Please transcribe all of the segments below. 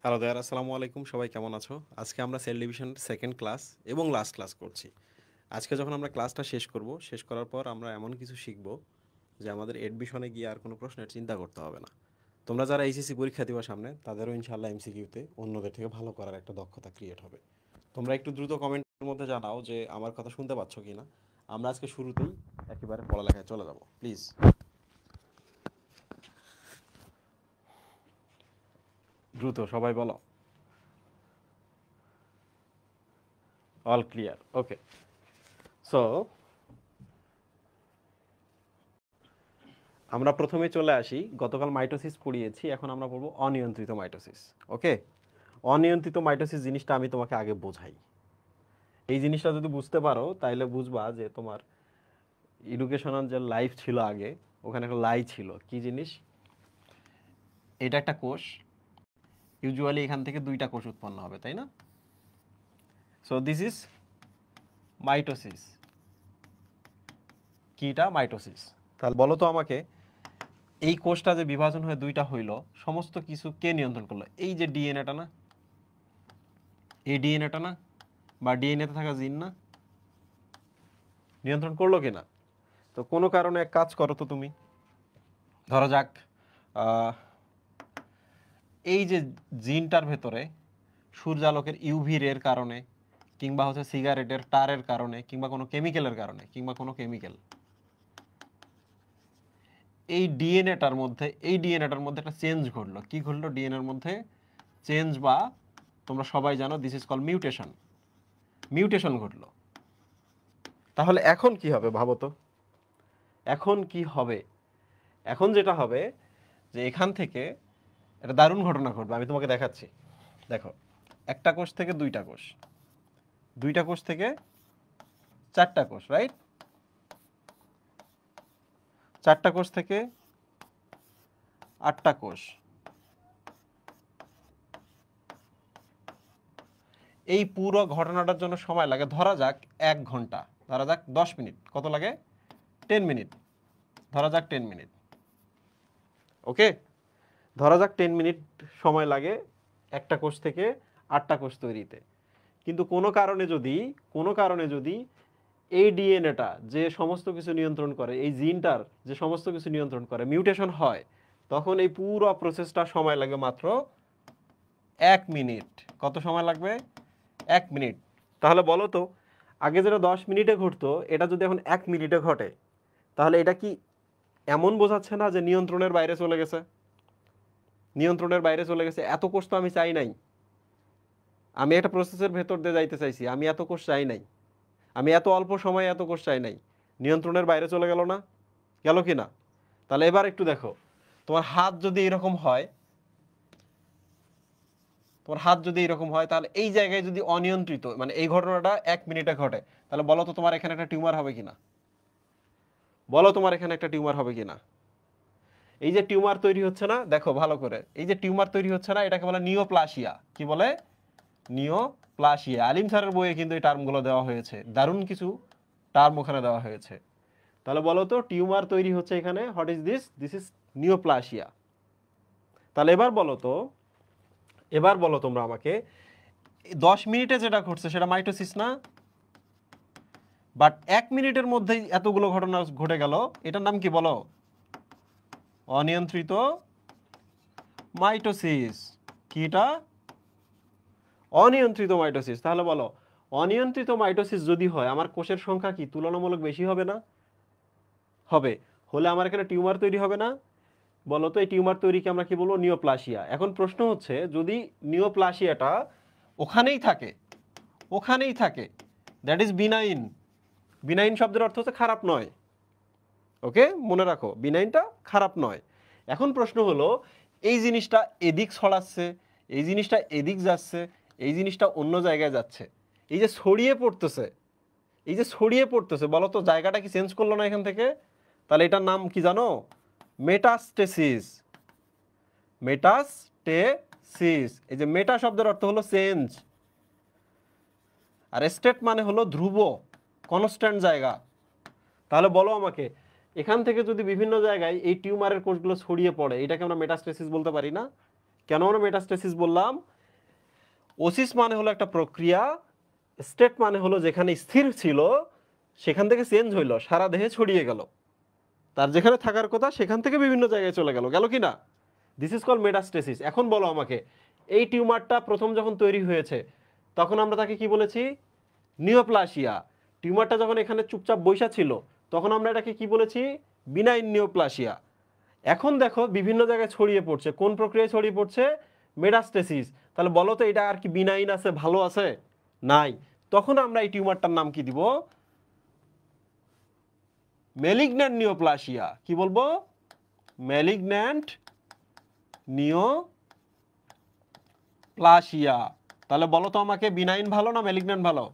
Hello দেয়ার, আসসালামু আলাইকুম। সবাই কেমন আছো? আজকে আমরা সেল ডিভিশন সেকেন্ড ক্লাস এবং লাস্ট ক্লাস করছি। আজকে যখন আমরা ক্লাসটা শেষ করব, শেষ করার পর আমরা এমন কিছু শিখব যে আমাদের এডমিশনে গিয়ে আর কোনো প্রশ্নের চিন্তা করতে হবে না। তোমরা যারা এইচএসসি পরীক্ষা দিবা সামনে, তাদেরও ইনশাআল্লাহ এমসিকিউতে অন্যদের থেকে ভালো করার একটা দক্ষতা ক্রিয়েট হবে। তোমরা একটু দ্রুত কমেন্টের মধ্যে জানাও যে আমার কথা শুনতে পাচ্ছ কি না। আমরা আজকে শুরুতেই একেবারে পড়ালেখায় চলে যাব, প্লিজ। দ্রুত সবাই বলো। অল ক্লিয়ার, ওকে। সো আমরা প্রথমে চলে আসি, গতকাল মাইটোসিস পড়িয়েছি, এখন আমরা পড়বো অনিয়ন্ত্রিত মাইটোসিস। ওকে, অনিয়ন্ত্রিত মাইটোসিস জিনিসটা আমি তোমাকে আগে বোঝাই। এই জিনিসটা যদি বুঝতে পারো তাহলে বুঝবা যে তোমার এডুকেশনাল যে লাইফ ছিল আগে, ওখানে একটা লাই ছিল। কি জিনিস? এটা একটা কোষ, ইউজুয়ালি এখান থেকে দুইটা কোষ উৎপন্ন হবে, তাই না? So this is mitosis. কিটা? মাইটোসিস। তাহলে বলো তো আমাকে, এই কোষটা যে বিভাজন হয়ে দুইটা হইল, সমস্ত কিছু কে নিয়ন্ত্রণ করলো? এই যে ডিএনএটা না, এই ডিএনএটা না, বা ডিএনএতে থাকা জিন না, নিয়ন্ত্রণ করলো কিনা? তো কোনো কারণে এক কাজ করো তো তুমি, ধরা যাক এই যে জিনটার ভেতরে সূর্যালোকের ইউভি রের কারণে, কিংবা হচ্ছে সিগারেটের টারের কারণে, কিংবা কোনো কেমিক্যালের কারণে, কিংবা কোনো কেমিক্যাল এই ডিএনএটার মধ্যে একটা চেঞ্জ ঘটলো। কি ঘটলো ডিএনএর মধ্যে? চেঞ্জ, বা তোমরা সবাই জানো this is call mutation. Mutation ঘটলো। তাহলে এখন কি হবে ভাবো তো? এখন কি হবে? এখন যেটা হবে যে এখান থেকে একটা দারুণ ঘটনা ঘটবে, আমি তোমাকে দেখাচ্ছি। দেখো, একটা কোষ থেকে দুইটা কোষ, দুইটা কোষ থেকে চারটা কোষ, রাইট? চারটা কোষ থেকে আটটা কোষ। এই পুরো ঘটনাটার জন্য সময় লাগে ধরা যাক 1 ঘন্টা, ধরা যাক 10 মিনিট। কত লাগে? 10 মিনিট। ধরা যাক 10 মিনিট। ওকে, ধরা যাক 10 মিনিট সময় লাগে একটা কোষ থেকে আটটা কোষ তৈরিতে। কিন্তু কোনো কারণে যদি এই ডিএনএটা যে সমস্ত কিছু নিয়ন্ত্রণ করে, এই জিনটার যে সমস্ত কিছু নিয়ন্ত্রণ করে, মিউটেশন হয়, তখন এই পুরো প্রসেসটা সময় লাগে মাত্র 1 মিনিট। কত সময় লাগবে? 1 মিনিট। তাহলে বলো তো, আগে যেটা 10 মিনিটে ঘটতো, এটা যদি এখন 1 মিনিটে ঘটে, তাহলে এটা কি এমন বোঝাচ্ছে না যে নিয়ন্ত্রণের বাইরে চলে গেছে? নিয়ন্ত্রণের বাইরে চলে গেছে। এত কোষ তো আমি চাই নাই। আমি একটা প্রসেসের ভেতর দিয়ে যাইতে চাইছি, আমি এত কোষ চাই নাই। আমি এত অল্প সময়ে এত কোষ চাই নাই। নিয়ন্ত্রণের বাইরে চলে গেল না? গেল কি না? তাহলে এবার একটু দেখো, তোমার হাত যদি এরকম হয়, তাহলে এই জায়গায় যদি অনিয়ন্ত্রিত, মানে এই ঘটনাটা 1 মিনিটে ঘটে, তাহলে বলো তো তোমার এখানে একটা টিউমার হবে কিনা? বলো তোমার এখানে একটা টিউমার হবে কিনা? এই যে টিউমার তৈরি হচ্ছে না, দেখো ভালো করে, এই যে টিউমার তৈরি হচ্ছে না, এটাকে বলে নিওপ্লাসিয়া। কি বলে? নিওপ্লাসিয়া। আলিম স্যারের বইয়ে কিন্তু এই টার্মগুলো দেওয়া হয়েছে, দারুণ কিছু টার্ম ওখানে দেওয়া হয়েছে। তাহলে বলো তো, টিউমার তৈরি হচ্ছে এখানে, what is this? This is neoplasia. তাহলে এবার বলো তোমরা আমাকে, 10 মিনিটে যেটা ঘটছে সেটা মাইটোসিস না? বাট 1 মিনিটের মধ্যেই এতগুলো ঘটনা ঘটে গেল, এটার নাম কি বলো? অনিয়ন্ত্রিত মাইটোসিস। কি এটা? অনিয়ন্ত্রিত মাইটোসিস। তাহলে বলো, অনিয়ন্ত্রিত মাইটোসিস যদি হয়, আমার কোষের সংখ্যা কি তুলনামূলক বেশি হবে না? হবে। হলে আমার এখানে টিউমার তৈরি হবে না? বলো তো, এই টিউমার তৈরিকে আমরা কি বলবো? নিওপ্লাসিয়া। এখন প্রশ্ন হচ্ছে, যদি নিওপ্লাসিয়াটা ওখানেই থাকে, দ্যাট ইজ বিনাইন। বিনাইন শব্দের অর্থ হচ্ছে খারাপ নয়। ওকে, মনে রাখো, বিনাইনটা খারাপ নয়। এখন প্রশ্ন হলো, এই জিনিসটা এদিক ছড়াচ্ছে, এই জিনিসটা এদিক যাচ্ছে, এই জিনিসটা অন্য জায়গায় যাচ্ছে, এই যে ছড়িয়ে পড়তেছে, বলো তো জায়গাটা কি চেঞ্জ করলো না এখান থেকে? তাহলে এটার নাম কি জানো? মেটাস্টেসিস। মেটাস্টেসিস। এই যে মেটা শব্দের অর্থ হলো চেঞ্জ, আর স্টেট মানে হলো ধ্রুব, কনস্ট্যান্ট জায়গা। তাহলে বলো আমাকে, এখান থেকে যদি বিভিন্ন জায়গায় এই টিউমারের কোষগুলো ছড়িয়ে পড়ে, এটাকে আমরা মেটাস্টেসিস বলতে পারি না? কেন আমরা মেটাস্টেসিস বললাম? ওসিস মানে হলো একটা প্রক্রিয়া, স্টেট মানে হলো যেখানে স্থির ছিল সেখান থেকে চেঞ্জ হইলো, সারা দেহে ছড়িয়ে গেল, তার যেখানে থাকার কথা সেখান থেকে বিভিন্ন জায়গায় চলে গেল, গেল কি না? This is call metastasis. এখন বলো আমাকে, এই টিউমারটা প্রথম যখন তৈরি হয়েছে তখন আমরা তাকে কি বলেছি? নিওপ্লাসিয়া। টিউমারটা যখন এখানে চুপচাপ বৈশা ছিল তখন আমরা এটাকে কি বলেছি? Benign neoplasia. এখন দেখো বিভিন্ন জায়গায় ছড়িয়ে পড়ছে, কোন প্রক্রিয়ায় ছড়িয়ে পড়ছে? মেটাস্টেসিস। তাহলে বলো তো এটা আর কি বিনাইন আছে, ভালো আছে? নাই। তখন আমরা এই টিউমারটার নাম কি দিব? Malignant neoplasia. কি বলবো? Malignant neoplasia. তাহলে বলো তো আমাকে, বিনাইন ভালো না ম্যালিগন্যান্ট ভালো?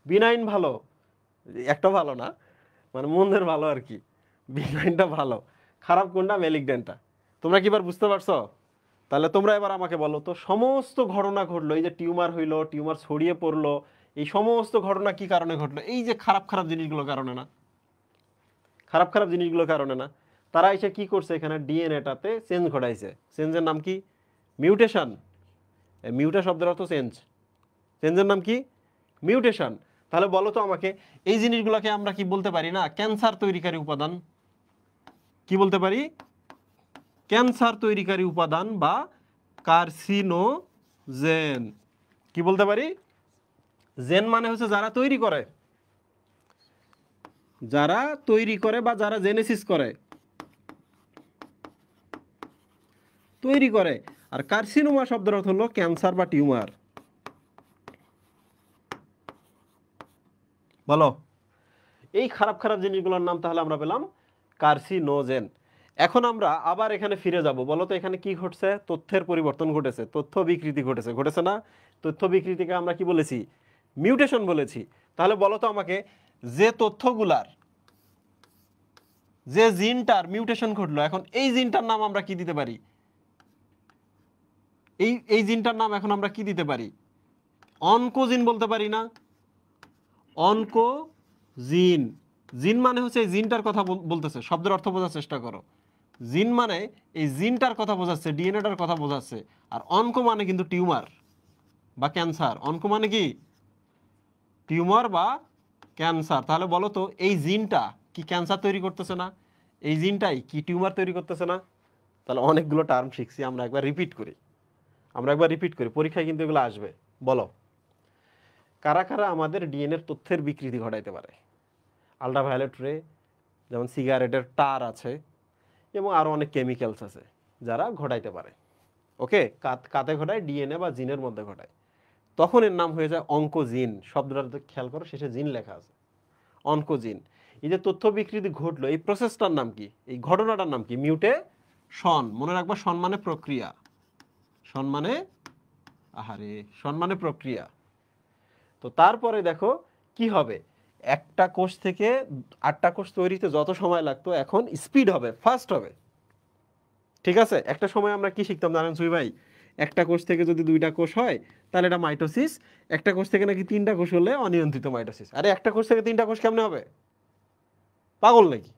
বিনাইন ভালো, একটা ভালো না, মানে মন্দের ভালো আর কি। বিনাইনটা ভালো, খারাপ কোনটা? ম্যালিগন্যান্টটা। তোমরা কি এবার বুঝতে পারছো? তাহলে তোমরা এবার আমাকে বলো তো, সমস্ত ঘটনা ঘটলো, এই যে টিউমার হইলো, টিউমার ছড়িয়ে পড়লো, এই সমস্ত ঘটনা কি কারণে ঘটলো? এই যে খারাপ খারাপ জিনিসগুলোর কারণে না? খারাপ খারাপ জিনিসগুলোর কারণে না? তারা এসে কি করছে? এখানে ডিএনএটাতে চেঞ্জ ঘটাইছে। চেঞ্জের নাম কি? মিউটেশন। মিউটা শব্দের অর্থ চেঞ্জ, চেঞ্জের নাম কি? মিউটেশন। তাহলে বলো তো আমাকে, এই জিনিসগুলোকে আমরা কি বলতে পারি না? ক্যান্সার তৈরিকারী উপাদান। কি বলতে পারি? ক্যান্সার তৈরিকারী উপাদান বা কার্সিনোজেন। কি বলতে পারি? জেন মানে হচ্ছে যারা তৈরি করে, যারা তৈরি করে বা যারা জেনেসিস করে, তৈরি করে। আর কার্সিনোমা শব্দের অর্থ হলো ক্যান্সার বা টিউমার। বলো, এই খারাপ খারাপ জিনিসগুলোর নাম তাহলে আমরা পেলাম কার্সিনোজেন। এখন আমরা আবার এখানে ফিরে যাব। বলো তো এখানে কি ঘটছে? তথ্যের পরিবর্তন ঘটেছে, তথ্য বিকৃতি ঘটেছে, ঘটেছে না? তথ্য বিকৃতিকে আমরা কি বলেছি? মিউটেশন বলেছি। তাহলে বলো তো আমাকে, যে তথ্যগুলার, যে জিনটার মিউটেশন ঘটলো, এখন এই জিনটার নাম আমরা কি দিতে পারি? এই জিনটার নাম এখন আমরা কি দিতে পারি? অনকোজিন বলতে পারি না? অনকোজিন। জিন মানে হচ্ছে এই জিনটার কথা বলতেছে, শব্দের অর্থ বোঝার চেষ্টা করো। জিন মানে এই জিনটার কথা বোঝাচ্ছে, ডিএনএটার কথা বোঝাচ্ছে। আর অনকো মানে কিন্তু টিউমার বা ক্যান্সার। অনকো মানে কি? টিউমার বা ক্যান্সার। তাহলে বলো তো, এই জিনটা কি ক্যান্সার তৈরি করতেছে না? এই জিনটাই কি টিউমার তৈরি করতেছে না? তাহলে অনেকগুলো টার্ম শিখছি, আমরা একবার রিপিট করি। পরীক্ষায় কিন্তু এগুলো আসবে। বলো, কারা কারা আমাদের ডিএনএর তথ্যের বিকৃতি ঘটাইতে পারে? আল্ট্রাভায়োলেট রে, যেমন সিগারেটের টার আছে, এবং আরও অনেক কেমিক্যালস আছে যারা ঘটাইতে পারে। ওকে, কাতে ঘটায়? ডিএনএ বা জিনের মধ্যে ঘটায়। তখন এর নাম হয়ে যায় অঙ্কোজিন। শব্দটা খেয়াল করো, শেষে জিন লেখা আছে, অনকোজিন। এই যে তথ্য বিকৃতি ঘটলো, এই প্রসেসটার নাম কি? এই ঘটনাটার নাম কি? মিউটেশন। মনে রাখবা, শন মানে প্রক্রিয়া। শন মানে, আহারে, শন মানে প্রক্রিয়া। তো তারপরে দেখো কি হবে, একটা কোষ থেকে 8টা কোষ তৈরিতে যত সময় লাগতো এখন স্পিড হবে, ফাস্ট হবে। ঠিক আছে? একটা সময় আমরা কি শিখতাম জানেন সুই ভাই? একটা কোষ থেকে যদি 2টা কোষ হয় তাহলে এটা মাইটোসিস। একটা কোষ থেকে নাকি 3টা কোষ হলে অনিয়ন্ত্রিত মাইটোসিস। আরে একটা কোষ থেকে 3টা কোষ কেমনে হবে? পাগল নাকি?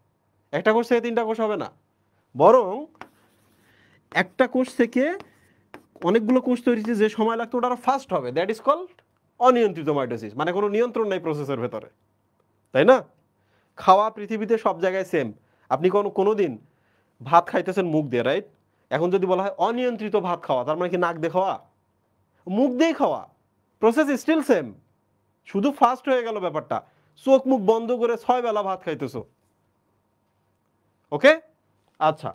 একটা কোষ থেকে 3টা কোষ হবে না। বরং একটা কোষ থেকে অনেকগুলো কোষ তৈরিতে যে সময় লাগতো ওটা ফাস্ট হবে। দ্যাট ইজ কল্ড অনিয়ন্ত্রিত মাইটোসিস। মানে কোনো নিয়ন্ত্রণ নাই প্রসেসের ভেতরে, তাই না? খাওয়া পৃথিবীতে সব জায়গায় সেম। আপনি কোনোদিন ভাত খাইতেছেন মুখ দিয়ে, রাইট? এখন যদি বলা হয় অনিয়ন্ত্রিত ভাত খাওয়া, তার মানে কি নাক দিয়ে খাওয়া? মুখ দিয়েই খাওয়া। প্রসেস স্টিল সেম, শুধু ফাস্ট হয়ে গেল ব্যাপারটা। চোখ মুখ বন্ধ করে 6 বেলা ভাত খাইতেছো। ওকে, আচ্ছা।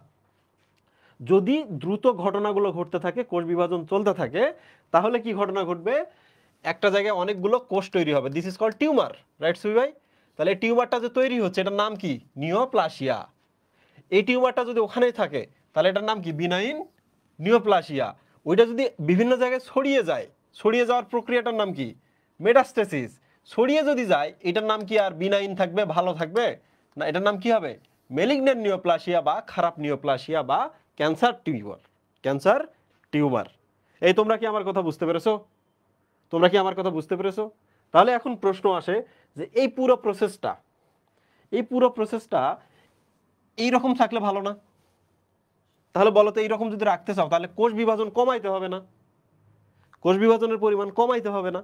যদি দ্রুত ঘটনাগুলো ঘটতে থাকে, কোষ বিভাজন চলতে থাকে, তাহলে কি ঘটনা ঘটবে? একটা জায়গায় অনেকগুলো কোষ তৈরি হবে। This is called tumour, right সুই ভাই? তাহলে টিউমারটা যে তৈরি হচ্ছে এটার নাম কি? নিওপ্লাসিয়া। এই টিউমারটা যদি ওখানেই থাকে তাহলে এটার নাম কি? Benign neoplasia. ওইটা যদি বিভিন্ন জায়গায় ছড়িয়ে যায়, ছড়িয়ে যাওয়ার প্রক্রিয়াটার নাম কি? মেটাস্টেসিস। ছড়িয়ে যদি যায় এটার নাম কি আর বিনাইন থাকবে, ভালো থাকবে না? এটার নাম কি হবে? মেলিগন্যান্ট নিওপ্লাসিয়া বা খারাপ নিওপ্লাসিয়া বা ক্যান্সার টিউমার। Cancer tumour. এই তোমরা কি আমার কথা বুঝতে পেরেছো? তোমরা কি আমার কথা বুঝতে পেরেছো? তাহলে এখন প্রশ্ন আসে যে এই পুরো প্রসেসটা এইরকম থাকলে ভালো না? তাহলে বলো তো, এইরকম যদি রাখতে চাও তাহলে কোষ বিভাজন কমাইতে হবে না? কোষ বিভাজনের পরিমাণ কমাইতে হবে না।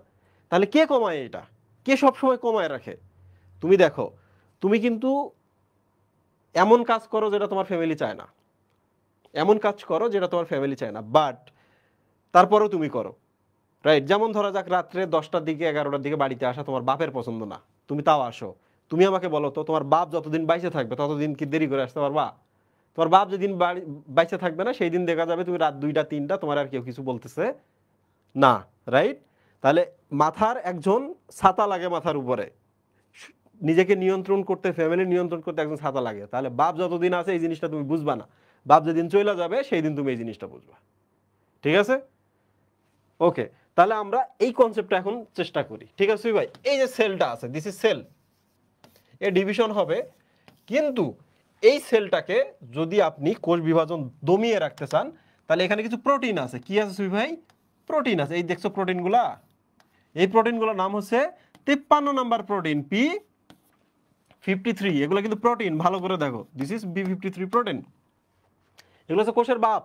তাহলে কে কমায় এটা? কে সবসময় কমায় রাখে? তুমি দেখো, তুমি কিন্তু এমন কাজ করো যেটা তোমার ফ্যামিলি চায় না, এমন কাজ করো যেটা তোমার ফ্যামিলি চায় না, বাট তারপরেও তুমি করো, রাইট? যেমন ধরা যাক রাত্রে 10টার দিকে 11টার দিকে বাড়িতে আসা তোমার বাপের পছন্দ না, তুমি তাও আসো। তুমি আমাকে বলো তো, তোমার বাপ যতদিন বাইসে থাকবে ততদিন কি দেরি করে আসতে পারবা? তোমার বাপ যেদিন বাইসে থাকবে না সেই দিন দেখা যাবে তুমি রাত 2টা 3টা, তোমার আর কেউ কিছু বলতেছে না, রাইট? তাহলে মাথার একজন ছাতা লাগে মাথার উপরে, নিজেকে নিয়ন্ত্রণ করতে, ফ্যামিলি নিয়ন্ত্রণ করতে একজন ছাতা লাগে। তাহলে বাপ যতদিন আছে এই জিনিসটা তুমি বুঝবা না, বাপ যেদিন চলে যাবে সেই দিন তুমি এই জিনিসটা বুঝবা। ঠিক আছে? ওকে, তাহলে আমরা এই কনসেপ্টটা এখন চেষ্টা করি। ঠিক আছে ভাই? এই যে সেলটা আছে, this is sell, A division হবে, কিন্তু এই সেলটাকে যদি আপনি কোষ বিভাজন দমিয়ে রাখতে চান তাহলে এখানে কিছু প্রোটিন আছে। কি আছে সুই ভাই? প্রোটিন আছে। এই দেখছো প্রোটিনগুলা, এই প্রোটিনগুলোর নাম হচ্ছে 53 নাম্বার প্রোটিন P53। এগুলো কিন্তু প্রোটিন, ভালো করে দেখো, দিস ইজ P53 প্রোটিন। এগুলো হচ্ছে কোষের বাপ।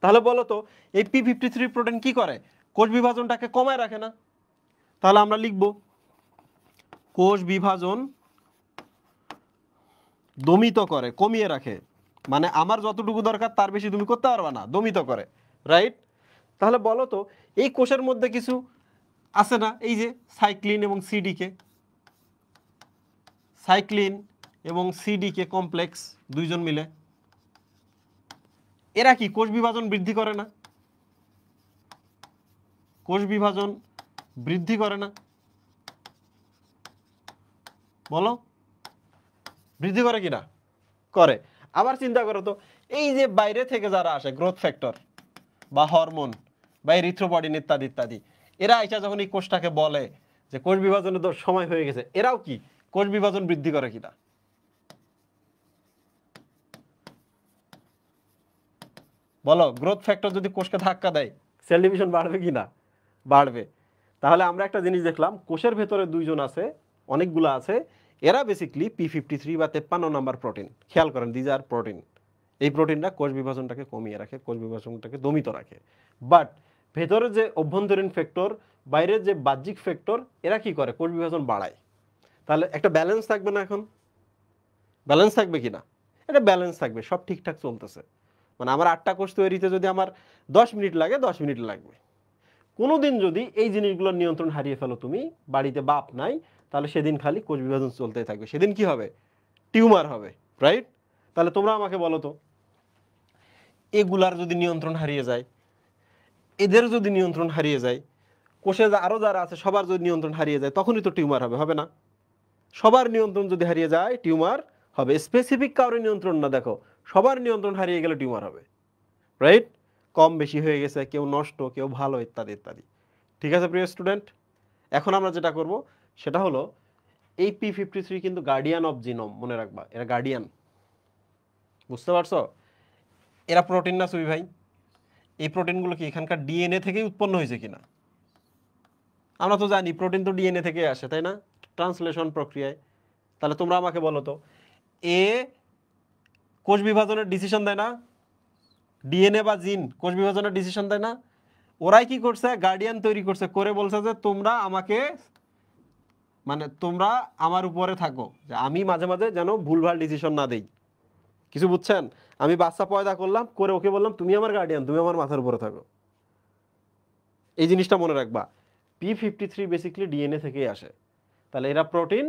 তাহলে বলো তো এই P53 প্রোটিন কি করে? কোষ বিভাজনটাকে কমায় রাখে না। তাহলে আমরা লিখব কোষ বিভাজন দমিত করে, কমিয়ে রাখে, মানে আমার যতটুকু দরকার তার বেশি তুমি করতে পারবে না, দমিত করে, রাইট? তাহলে বলো তো এই কোষের মধ্যে কিছু আছে না, এই যে সাইক্লিন এবং সিডিকে, সাইক্লিন এবং সিডিকে কমপ্লেক্স দুইজন মিলে, এরা কি কোষ বিভাজন বৃদ্ধি করে না? কোষ বিভাজন বৃদ্ধি করে না? বলো, বৃদ্ধি করে কিনা? করে। আবার চিন্তা করো তো, এই যে বাইরে থেকে যারা আসে, গ্রোথ ফ্যাক্টর বা হরমোন বা এরিথ্রোপয়েডিন ইত্যাদি ইত্যাদি, এরা আইসা যখন এই কোষটাকে বলে যে কোষ বিভাজনের তো সময় হয়ে গেছে, এরাও কি কোষ বিভাজন বৃদ্ধি করে কিনা? বলো, গ্রোথ ফ্যাক্টর যদি কোষকে ধাক্কা দেয় সেল ডিভিশন বাড়বে কিনা? বাড়বে। তাহলে আমরা একটা জিনিস দেখলাম, কোষের ভেতরে দুইজন আছে, অনেকগুলো আছে, এরা বেসিক্যালি P53 বা 53 নাম্বার প্রোটিন। খেয়াল করেন, দিজ আর প্রোটিন। এই প্রোটিনটা কোষ বিভাজনটাকে কমিয়ে রাখে, কোষ বিভাজনটাকে দমিত রাখে। বাট ভেতরে যে অভ্যন্তরীণ ফ্যাক্টর, বাইরের যে বাহ্যিক ফ্যাক্টর, এরা কি করে? কোষ বিভাজন বাড়ায়। তাহলে একটা ব্যালেন্স থাকবে না? এখন ব্যালেন্স থাকবে কিনা? এটা ব্যালেন্স থাকবে, সব ঠিকঠাক চলতেছে। মানে আমার 8টা কোষ তৈরিতে যদি আমার 10 মিনিট লাগে, 10 মিনিট লাগবে। কোনোদিন যদি এই জিনিসগুলোর নিয়ন্ত্রণ হারিয়ে ফেলো, তুমি বাড়িতে বাপ নাই, তাহলে সেদিন খালি কোষ বিভাজন চলতেই থাকবে, সেদিন কি হবে? টিউমার হবে, রাইট? তাহলে তোমরা আমাকে বলো তো, এগুলার যদি নিয়ন্ত্রণ হারিয়ে যায়, এদের যদি নিয়ন্ত্রণ হারিয়ে যায়, কোষে আরো যারা আছে সবার যদি নিয়ন্ত্রণ হারিয়ে যায়, তখনই তো টিউমার হবে, হবে না? সবার নিয়ন্ত্রণ যদি হারিয়ে যায় টিউমার হবে। স্পেসিফিক কারোর নিয়ন্ত্রণ না, দেখো সবার নিয়ন্ত্রণ হারিয়ে গেলে টিউমার হবে, রাইট? কম বেশি হয়ে গেছে, কেউ নষ্ট, কেউ ভালো, ইত্যাদি ইত্যাদি। ঠিক আছে প্রিয় স্টুডেন্ট, এখন আমরা যেটা করব সেটা হলো, এই P53 কিন্তু গার্ডিয়ান অফ জিনোম, মনে রাখবা, এরা গার্ডিয়ান। বুঝতে পারছো? এরা প্রোটিন না সুই ভাই? এই প্রোটিনগুলো কি এখানকার ডিএনএ থেকেই উৎপন্ন হয়েছে কিনা? আমরা তো জানি প্রোটিন তো ডিএনএ থেকে আসে, তাই না? ট্রান্সলেশন প্রক্রিয়ায়। তাহলে তোমরা আমাকে বলো তো, এ কোষ বিভাজনের ডিসিশন দেয় না? ডিএনএ বা জিন কোষ বিভাজনের ডিসিশন দেয় না? ওরাই কি করছে? গার্ডিয়ান তৈরি করছে, করে বলছে যে তোমরা আমাকে, মানে তোমরা আমার উপরে থাকো, যে আমি মাঝে মাঝে যেন ভুলভাল ডিসিশন না দেই। কিছু বুঝছেন? আমি বাচ্চা পয়দা করলাম, করে ওকে বললাম তুমি আমার গার্ডিয়ান, তুমি আমার মাথার উপরে থাকো। এই জিনিসটা মনে রাখবা। P53 বেসিক্যালি ডিএনএ থেকেই আসে। তাহলে এরা প্রোটিন,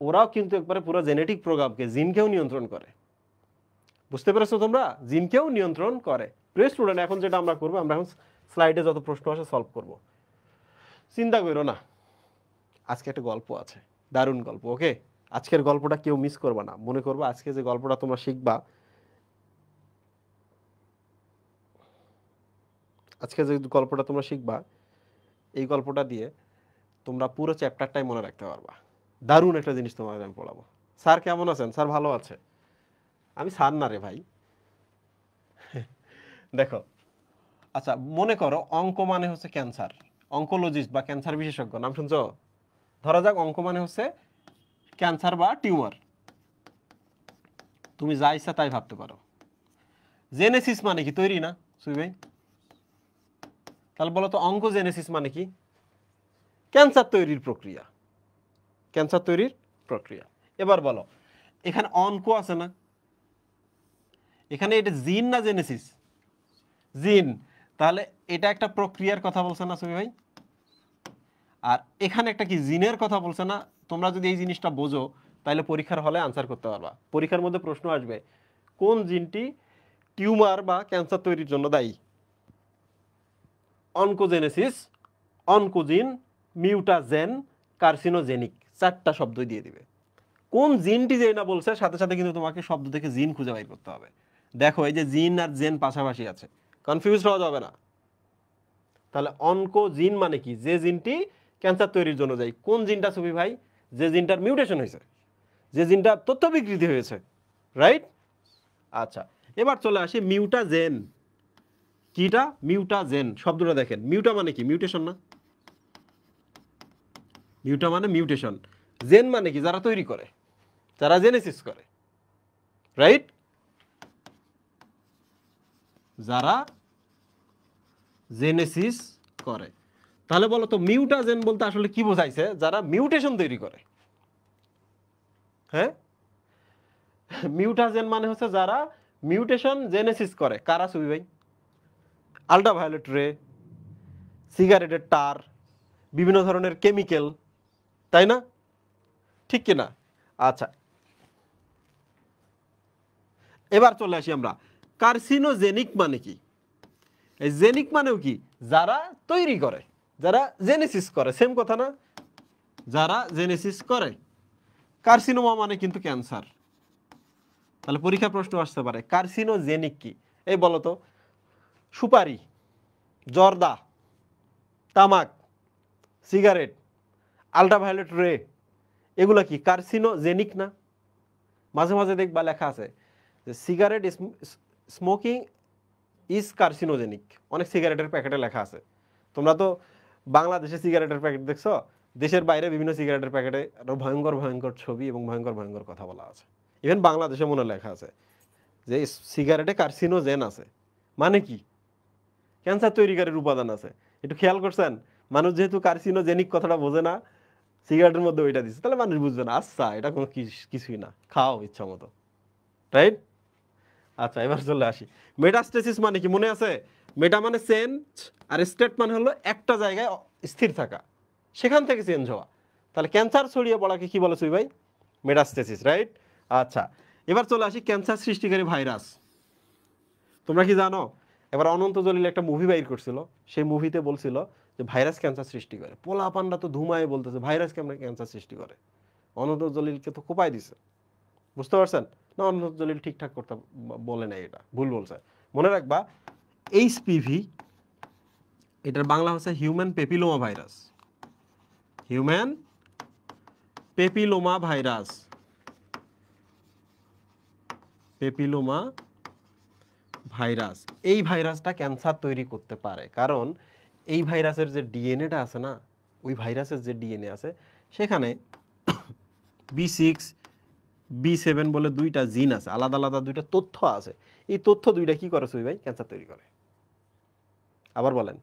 ওরাও কিন্তু একবারে পুরো জেনেটিক প্রোগ্রামকে, জিনকেও নিয়ন্ত্রণ করে। বুঝতে পেরেছো তোমরা? জিনকেও নিয়ন্ত্রণ করে। প্রিয় স্টুডেন্ট, এখন যেটা আমরা করবো, আমরা এখন স্লাইডে যত প্রশ্ন আসে সলভ করব। চিন্তা করো না, আজকে একটা গল্প আছে, দারুণ গল্প। ওকে, আজকের গল্পটা কেউ মিস করবা না, মনে করবা আজকে যে গল্পটা তোমরা শিখবা, আজকে যে গল্পটা তোমরা শিখবা, এই গল্পটা দিয়ে তোমরা পুরো চ্যাপ্টারটাই মনে রাখতে পারবা। দারুণ একটা জিনিস তোমাদের আমি পড়াবো। স্যার কেমন আছেন? স্যার ভালো আছে। আমি স্যার না রে ভাই। দেখো, আচ্ছা মনে করো অঙ্ক মানে হচ্ছে ক্যান্সার, অঙ্কোলজিস্ট বা ক্যান্সার বিশেষজ্ঞ নাম শুনছো? ধরা যাক অঙ্ক মানে হচ্ছে ক্যান্সার বা টিউমার, তুমি যা ইচ্ছা তাই ভাবতে পারো। জেনেসিস মানে কি? তৈরি না সুই ভাই? তাহলে বলো তো অঙ্কোজেনেসিস মানে কি? ক্যান্সার তৈরির প্রক্রিয়া, ক্যান্সার তৈরির প্রক্রিয়া। এবার বলো এখানে অঙ্কো আছে না, এখানে এটা জিন না জেনেসিস? জিন। তাহলে এটা একটা প্রক্রিয়ার কথা বলছে না সুমি ভাই? আর এখানে একটা কি জিনের কথা বলছে না? তোমরা যদি এই জিনিসটা বোঝো তাহলে পরীক্ষার হলে আনসার করতে পারবা। পরীক্ষার মধ্যে প্রশ্ন আসবে কোন জিনটি টিউমার বা ক্যান্সার তৈরির জন্য দায়ী? অনকোজেনেসিস, অনকোজিন, মিউটাজেন, কার্সিনোজেনিক, 4টা শব্দই দিয়ে দিবে। কোন জিনটি যে না বলছে সাথে সাথে কিন্তু তোমাকে শব্দ থেকে জিন খুঁজে বাইর করতে হবে। দেখো এই যে জিন আর জেন পাশাপাশি আছে, কনফিউজ হওয়া যাবে না। তাহলে অনকোজিন মানে কি? যে জিনটি ক্যান্সার তৈরির জন্য দায়ী। কোন জিনটা সুবি ভাই? যে জিনটার মিউটেশন হয়েছে, যে জিনটা তথ্য বিকৃতি হয়েছে, রাইট? আচ্ছা, এবার চলে আসি মিউটাজেন। কিটা? মিউটাজেন শব্দটা দেখেন, মিউটা মানে কি? মিউটেশন না? মিউটা মানে মিউটেশন, জেন মানে কি? যারা তৈরি করে, যারা জেনেসিস করে, রাইট? যারা জেনেসিস করে। তাহলে বলো তো মিউটাজেন বলতে আসলে কি বোঝাইছে? যারা মিউটেশন তৈরি করে। হ্যাঁ, মিউটাজেন মানে হচ্ছে যারা মিউটেশন জেনেসিস করে। কারা সুবি ভাই? আল্ট্রাভায়োলেট রে, সিগারেটের টার, বিভিন্ন ধরনের কেমিক্যাল, তাই না? ঠিক কিনা? আচ্ছা, এবার চলে আসি আমরা কার্সিনোজেনিক মানে কি? এই জেনিক মানেও কি? যারা তৈরি করে, যারা জেনেসিস করে, সেম কথা না? যারা জেনেসিস করে। কার্সিনোমা মানে কিন্তু ক্যান্সার। তাহলে পরীক্ষা প্রশ্ন আসতে পারে কার্সিনোজেনিক কি? এই বলো তো, সুপারি, জর্দা, তামাক, সিগারেট, আল্ট্রাভায়োলেট রে, এগুলা কি কার্সিনোজেনিক না? মাঝে মাঝে দেখবা লেখা আছে যে সিগারেট স্মোকিং ইজ কার্সিনোজেনিক, অনেক সিগারেটের প্যাকেটে লেখা আছে। তোমরা তো বাংলাদেশে সিগারেটের প্যাকেট দেখছো, দেশের বাইরে বিভিন্ন সিগারেটের প্যাকেটে আরো ভয়ঙ্কর ভয়ঙ্কর ছবি এবং ভয়ঙ্কর ভয়ঙ্কর কথা বলা আছে। ইভেন বাংলাদেশে মনে লেখা আছে যে সিগারেটে কার্সিনোজেন আছে। মানে কি? ক্যান্সার তৈরিকারীর উপাদান আছে। একটু খেয়াল করছেন? মানুষ যেহেতু কার্সিনোজেনিক কথাটা বোঝে না, সিগারেটের মধ্যে ওইটা দিচ্ছে, তাহলে মানুষ বুঝবে না, আচ্ছা এটা কোনো কিছুই না, খাও ইচ্ছা মতো, রাইট? আচ্ছা, এবার চলে আসি মেটাস্টেসিস মানে কি? মনে আছে? মেটা মানে চেঞ্জ আর স্টেট মানে হলো একটা জায়গায় স্থির থাকা, সেখান থেকে চেঞ্জ হওয়া। তাহলে ক্যান্সার ছড়িয়ে পড়াকে কি বলে সুই ভাই? Metastasis, right? আচ্ছা, এবার চলে আসি ক্যান্সার সৃষ্টিকারী ভাইরাস। তোমরা কি জানো এবার অনন্ত জলিল একটা মুভি বাইর করছিল, সেই মুভিতে বলছিল যে ভাইরাস ক্যান্সার সৃষ্টি করে। পোলা পান্ডা তো ধুমায় বলতেছে ভাইরাস কেমন ক্যান্সার সৃষ্টি করে। অনন্ত জলিলকে তো কোপায় দিছে। বুঝতে পারছেন না? অনন্ত জলিল ঠিকঠাক করতে বলে নাই, এটা ভুল বলছে। মনে রাখবা এইচপিভি, এটার বাংলা হচ্ছে human papilloma virus. Human papilloma virus, papilloma virus. এই ভাইরাসটা ক্যান্সার তৈরি করতে পারে, কারণ এই ভাইরাসের যে ডিএনএটা আছে না, ওই ভাইরাসের যে ডিএনএ আছে সেখানে B6 B7 বলে দুইটা জিন আছে, আলাদা আলাদা দুইটা তথ্য আছে। এই তথ্য দুইটা কি করে সুই ভাই? ক্যান্সার তৈরি করে। আবার বলেন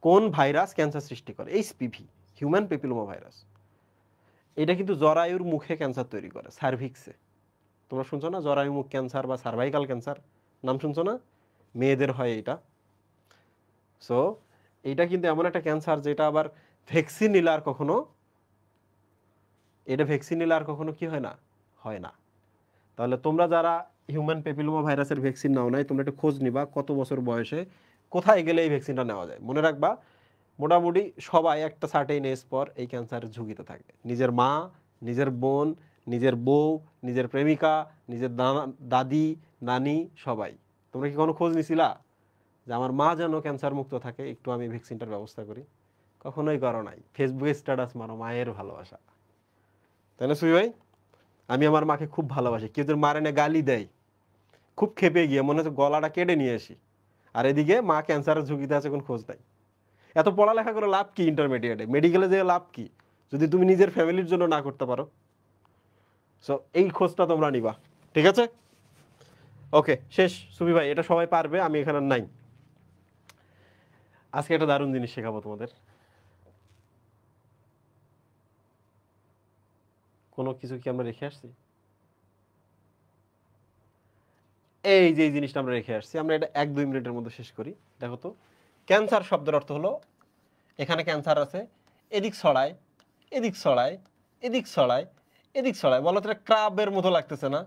কোন ভাইরাস ক্যান্সার সৃষ্টি করে? HPV, human papilloma virus. এটা কিন্তু জরায়ুর মুখে ক্যান্সার তৈরি করে, সার্ভিক্সে। তোমরা শুনছো না জরায়ু মুখ ক্যান্সার বা সার্ভাইকাল ক্যান্সার? নাম শুনছো না? মেয়েদের হয় এটা। সো এইটা কিন্তু এমন একটা ক্যান্সার যেটা আবার ভ্যাকসিন নিলে আর কখনো, এটা ভ্যাকসিন নিলে আর কখনো কি হয় না? হয় না। তাহলে তোমরা যারা হিউম্যান পেপিলোমা ভাইরাসের ভ্যাকসিন নাও নাই, তোমরা একটু খোঁজ নিবা কত বছর বয়সে কোথায় গেলে এই ভ্যাকসিনটা নেওয়া যায়। মনে রাখবা মোটামুটি সবাই একটা সার্টেন এজ পর এই ক্যান্সারের ঝুঁকিতে থাকে। নিজের মা, নিজের বোন, নিজের বউ, নিজের প্রেমিকা, নিজের দাদি, নানি, সবাই। তোমরা কি কোনো খোঁজ নিছিলা যে আমার মা যেন ক্যান্সার মুক্ত থাকে, একটু আমি ভ্যাকসিনটার ব্যবস্থা করি? কখনোই করো নাই। ফেসবুকে স্ট্যাটাস মারো মায়ের ভালোবাসা, তাই না সুই ভাই? আমি আমার মাকে খুব ভালোবাসি, কেউ যদি মারে না গালি দেয় খুব খেপে গিয়ে মনে হচ্ছে গলাটা কেটে নিয়ে আসি, আর এদিকে মা ক্যান্সারের ঝুঁকিতে আছে, কোন খোঁজ নাই। এত পড়ালেখা করে লাভ কি? ইন্টারমিডিয়েটে মেডিকেলে যেয়ে লাভ কি যদি তুমি নিজের ফ্যামিলির জন্য না করতে পারো? সো এই খোঁজটা তোমরা নিবা, ঠিক আছে? ওকে, শেষ সুবি ভাই, এটা সবাই পারবে, আমি এখানে নাই। আজকে একটা দারুণ জিনিস শেখাবো তোমাদের। কোনো কিছু কি আমরা রেখে আসছি? এই যে এই জিনিসটা আমরা রেখে আসছি, আমরা এটা 1-2 মিনিটের মধ্যে শেষ করি। দেখো তো, ক্যান্সার শব্দের অর্থ হলো এখানে ক্যান্সার আছে, এদিক ছড়ায়, এদিক ছড়ায়, এদিক ছড়ায়, এদিক ছড়ায়। বলো তো, এটা ক্রাবের মতো লাগতেছে না?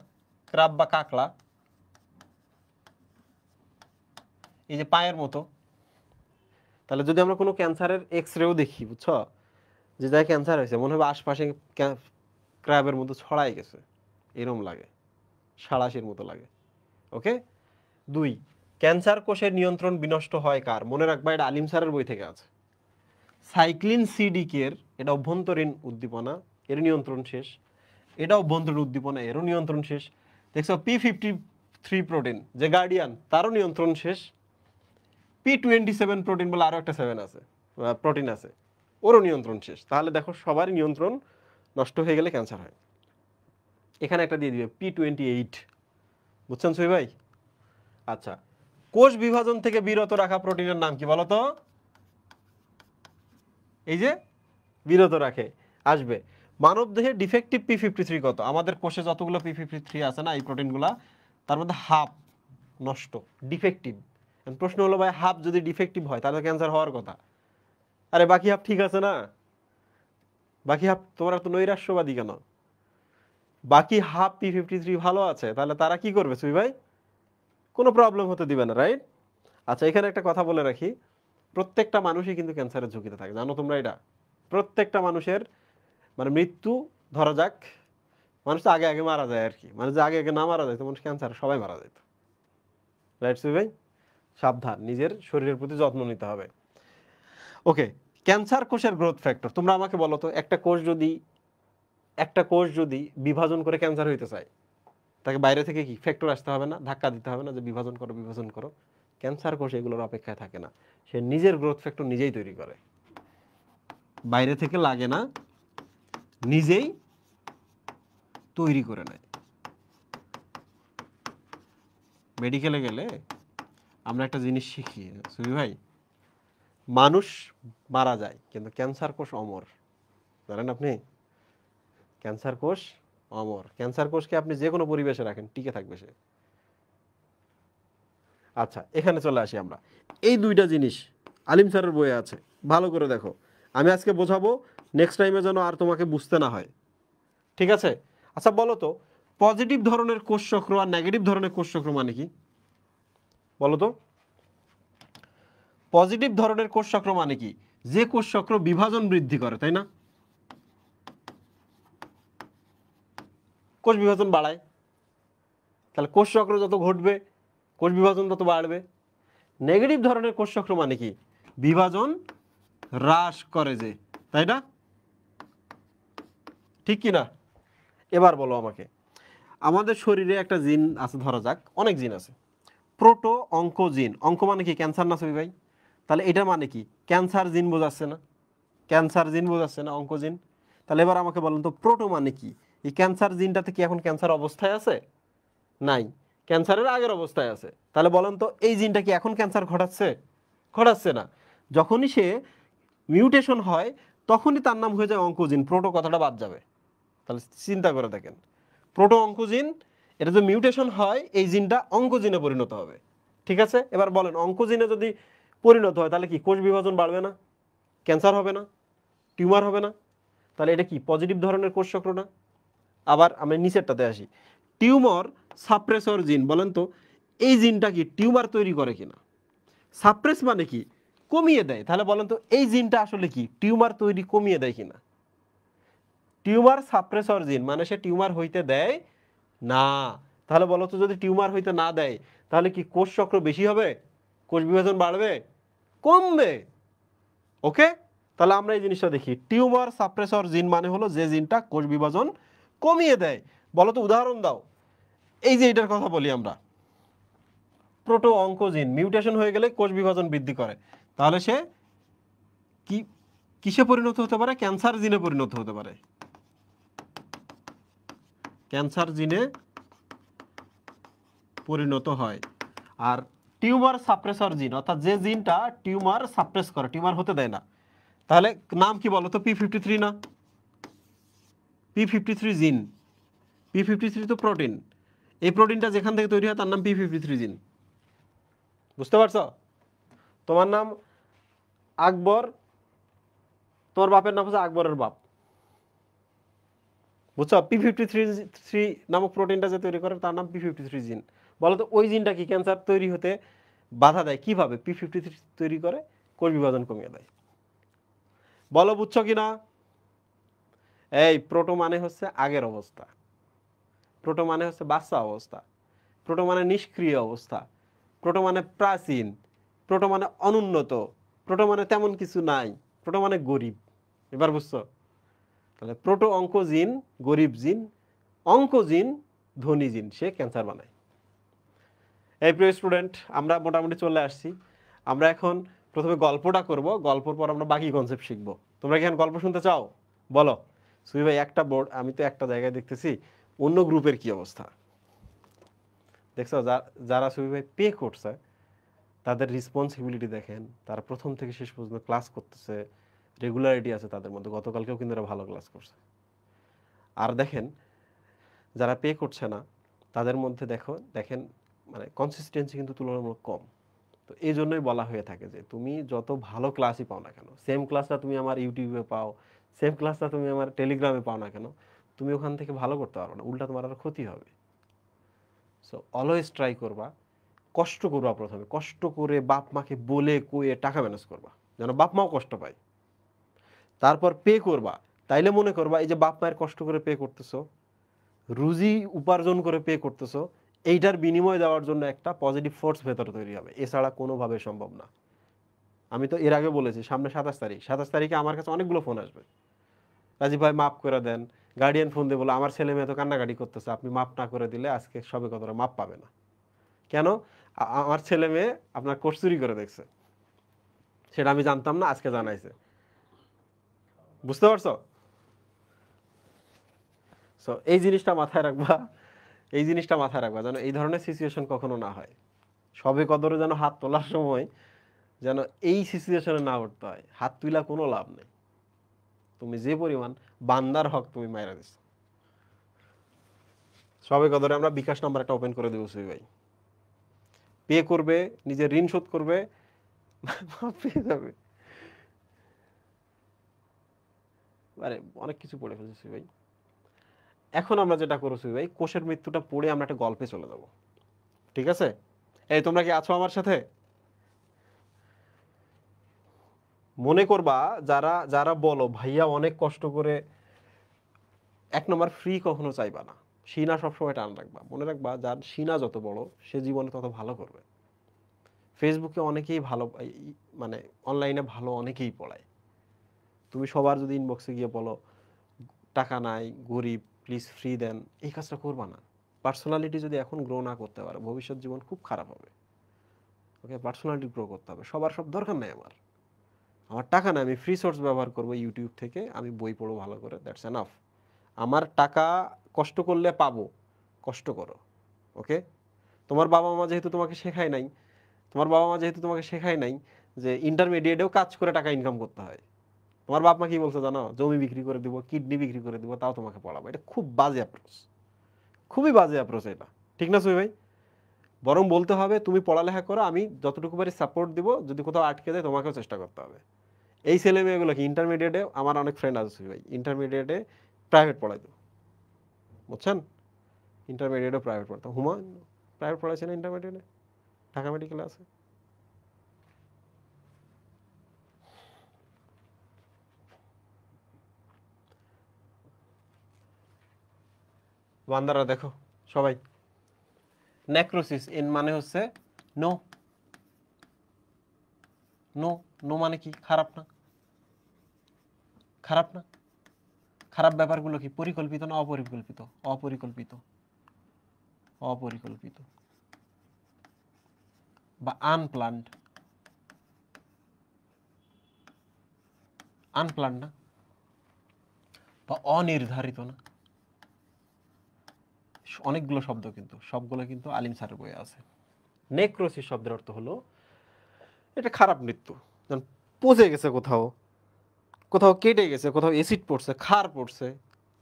ক্রাব বা কাকড়া, এই যে পায়ের মতো। তাহলে যদি আমরা কোনো ক্যান্সারের এক্স রেও দেখি, বুঝছো, যে জায়গায় ক্যান্সার হয়েছে মনে হবে আশপাশে ক্র্যাবের মতো ছড়াই গেছে, এরম লাগে, সাঁড়াশির মতো লাগে। ওকে। 2, ক্যান্সার কোষের নিয়ন্ত্রণ বিনষ্ট হয় কার? মনে রাখবা, এটা আলিম স্যারের বই থেকে আছে। সাইক্লিন সিডিকের, এটা অভ্যন্তরীণ উদ্দীপনা, এর নিয়ন্ত্রণ শেষ। এটা অভ্যন্তরীণ উদ্দীপনা, এরও নিয়ন্ত্রণ শেষ। দেখছো P53 প্রোটিন যে গার্ডিয়ান, তারও নিয়ন্ত্রণ শেষ। P27 প্রোটিন বলে আরও একটা 7 আছে, প্রোটিন আছে, ওরও নিয়ন্ত্রণ শেষ। তাহলে দেখো, সবার নিয়ন্ত্রণ নষ্ট হয়ে গেলে ক্যান্সার হয়। এখানে একটা দিয়ে দিবে P28, বুঝছেন সুই ভাই? আচ্ছা, কোষ বিভাজন থেকে বিরত রাখা প্রোটিনের নাম কি বলো তো? এই যে বিরত রাখে আসবে। মানব দেহে ডিফেক্টিভ P53 কত? আমাদের কোষে যতগুলো P53 আছে না, এই প্রোটিনগুলা, তার মধ্যে হাফ নষ্ট, ডিফেক্টিভ। প্রশ্ন হলো ভাই, হাফ যদি ডিফেক্টিভ হয় তাহলে ক্যান্সার হওয়ার কথা। আরে বাকি হাফ ঠিক আছে না? বাকি হাফ, তোমরা তো নৈরাশ্যবাদী কেন? বাকি হাফ P53 ভালো আছে, তাহলে তারা কি করবে সুই ভাই? কোনো প্রবলেম হতে দিবে না, রাইট? আচ্ছা, এখানে একটা কথা বলে রাখি, প্রত্যেকটা মানুষই কিন্তু ক্যান্সারের ঝুঁকিতে থাকে, জানো তোমরা এটা? প্রত্যেকটা মানুষের মানে মৃত্যু, ধরা যাক মানুষ তো আগে আগে মারা যায় আর কি, মানে যে আগে আগে না মারা যায় তো মানুষ ক্যান্সার সবাই মারা যেত, রাইট সুই ভাই? সাবধান, নিজের শরীরের প্রতি যত্ন নিতে হবে। ওকে, ক্যান্সার কোষের গ্রোথ ফ্যাক্টর, তোমরা আমাকে বলো তো, একটা কোষ যদি বিভাজন করে ক্যান্সার হইতে চায়, তাকে বাইরে থেকে কি ফ্যাক্টর আসতে হবে না? ধাক্কা দিতে হবে না যে বিভাজন করো বিভাজন করো? ক্যান্সার কোষ এগুলোর অপেক্ষায় থাকে না, সে নিজের গ্রোথ ফ্যাক্টর নিজেই তৈরি করে, বাইরে থেকে লাগে না, নিজেই তৈরি করে নেয়। মেডিকেলে গেলে আমরা একটা জিনিস শিখি সুবি ভাই, মানুষ মারা যায় কিন্তু ক্যান্সার কোষ অমর, জানেন আপনি? ক্যান্সার কোষ অমর। ক্যান্সার কোষকে আপনি যে কোনো পরিবেশে রাখেন, টিকে থাকবে সে। আচ্ছা, এখানে চলে আসি আমরা। এই দুইটা জিনিস আলিম স্যারের বইয়ে আছে, ভালো করে দেখো। আমি আজকে বোঝাবো, নেক্সট টাইমে যেন আর তোমাকে বুঝতে না হয়, ঠিক আছে? আচ্ছা বলো তো, পজিটিভ ধরনের কোষ চক্র আর নেগেটিভ ধরনের কোষ চক্র মানে কি বলো তো? পজিটিভ ধরনের কোষ চক্র মানে কি? যে কোষ চক্র বিভাজন বৃদ্ধি করে, তাই না? কোষ বিভাজন বাড়ায়, তাহলে কোষ চক্র যত ঘটবে কোষ বিভাজন তত বাড়বে। নেগেটিভ ধরনের কোষ চক্র মানে কি? বিভাজন হ্রাস করে, যে, তাই না? ঠিক কি না? এবার বলো আমাকে, আমাদের শরীরে একটা জিন আছে, ধরা যাক অনেক জিন আছে, প্রোটো অঙ্কোজিন। অঙ্ক মানে কি? ক্যান্সার না সবি ভাই? তাহলে এটা মানে কি? ক্যান্সার জিন বোঝাচ্ছে না? ক্যান্সার জিন বোঝাচ্ছে না অঙ্কোজিন? তাহলে এবার আমাকে বলেন তো, প্রোটো মানে কি? এই ক্যান্সার জিনটাতে কি এখন ক্যান্সার অবস্থায় আছে? নাই, ক্যান্সারের আগের অবস্থায় আছে। তাহলে বলেন তো, এই জিনটা কি এখন ক্যান্সার ঘটাচ্ছে? ঘটাচ্ছে না। যখনই সে মিউটেশন হয় তখনই তার নাম হয়ে যায় অঙ্কোজিন, প্রোটো কথাটা বাদ যাবে। তাহলে চিন্তা করে দেখেন, প্রোটো অঙ্কোজিন, এটা যদি মিউটেশন হয় এই জিনটা অঙ্কোজিনে পরিণত হবে, ঠিক আছে? এবার বলেন, অঙ্কোজিনে যদি পরিণত হয় তাহলে কি কোষ বিভাজন বাড়বে না? ক্যান্সার হবে না? টিউমার হবে না? তাহলে এটা কি পজিটিভ ধরনের কোষ চক্র না? আবার আমরা নিচেরটাতে আসি, টিউমার সাপ্রেসর জিন, বলেন তো এই জিনটা কি টিউমার তৈরি করে কিনা? সাপ্রেস মানে কি? কমিয়ে দেয়। তাহলে বলেন তো এই জিনটা আসলে কি টিউমার তৈরি কমিয়ে দেয় কিনা? টিউমার সাপ্রেসর জিন মানে সে টিউমার হইতে দেয় না। তাহলে বলো তো, যদি টিউমার হইতে না দেয় তাহলে কি কোষ চক্র বেশি হবে? কোষ বিভাজন বাড়বে? কমবে। ওকে, তাহলে আমরা এই জিনিসটা দেখি, টিউমার সাপ্রেসর জিন মানে হলো যে জিনটা কোষ বিভাজন কমিয়ে দেয়। বলো তো উদাহরণ দাও। এই যে এটার কথা বলি আমরা, প্রোটো অঙ্কোজিন মিউটেশন হয়ে গেলে কোষ বিভাজন বৃদ্ধি করে, তাহলে সে কি কিসে পরিণত হতে পারে? ক্যান্সার জিনে পরিণত হতে পারে। ক্যান্সার জিনে পরিণত হয়। আর টিউমার সাপ্রেসর জিন, অর্থাৎ যে জিনটা টিউমার সাপ্রেস করে, টিউমার হতে দেয় না। তাহলে নাম কি বলো তো? P53 না? P53 জিন। P53 তো প্রোটিন। এই প্রোটিনটা যেখান থেকে তৈরি হয় তার নাম P53 জিন। বুঝতে পারছো? তোমার নাম আকবর, তোমার বাপের নাম হচ্ছে আকবরের বাপ। বুঝছো? P53 নামক প্রোটিনটা যে তৈরি করে তার নাম P53 জিন। বলো তো ওই জিনটা কি ক্যান্সার তৈরি হতে বাধা দেয় কিভাবে? P53 তৈরি করে কোষ বিভাজন কমিয়ে দেয়। বলো বুঝছো কিনা? এই প্রোটো মানে হচ্ছে আগের অবস্থা, প্রোটো মানে হচ্ছে বাচ্চা অবস্থা, প্রোটো মানে নিষ্ক্রিয় অবস্থা, প্রোটো মানে প্রাচীন, প্রোটো মানে অনুন্নত, প্রোটো মানে তেমন কিছু নাই, প্রোটো মানে গরিব। এবার বুঝছো? তাহলে প্রোটো অঙ্কোজিন গরিব জিন, অঙ্কোজিন ধনী জিন, সে ক্যান্সার বানায়। এই প্রিয় স্টুডেন্ট, আমরা মোটামুটি চলে আসছি। আমরা এখন প্রথমে গল্পটা করব, গল্পর পর আমরা বাকি কনসেপ্ট শিখবো। তোমরা কি এখন গল্প শুনতে চাও? বলো। সুই ভাই একটা বোর্ড, আমি তো একটা জায়গায় দেখতেছি, অন্য গ্রুপের কি অবস্থা দেখছো? যারা সুই ভাই পে করছে তাদের রেসপন্সিবিলিটি দেখেন, তারা প্রথম থেকে শেষ পর্যন্ত ক্লাস করতেছে, রেগুলারিটি আছে তাদের মধ্যে। গতকালকেও কিন্তু এরা ভালো ক্লাস করছে। আর দেখেন যারা পে করছে না তাদের মধ্যে দেখেন মানে কনসিস্টেন্সি কিন্তু তুলনামূলক কম। তো এই জন্যই বলা হয়ে থাকে যে তুমি যত ভালো ক্লাসই পাও না কেন, সেম ক্লাসটা তুমি আমার ইউটিউবে পাও, সেম ক্লাসটা তুমি আমার টেলিগ্রামে পাও না কেন, তুমি ওখান থেকে ভালো করতে পারো না, উল্টা তোমার আরো ক্ষতি হবে। সো অলওয়েজ ট্রাই করবা, কষ্ট করবা, প্রথমে কষ্ট করে বাপ মাকে বলে কয়ে টাকা ম্যানেজ করবা যেন বাপ মাও কষ্ট পায়। তারপর পে করবা, তাইলে মনে করবা এই যে বাপ মায়ের কষ্ট করে পে করতেছো, রুজি উপার্জন করে পে করতেছো, এইটার বিনিময় দেওয়ার জন্য একটা পজিটিভ ফোর্স ভেতরে তৈরি হবে। এছাড়া কোনোভাবে সম্ভব না। আমি তো এর আগে বলেছি সামনে 27 তারিখ, 27 তারিখে আমার কাছে অনেকগুলো ফোন আসবে, রাজীব ভাই মাফ করে দেন। গার্ডিয়ান ফোন দিয়ে বলে আমার ছেলে মেয়ে তো কান্নাকাটি করতেছে, আপনি মাফ না করে দিলে আজকে সবে কতটা মাপ পাবে না। কেন? আমার ছেলে মেয়ে আপনার কোর্স চুরি করে দেখছে, সেটা আমি জানতাম না, আজকে জানাইছে। বুঝতে পারছো? সো এই জিনিসটা মাথায় রাখবা, এই জিনিসটা মাথায় রাখবা যেন এই ধরনের সিচুয়েশন কখনো না হয়। সবে কদরে যেন হাত তোলার সময় যেন এই সিচুয়েশনে না উঠতে হয়। হাত তুলা কোনো লাভ নেই, তুমি যে পরিমাণ বান্দার হক তুমি মাইরা দিছো। সবে কদরে আমরা বিকাশ নাম্বার একটা ওপেন করে দেবো সুই ভাই, পে করবে, নিজের ঋণ শোধ করবে, পেয়ে যাবে। আরে অনেক কিছু পড়ে ফেলছি সুই ভাই। এখন আমরা যেটা করো সুই ভাই, কোষের মৃত্যুটা পড়ে আমরা একটা গল্পে চলে যাবো, ঠিক আছে? এই তোমরা কি আছো আমার সাথে? মনে করবা যারা যারা বলো ভাইয়া অনেক কষ্ট করে, 1 নম্বর ফ্রি কখনো চাইবা না, সিনা সবসময় টান রাখবা। মনে রাখবা যার সিনা যত বড় সে জীবনে তত ভালো করবে। ফেসবুকে অনেকেই ভালো, মানে অনলাইনে ভালো অনেকেই পড়ায়। তুমি সবার যদি ইনবক্সে গিয়ে বলো টাকা নাই, গরিব, প্লিজ ফ্রি দেন, এই কাজটা করবা না। পার্সোনালিটি যদি এখন গ্রো না করতে পারো ভবিষ্যৎ জীবন খুব খারাপ হবে। ওকে, পার্সোনালিটি গ্রো করতে হবে। সবার সব দরকার নেই আমার, আমার টাকা না, আমি ফ্রি সোর্স ব্যবহার করবো ইউটিউব থেকে, আমি বই পড়বো ভালো করে, দ্যাটস এনাফ। আমার টাকা কষ্ট করলে পাবো, কষ্ট করো। ওকে, তোমার বাবা মা যেহেতু তোমাকে শেখায় নাই, তোমার বাবা মা যেহেতু তোমাকে শেখায় নাই যে ইন্টারমিডিয়েটেও কাজ করে টাকা ইনকাম করতে হয়, তোমার বাপ মা কি বলছে জানো? জমি বিক্রি করে দিব, কিডনি বিক্রি করে দিব, তাও তোমাকে পড়াবো। এটা খুব বাজে অ্যাপ্রোচ, খুবই বাজে অ্যাপ্রোচ এটা, ঠিক না সুই ভাই? বরং বলতে হবে তুমি পড়ালেখা করো, আমি যতটুকু পারি সাপোর্ট দিব, যদি কোথাও আটকে দেয় তোমাকেও চেষ্টা করতে হবে। এই ছেলে মেয়েগুলো কি ইন্টারমিডিয়েটে, আমার অনেক ফ্রেন্ড আছে সুই ভাই, ইন্টারমিডিয়েটে প্রাইভেট পড়াইতো, বুঝছেন? ইন্টারমিডিয়েটে প্রাইভেট পড়তো। হুমায়ুন প্রাইভেট পড়াইছে না ইন্টারমিডিয়েটে, ঢাকা মেডিকেলে আছে। বান্দারা দেখো সবাই, নেক্রোসিস এন মানে হচ্ছে নো। নো, নো মানে কি? খারাপ না, খারাপ না। খারাপ ব্যাপারগুলো কি পরিকল্পিত না অপরিকল্পিত? অপরিকল্পিত, অপরিকল্পিত বা আনপ্ল্যান্ড, আনপ্ল্যান্ড না, বা অনির্ধারিত না। অনেকগুলো শব্দ, কিন্তু সবগুলো কিন্তু আলিম স্যারের বইয়ে আছে। নেক্রোসিস শব্দের অর্থ হলো এটা খারাপ মৃত্যু, যেমন পচে গেছে কোথাও, কোথাও কেটে গেছে, কোথাও অ্যাসিড পড়ছে, ক্ষার পড়ছে,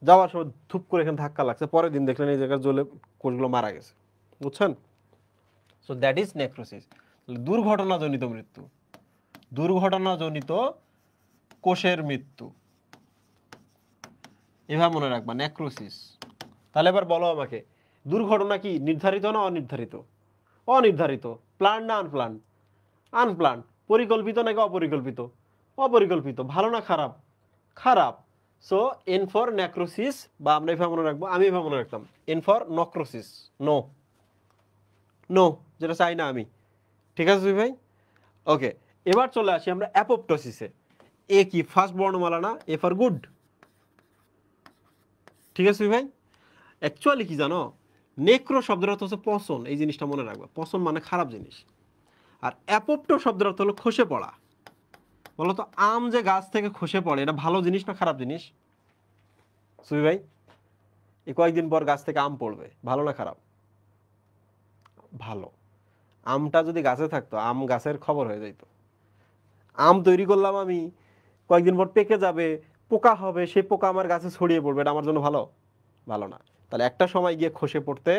যাওয়ার সময় ধূপ করে এখানে ধাক্কা লাগছে, পরের দিন দেখলেন এই জায়গায় জ্বলে কোষগুলো মারা গেছে, বুঝছেন? সো দ্যাট ইজ নেক্রোসিস, দুর্ঘটনাজনিত মৃত্যু, দুর্ঘটনাজনিত কোষের মৃত্যু, এভাবে মনে রাখবা নেক্রোসিস। তাহলে এবার বলো আমাকে, দুর্ঘটনা কি নির্ধারিত না অনির্ধারিত? অনির্ধারিত। প্ল্যান না আনপ্ল্যান? আনপ্ল্যান। পরিকল্পিত নাকি অপরিকল্পিত? অপরিকল্পিত। ভালো না খারাপ? খারাপ। সো এন ফর নেক্রোসিস, বা আমরা এভাবে মনে রাখবো, আমি এভাবে মনে রাখতাম, এন ফর নক্রোসিস, নো, নো, যেটা চাই না আমি। ঠিক আছে ভাই? ওকে, এবার চলে আসি আমরা অ্যাপোপ্টোসিসে। এ কি ফার্স্ট বর্ণমালা না? A for good. ঠিক আছে ভাই? অ্যাকচুয়ালি কি জানো, নেক্রো শব্দের অর্থ হচ্ছে পচন, এই জিনিসটা মনে রাখবা, পচন মানে খারাপ জিনিস। আর অ্যাপোপ্টো শব্দের অর্থ হলো খসে পড়া। বলো তো, আম যে গাছ থেকে খসে পড়ে, এটা ভালো জিনিস না খারাপ জিনিস? সুই ভাই, এই কয়েকদিন পর গাছ থেকে আম পড়বে, ভালো না খারাপ? ভালো। আমটা যদি গাছে থাকতো, আম গাছের খবর হয়ে যাইতো। আম তৈরি করলাম আমি, কয়েকদিন পর পেকে যাবে, পোকা হবে, সেই পোকা আমার গাছে ছড়িয়ে পড়বে, এটা আমার জন্য ভালো? ভালো না। তাহলে একটা সময় গিয়ে খসে পড়তে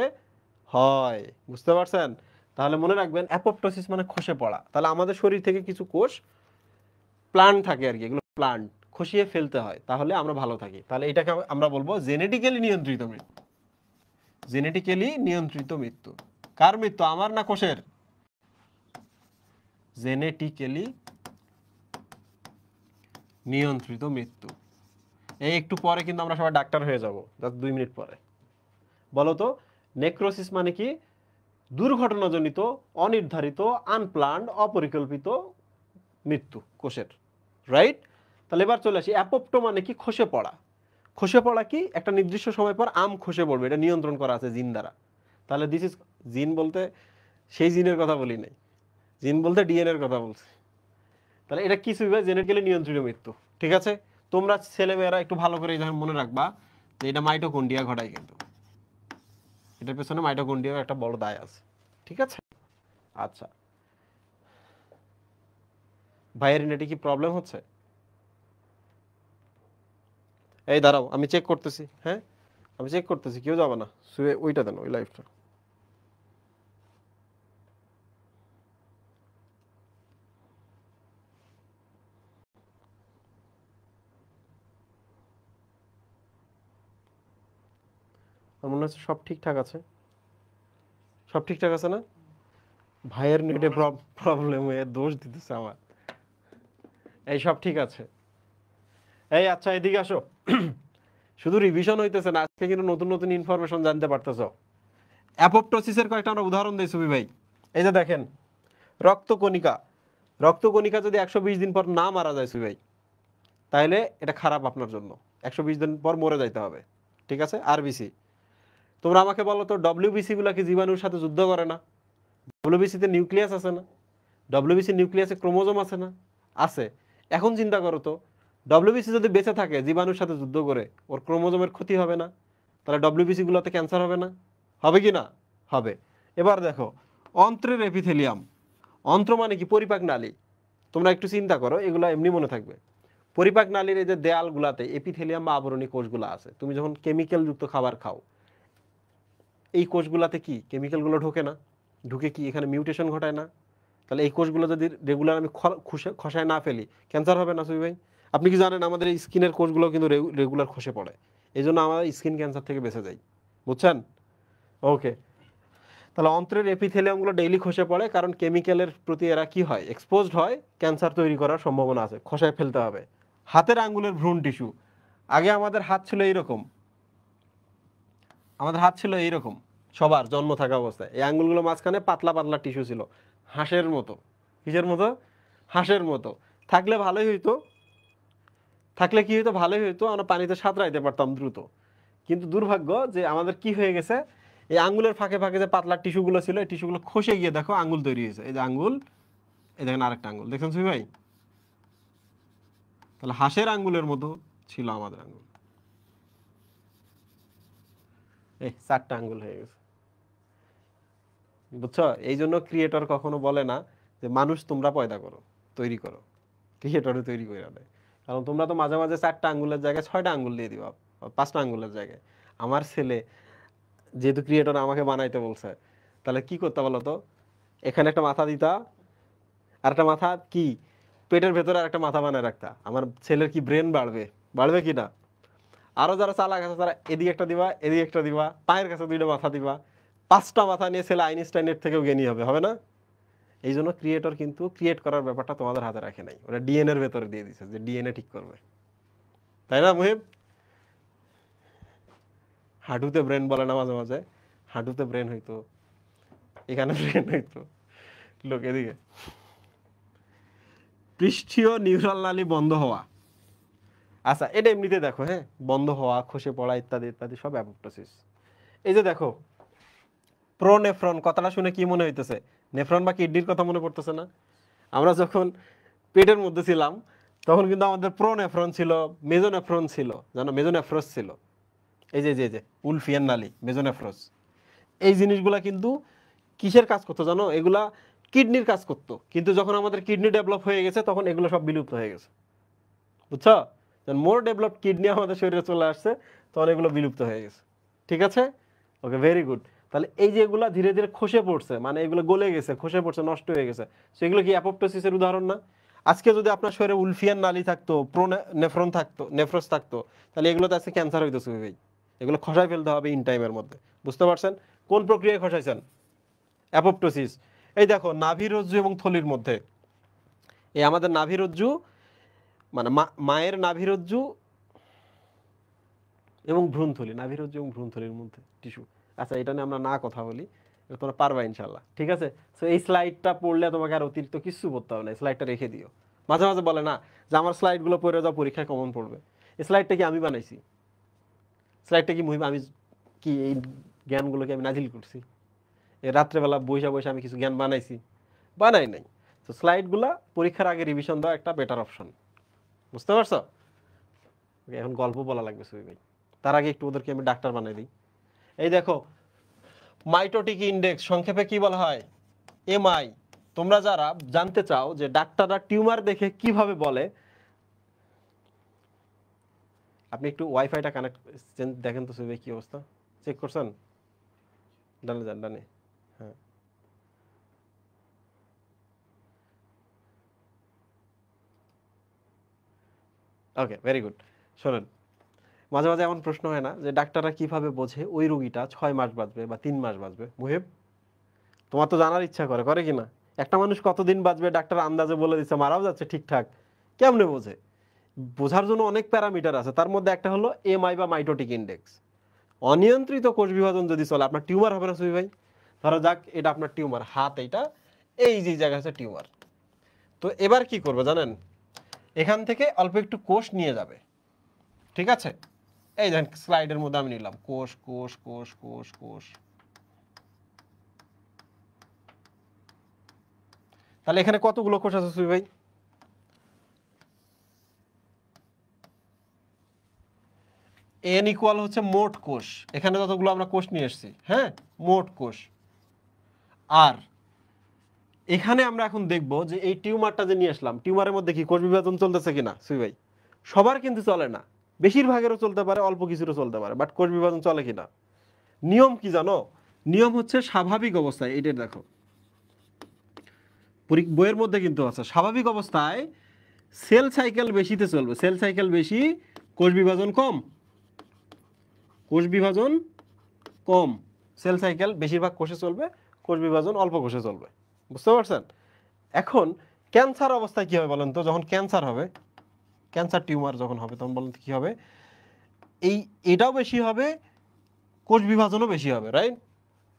হয়, বুঝতে পারছেন? তাহলে মনে রাখবেন অ্যাপোপ্টোসিস মানে খসে পড়া। তাহলে আমাদের শরীর থেকে কিছু কোষ প্লান্ট থাকে আর কি, এগুলো প্লান্ট, খসিয়ে ফেলতে হয়, তাহলে আমরা ভালো থাকি। তাহলে এটাকে আমরা বলবো জেনেটিক্যালি নিয়ন্ত্রিত মৃত্যু। জেনেটিক্যালি নিয়ন্ত্রিত মৃত্যু। কার মৃত্যু, আমার না কোষের? জেনেটিক্যালি নিয়ন্ত্রিত মৃত্যু। এই একটু পরে কিন্তু আমরা সবাই ডাক্তার হয়ে যাব, জাস্ট 2 মিনিট পরে। বলো তো, নেক্রোসিস মানে কি? দুর্ঘটনাজনিত, অনির্ধারিত, আনপ্ল্যান্ড, অপরিকল্পিত মৃত্যু কোষের, রাইট? তাহলে এবার চলে আসি, অ্যাপোপ্টো মানে কি? খসে পড়া। খসে পড়া কি? একটা নির্দিষ্ট সময় পর আম খসে পড়বে, এটা নিয়ন্ত্রণ করা আছে জিন দ্বারা। তাহলে দিস ইজ, জিন বলতে সেই জিনের কথা বলি নাই, জিন বলতে ডিএনএ এর কথা বলছি। তাহলে এটা কিছু জেনেটিক্যালি নিয়ন্ত্রিত মৃত্যু। ঠিক আছে? তোমরা ছেলেমেয়েরা একটু ভালো করে এই ধরনের মনে রাখবা যে এটা মাইটোকন্ড্রিয়া ঘটায়, কিন্তু এটার পেছনে মাইটোকন্ড্রিয়ার একটা বড় দায় আছে। ঠিক আছে? আচ্ছা, ভাইয়ের নেটে কি প্রবলেম হচ্ছে? এই দাঁড়াও, আমি চেক করতেছি। হ্যাঁ, আমি চেক করতেছি, কেউ যাবে না, শুয়ে ওইটা দেন, ওই লাইফটা। আমার মনে হচ্ছে সব ঠিকঠাক আছে। সব ঠিকঠাক আছে না? ভাইয়ের নেটে প্রবলেম হয়ে দোষ দিতেছে আমার। এই সব ঠিক আছে। এই আচ্ছা, এদিকে আসো। শুধু রিভিশন হইতেছে না, আজকে কিন্তু নতুন নতুন ইনফরমেশন জানতে পারতেছো। অ্যাপোপ্টোসিসের কয়েকটা আমরা উদাহরণ দিই সুবি ভাই। এই যে দেখেন, রক্তকণিকা। রক্তকণিকা যদি 120 দিন পর না মারা যায় সুবি ভাই, তাহলে এটা খারাপ আপনার জন্য। 120 দিন পর মরে যাইতে হবে। ঠিক আছে? আরবিসি। তোমরা আমাকে বলো তো, ডব্লিউবিসি গুলা কি জীবাণুর সাথে যুদ্ধ করে না? ডব্লিউবিসিতে নিউক্লিয়াস আছে না? ডব্লিউবিসি নিউক্লিয়াসে ক্রোমোজোম আছে না? আছে। এখন চিন্তা করো তো, ডব্লিউবিসি যদি বেঁচে থাকে জীবাণুর সাথে যুদ্ধ করে, ওর ক্রোমোজোমের ক্ষতি হবে না? তাহলে ডব্লিউবিসি গুলোতে ক্যান্সার হবে না? হবে কি না? হবে। এবার দেখো, অন্ত্রের এপিথেলিয়াম। অন্ত্র মানে কি? পরিপাক নালী। তোমরা একটু চিন্তা করো, এগুলো এমনি মনে থাকবে। পরিপাক নালীর এই যে দেয়ালগুলাতে এপিথেলিয়াম বা আবরণী কোষগুলো আছে, তুমি যখন কেমিক্যাল যুক্ত খাবার খাও, এই কোষগুলাতে কি কেমিক্যালগুলো ঢোকে না? ঢুকে কি এখানে মিউটেশন ঘটায় না? তাহলে এই কোষগুলো যদি রেগুলার আমি খসায় না ফেলি, ক্যান্সার হবে না সুবি ভাই? আপনি কি জানেন আমাদের এই স্কিনের কোষগুলো কিন্তু রেগুলার খসে পড়ে, এই জন্য আমাদের স্কিন ক্যান্সার থেকে বেঁচে যাই, বুঝছেন? ওকে। তাহলে অন্ত্রের এপিথেলিয়ামগুলো ডেইলি খসে পড়ে, কারণ কেমিক্যালের প্রতি এরা কি হয়? এক্সপোজড হয়, ক্যান্সার তৈরি করার সম্ভাবনা আছে, খসায় ফেলতে হবে। হাতের আঙ্গুলের ভ্রূণ টিস্যু। আগে আমাদের হাত ছিল এইরকম, আমাদের হাত ছিল এইরকম, সবার জন্ম থাকা অবস্থায় এই আঙ্গুলগুলো মাঝখানে পাতলা পাতলা টিস্যু ছিল, হাঁসের মতো। কিসের মতো? হাঁসের মতো। থাকলে ভালোই হইতো, থাকলে কি হইতো? ভালোই হইতো, আমরা পানিতে সাঁতরাইতে পারতাম দ্রুত। কিন্তু দুর্ভাগ্য যে আমাদের কি হয়ে গেছে, এই আঙ্গুলের ফাঁকে ফাঁকে যে পাতলা টিস্যুগুলো ছিল, এই টিস্যুগুলো খসে গিয়ে দেখো আঙ্গুল তৈরি হয়েছে। এই যে আঙ্গুল, এই দেখেন আরেকটা আঙ্গুল, দেখছেন সুই ভাই? তাহলে হাঁসের আঙ্গুলের মতো ছিল আমাদের আঙ্গুল, এই 4টা আঙ্গুল হয়ে গেছে। বুঝছো? এই জন্য ক্রিয়েটর কখনো বলে না যে মানুষ তোমরা পয়দা করো, তৈরি করো, ক্রিয়েটরে তৈরি করে দেয়। কারণ তোমরা তো মাঝে মাঝে 4টা আঙ্গুলের জায়গায় 6টা আঙ্গুল দিয়ে দিবা, 5টা আঙ্গুলের জায়গায়। আমার ছেলে যেহেতু ক্রিয়েটর আমাকে বানাইতে বলছে, তাহলে কি করতে বলো তো? এখানে একটা মাথা দিতা, আর একটা মাথা কি পেটের ভেতরে আর একটা মাথা বানায় রাখতা। আমার ছেলের কি ব্রেন বাড়বে, বাড়বে কি না? আরো যারা চালাক আছে তারা এদিকে একটা দিবা, এদিকে একটা দিবা, পায়ের কাছে 2টা মাথা দিবা, 5টা মাথা নিয়ে ছেলে আইনস্টাইনের থেকেও জ্ঞানী হবে, হবে না? এই জন্য ক্রিয়েটর কিন্তু ক্রিয়েট করার ব্যাপারটা তোমাদের হাতে রাখে নাই, ওরা ডিএনএ এর ভেতরে দিয়ে দিছে যে ডিএনএ ঠিক করবে, তাই না মুহিব? হাঁটুতে ব্রেন বলে না মাঝে মাঝে, হাঁটুতে ব্রেন হইতো, এখানে ব্রেন হইতো, লোক এদিকে। পৃষ্ঠীয় নিউরাল নালী বন্ধ হওয়া, আচ্ছা এটা এমনিতে দেখো, হ্যাঁ, বন্ধ হওয়া, খসে পড়া ইত্যাদি ইত্যাদি সব অ্যাপোপ্টোসিস। এই যে দেখো প্রোনেফ্রন, কথাটা শুনে কি মনে হইতেছে? নেফ্রন বা কিডনির কথা মনে পড়তেছে না? আমরা যখন পেটের মধ্যে ছিলাম তখন কিন্তু আমাদের প্রোনেফ্রন ছিল, মেজোনেফ্রন ছিল, জানো, মেজোনেফ্রস ছিল। এই যে যে যে উলফিয়ান নালী, মেজোনেফ্রস, এই জিনিসগুলা কিন্তু কিসের কাজ করতো জানো? এগুলা কিডনির কাজ করতো, কিন্তু যখন আমাদের কিডনি ডেভেলপ হয়ে গেছে তখন এগুলো সব বিলুপ্ত হয়ে গেছে, বুঝছো? যখন মোর ডেভেলপড কিডনি আমাদের শরীরে চলে আসছে তখন এগুলো বিলুপ্ত হয়ে গেছে। ঠিক আছে, ওকে, ভেরি গুড। তাহলে এই যে এগুলা ধীরে ধীরে খসে পড়ছে, মানে এগুলো গলে গেছে, খসে পড়ছে, নষ্ট হয়ে গেছে, সেগুলো কি অ্যাপোপ্টোসিসের উদাহরণ না? আজকে যদি আপনার শরীরে উলফিয়ান নালী থাকতো, নেফ্রন থাকতো, নেফ্রস থাকতো, তাহলে এগুলো তো আজকে ক্যান্সার হইতেছে ভাই। এগুলো খসাই ফেলতে হবে ইন টাইমের মধ্যে, বুঝতে পারছেন? কোন প্রক্রিয়ায় খসাইছেন? অ্যাপোপ্টোসিস। এই দেখো নাভিরজ্জু এবং থলির মধ্যে, এই আমাদের নাভিরজ্জু, মানে মায়ের নাভিরজ্জু এবং ভ্রূণথলি, নাভিরজ্জু এবং ভ্রূণথলির মধ্যে টিস্যু। আচ্ছা এটা নিয়ে আমরা না কথা বলি, এটা তোমরা পারবা ইনশাল্লাহ, ঠিক আছে? সো এই স্লাইডটা পড়লে তোমাকে আর অতিরিক্ত কিছু পড়তে হবে না, স্লাইডটা রেখে দিও। মাঝে মাঝে বলে না যে আমার স্লাইডগুলো পড়ে যাও, পরীক্ষায় কমন পড়বে। এই স্লাইডটা কি আমি বানাইছি? স্লাইডটা কি আমি কি এই জ্ঞানগুলোকে আমি নাজিল করছি? এই রাত্রেবেলা বৈশা বৈশা আমি কিছু জ্ঞান বানাইছি? বানাই নাই। তো স্লাইডগুলা পরীক্ষার আগে রিভিশন দেওয়া একটা বেটার অপশন, বুঝতে পারছো? এখন গল্প বলা লাগবে সুই ভাই, তার আগে একটু ওদেরকে আমি ডাক্তার বানাই দিই। এই দেখো মাইটোটিক ইন্ডেক্স, সংক্ষেপে কি বলা হয়? এমআই। তোমরা যারা জানতে চাও যে ডাক্তাররা টিউমার দেখে কিভাবে বলে, আপনি একটু ওয়াইফাইটা কানেক্ট দেখেন তো সুই ভাই, কি অবস্থা চেক করছেন? ডানে যান, ডানে, হ্যাঁ। ওকে, ভেরি গুড। শোনেন, মাঝে মাঝে এমন প্রশ্ন হয় না যে ডাক্তাররা কিভাবে বোঝে ওই রোগীটা 6 মাস বাঁচবে বা 3 মাস বাঁচবে? মুহিব, তোমার তো জানার ইচ্ছা করে, করে কিনা? একটা মানুষ কতদিন বাঁচবে ডাক্তার আন্দাজে বলে দিচ্ছে, মারাও যাচ্ছে ঠিকঠাক, কেমনে বোঝে? বোঝার জন্য অনেক প্যারামিটার আছে, তার মধ্যে একটা হলো এমআই বা মাইটোটিক ইন্ডেক্স। অনিয়ন্ত্রিত কোষ বিভাজন যদি চলে, আপনার টিউমার হবে না সুই ভাই? ধরো যাক এটা আপনার টিউমার, হাত এইটা, এই যে জায়গা আছে টিউমার। তো এবার কি করবে জানেন? এখান থেকে অল্প একটু কোষ নিয়ে যাবে, ঠিক আছে? এই দেখেন স্লাইডের মধ্যে আমি নিলাম কোষ কোষ কোষ কোষ কোষ। তাহলে এখানে কতগুলো কোষ আছে সুই ভাই? এন ইকুয়াল হচ্ছে মোট কোষ, এখানে যতগুলো আমরা কোষ নিয়ে এসেছি, হ্যাঁ, মোট কোষ। আর এখানে আমরা এখন দেখব যে এই টিউমারটা যে নিয়ে আসলাম, টিউমারের মধ্যে কি কোষ বিভাজন চলতেছে কিনা সুই ভাই? সবার কিন্তু চলে না, বেশিরভাগেরও চলতে পারে, অল্প কিছুরও চলতে পারে, বাট কোষ বিভাজন চলে কিনা? নিয়ম কি জানো? নিয়ম হচ্ছে স্বাভাবিক অবস্থায়, এটা দেখো বইয়ের মধ্যে কিন্তু আছে, স্বাভাবিক অবস্থায় সেল সাইকেল বেশিতে চলবে, সেল সাইকেল বেশি, কোষ বিভাজন কম, কোষ বিভাজন কম, সেল সাইকেল বেশিরভাগ কোষে চলবে, কোষ বিভাজন অল্প কোষে চলবে, বুঝতে পারছেন? এখন ক্যান্সার অবস্থায় কি হবে বলেন তো? যখন ক্যান্সার হবে, ক্যান্সার টিউমার যখন হবে, তখন বলেন কি হবে? এটাও বেশি হবে, কোষ বিভাজনও বেশি হবে, রাইট?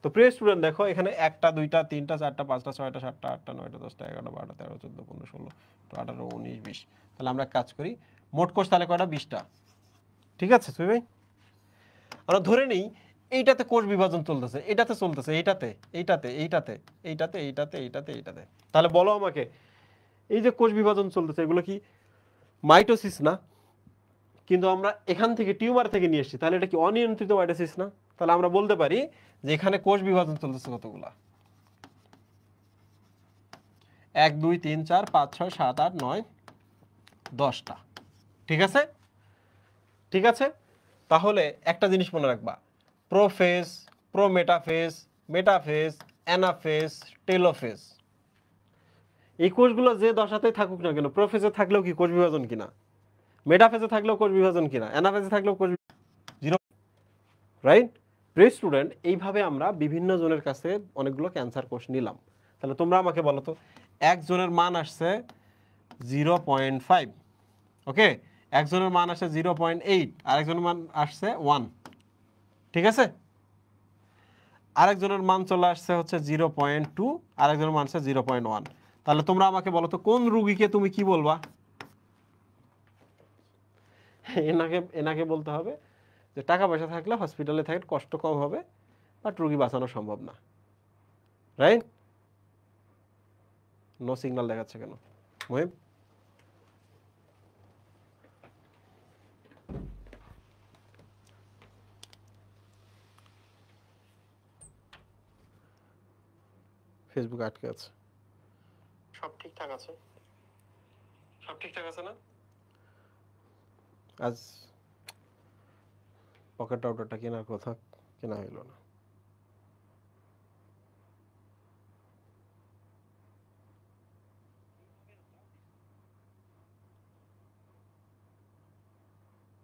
তো প্রিয় স্টুডেন্ট দেখো এখানে 1টা 2টা 3টা 4টা 5টা 6টা 7টা 8টা 9টা 10টা 11টা 12টা 13 14 15 16 18 19 20। তাহলে আমরা কাজ করি, মোট কোষ তাহলে কয়টা? 20টা, ঠিক আছে সুই ভাই? আমরা ধরে নিই এইটাতে কোষ বিভাজন চলতেছে, এটাতে চলতেছে, এইটাতে এইটাতে এইটাতে এইটাতে এইটাতে এইটাতে এইটাতে। তাহলে বলো আমাকে, এই যে কোষ বিভাজন চলতেছে এগুলো কি মাইটোসিস না? কিন্তু আমরা এখান থেকে টিউমার থেকে নিয়ে এসেছি, তাহলে এটা কি অনিয়ন্ত্রিত মাইটোসিস না? তাহলে আমরা বলতে পারি যে এখানে কোষ বিভাজন চলতেছে কতগুলা? 1 2 3 4 5 6 7 8 9 10টা। ঠিক আছে, ঠিক আছে। তাহলে একটা জিনিস মনে রাখবা, prophase, prometaphase, metaphase, anaphase, telophase, এই কোষগুলো যে দশাতেই থাকুক না কেন, প্রোফেজে থাকলেও কি কোষ বিভাজন কিনা, মেটাফেজে থাকলেও কোষ বিভাজন কিনা, অ্যানাফেজে থাকলেও কোষ জিরো, রাইট? প্রিয় স্টুডেন্ট, এইভাবে আমরা বিভিন্ন জনের কাছে অনেকগুলো ক্যান্সার কোষ নিলাম। তাহলে তোমরা আমাকে বলো তো, একজনের মান আসছে 0.5, ওকে, একজনের মান আসছে 0.8, আরেকজনের মান আসছে 1, ঠিক আছে। আরেকজনের মান চলে আসছে হচ্ছে 0.2, আরেকজনের মান আসছে 0.1। তাহলে তোমরা আমাকে বলো তো, কোন রুগীকে তুমি কি বলবা? এনাকে এনাকে বলতে হবে যে টাকা পয়সা থাকলে হসপিটালে থাকে, কষ্ট কম হবে, বাট রুগী বাঁচানো সম্ভব না, রাইট? নো সিগন্যাল দেখাচ্ছে কেন মুহিব? ফেসবুক আটকে আছে। সব ঠিকঠাক আছে, সব ঠিকঠাক আছে না? আজ পকেট রাউটারটা কেনার কথা, কেনা হইল না।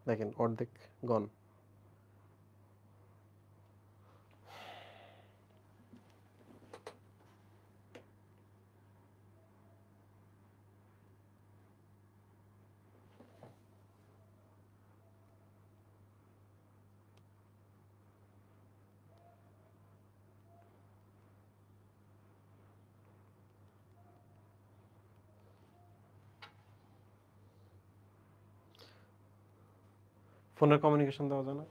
দেখেন অর্ধেক গন। ফোনের কমিউনিকেশন দেওয়া যায় না?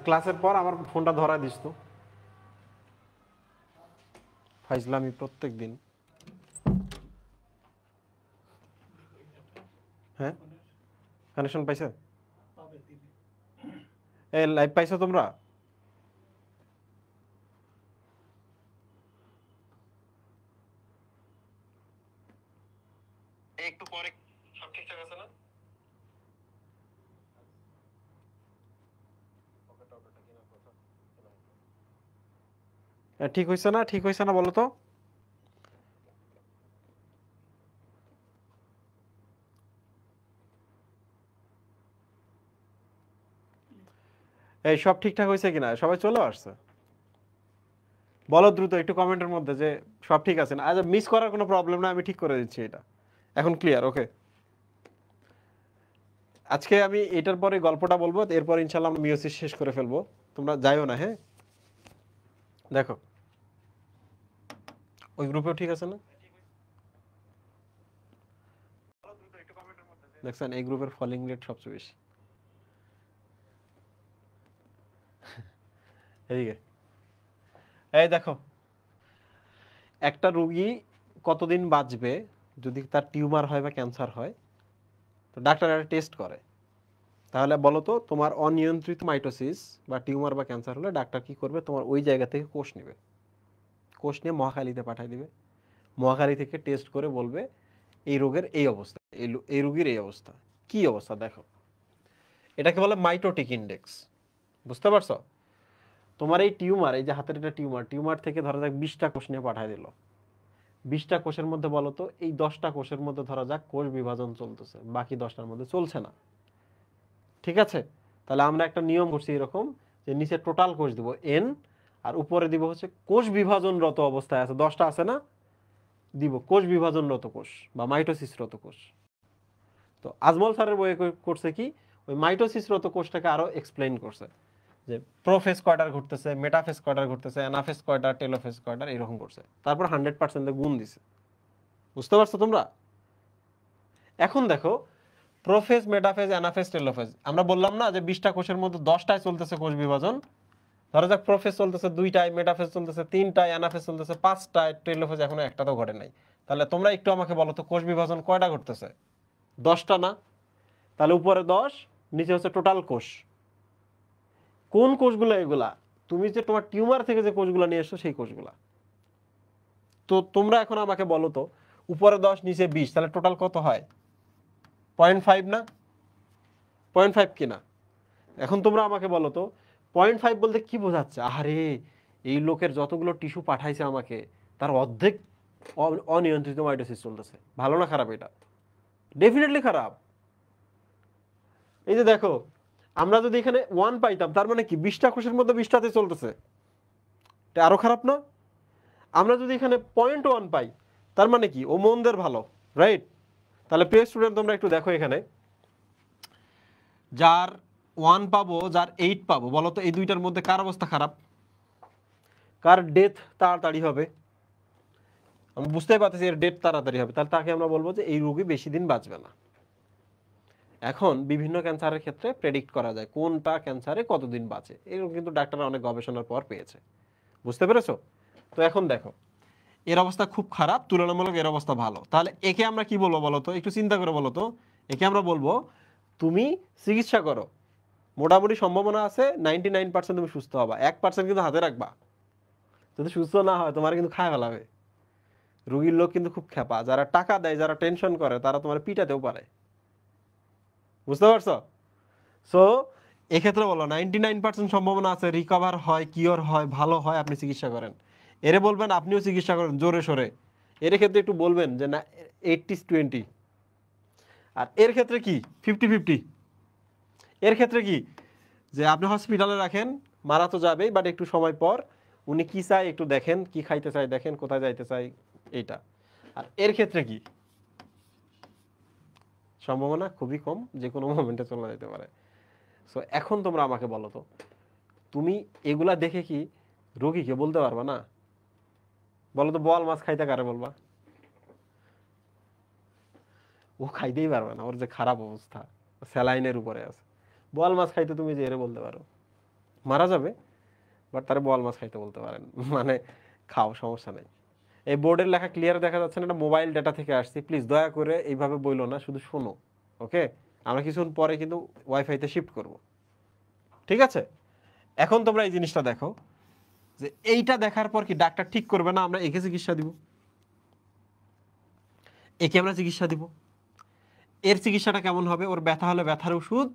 ক্লাসের পর আমার ফোনটা ধরা দিস তো, ফাইজলামি প্রত্যেক দিন। হ্যাঁ, কানেকশন পাইছে? এই লাইভ পাইছো তোমরা? একটু পরে সব ঠিকঠাক আছে না? ঠিক হইছে না? ঠিক হইছে না বলো তো? এই সব ঠিকঠাক হয়েছে কিনা? সবাই চলে আসছে? বলো দ্রুত একটু কমেন্টের মধ্যে যে সব ঠিক আছে না। আচ্ছা, মিস করার কোনো প্রবলেম না, আমি ঠিক করে দিচ্ছি এটা। এখন ক্লিয়ার? ওকে। আজকে আমি এটার পরে গল্পটা বলবো, এরপর ইনশাল্লাহ আমরা মিওসিস শেষ করে ফেলবো। তোমরা যাইও না, হ্যাঁ? দেখো ওই গ্রুপেও ঠিক আছে না? দেখছেন এই গ্রুপের ফলোইং রেট সবচেয়ে বেশি। এদিকে এই দেখো, একটা রোগী কতদিন বাঁচবে যদি তার টিউমার হয় বা ক্যান্সার হয়, তো ডাক্তার একটা টেস্ট করে। তাহলে বলো তো, তোমার অনিয়ন্ত্রিত মাইটোসিস বা টিউমার বা ক্যান্সার হলে ডাক্তার কি করবে? তোমার ওই জায়গা থেকে কোষ নেবে, কোষ নিয়ে মহাখালীতে পাঠিয়ে দিবে। মহাখালী থেকে টেস্ট করে বলবে এই রোগের এই অবস্থা, এই রোগীর এই অবস্থা। কি অবস্থা দেখো, এটাকে বলে মাইটোটিক ইন্ডেক্স। বুঝতে পারছো? তোমার এই টিউমার, এই যে হাতের এটা টিউমার, টিউমার থেকে ধরা যাক 20টা কোষ নিয়ে পাঠিয়ে দিল। 20টা কোষের মধ্যে বলো তো, এই 10টা কোষের মধ্যে ধরা যাক কোষ বিভাজন চলতেছে, বাকি 10টার মধ্যে চলছে না। ঠিক আছে? তাহলে আমরা একটা নিয়ম করছি এরকম, যে নিচে টোটাল কোষ দিব n, আর উপরে দিব হচ্ছে কোষ বিভাজনরত অবস্থায় আছে 10টা আছে না, দিব কোষ বিভাজনরত কোষ বা মাইটোসিসরত কোষ। তো আজমল স্যারের বইয়ে করছে কি, ওই মাইটোসিসরত কোষটাকে আরো এক্সপ্লেইন করছে যে প্রোফেজ কয়টার ঘটতেছে, মেটাফেজ কয়টার ঘটতেছে, অ্যানাফেজ কয়টার, টেলোফেজ কয়টার, এরকম করছে। তারপর 100% গুণ দিছে। বুঝতে পারছো তোমরা? এখন দেখো প্রোফেজ, মেটাফেজ, অ্যানাফেজ, টেলোফেজ। আমরা বললাম না যে 20টা কোষের মধ্যে 10টায় চলতেছে কোষ বিভাজন। ধরা যাক প্রোফেজ চলতেছে 2টায়, মেটাফেজ চলতেছে 3টায়, অ্যানাফেজ চলতেছে 5টায়, টেলোফেজ এখনো একটাতেও ঘটে নাই। তাহলে তোমরা একটু আমাকে বলো তো কোষ বিভাজন কয়টা ঘটতেছে? 10টা না? তাহলে উপরে 10, নিচে হচ্ছে টোটাল কোষ। কোন কোষগুলো এগুলা? তুমি যে তোমার টিউমার থেকে যে কোষগুলো নিয়ে এসছো সেই কোষগুলা। তো তোমরা এখন আমাকে বলো তো উপরে 10 নিচে 20 তাহলে টোটাল কত হয়? 0.5 না? 0.5 কিনা? এখন তোমরা আমাকে বলো তো 0.5 বলতে কি বোঝাচ্ছে? আরে এই লোকের যতগুলো টিস্যু পাঠাইছে আমাকে তার অর্ধেক অনিয়ন্ত্রিত মাইটোসিস চলতেছে। ভালো না খারাপ এটা? ডেফিনেটলি খারাপ। এই যে দেখো আমরা যদি এখানে 1 পাইতাম তার মানে কি 20টা কোষের মধ্যে 20টাতে চলতেছে, এটা আরো খারাপ না? আমরা যদি এখানে 0.1 পাই তার মানে কি ও মন্দের ভালো, রাইট? তাহলে প্রিয় স্টুডেন্ট তোমরা একটু দেখো এখানে যার 1 পাবো যার 8 পাবো, বলো তো এই দুইটার মধ্যে কার অবস্থা খারাপ? কার ডেথ তাড়াতাড়ি হবে? আমি বুঝতেই পারতেছি এর ডেথ তাড়াতাড়ি হবে, তাহলে তাকে আমরা বলবো যে এই রোগী বেশি দিন বাঁচবে না। এখন বিভিন্ন ক্যান্সারের ক্ষেত্রে প্রেডিক্ট করা যায় কোনটা ক্যান্সারে কতদিন বাঁচে, এরকম কিন্তু ডাক্তাররা অনেক গবেষণার পর পেয়েছে। বুঝতে পেরেছো? তো এখন দেখো এর অবস্থা খুব খারাপ, তুলনামূলক এর অবস্থা ভালো। তাহলে একে আমরা কি বলবো বলো তো? একটু চিন্তা করে বলো তো। একে আমরা বলবো তুমি চিকিৎসা করো, মোটামুটি সম্ভাবনা আছে 99% তুমি সুস্থ হবা, 1% কিন্তু হাতে রাখবা। যদি সুস্থ না হয় তোমার কিন্তু খায় ফেলাবে। রুগীর লোক কিন্তু খুব খেপা, যারা টাকা দেয় যারা টেনশন করে তারা তোমার পিটাতেও পারে। বুঝতে পারছো? সো এক্ষেত্রে বলো 99% সম্ভাবনা আছে রিকভার হয়, কিওর হয়, ভালো হয়, আপনি চিকিৎসা করেন। এরে বলবেন আপনিও চিকিৎসা করেন জোরে সোরে। এর ক্ষেত্রে একটু বলবেন যে না 80-20। আর এর ক্ষেত্রে কি 50-50। এর ক্ষেত্রে কি যে আপনি হসপিটালে রাখেন, মারা তো যাবেই, বাট একটু সময় পর উনি কি চায় একটু দেখেন, কি খাইতে চায় দেখেন, কোথায় যাইতে চায় এইটা। আর এর ক্ষেত্রে কি সম্ভাবনা খুবই কম, যে কোনো মোমেন্টে চলে যেতে পারে। সো এখন তোমরা আমাকে বলো তো তুমি এগুলা দেখে কি রোগীকে বলতে পারবা না? বলো তো বোয়াল মাছ খাইতে কারে বলবা? ও খাইতেই পারবে না, ওর যে খারাপ অবস্থা, স্যালাইনের উপরে আছে। বোয়াল মাছ খাইতে তুমি যে এরে বলতে পারো, মারা যাবে, বাট তারা বোয়াল মাছ খাইতে বলতে পারেন, মানে খাও সমস্যা নেই। এই বোর্ডের লেখা ক্লিয়ার দেখা যাচ্ছে না? এটা মোবাইল ডেটা থেকে আসছে, প্লিজ দয়া করে এইভাবে বইলো না, শুধু শোনো। ওকে, আমরা কিছুক্ষণ পরে কিন্তু ওয়াইফাইতে শিফট করব, ঠিক আছে? এখন তোমরা এই জিনিসটা দেখো যে এইটা দেখার পর কি ডাক্তার ঠিক করবে না আমরা একে চিকিৎসা দিব? একে আমরা চিকিৎসা দিব। এর চিকিৎসাটা কেমন হবে? ওর ব্যথা হলে ব্যথার ওষুধ,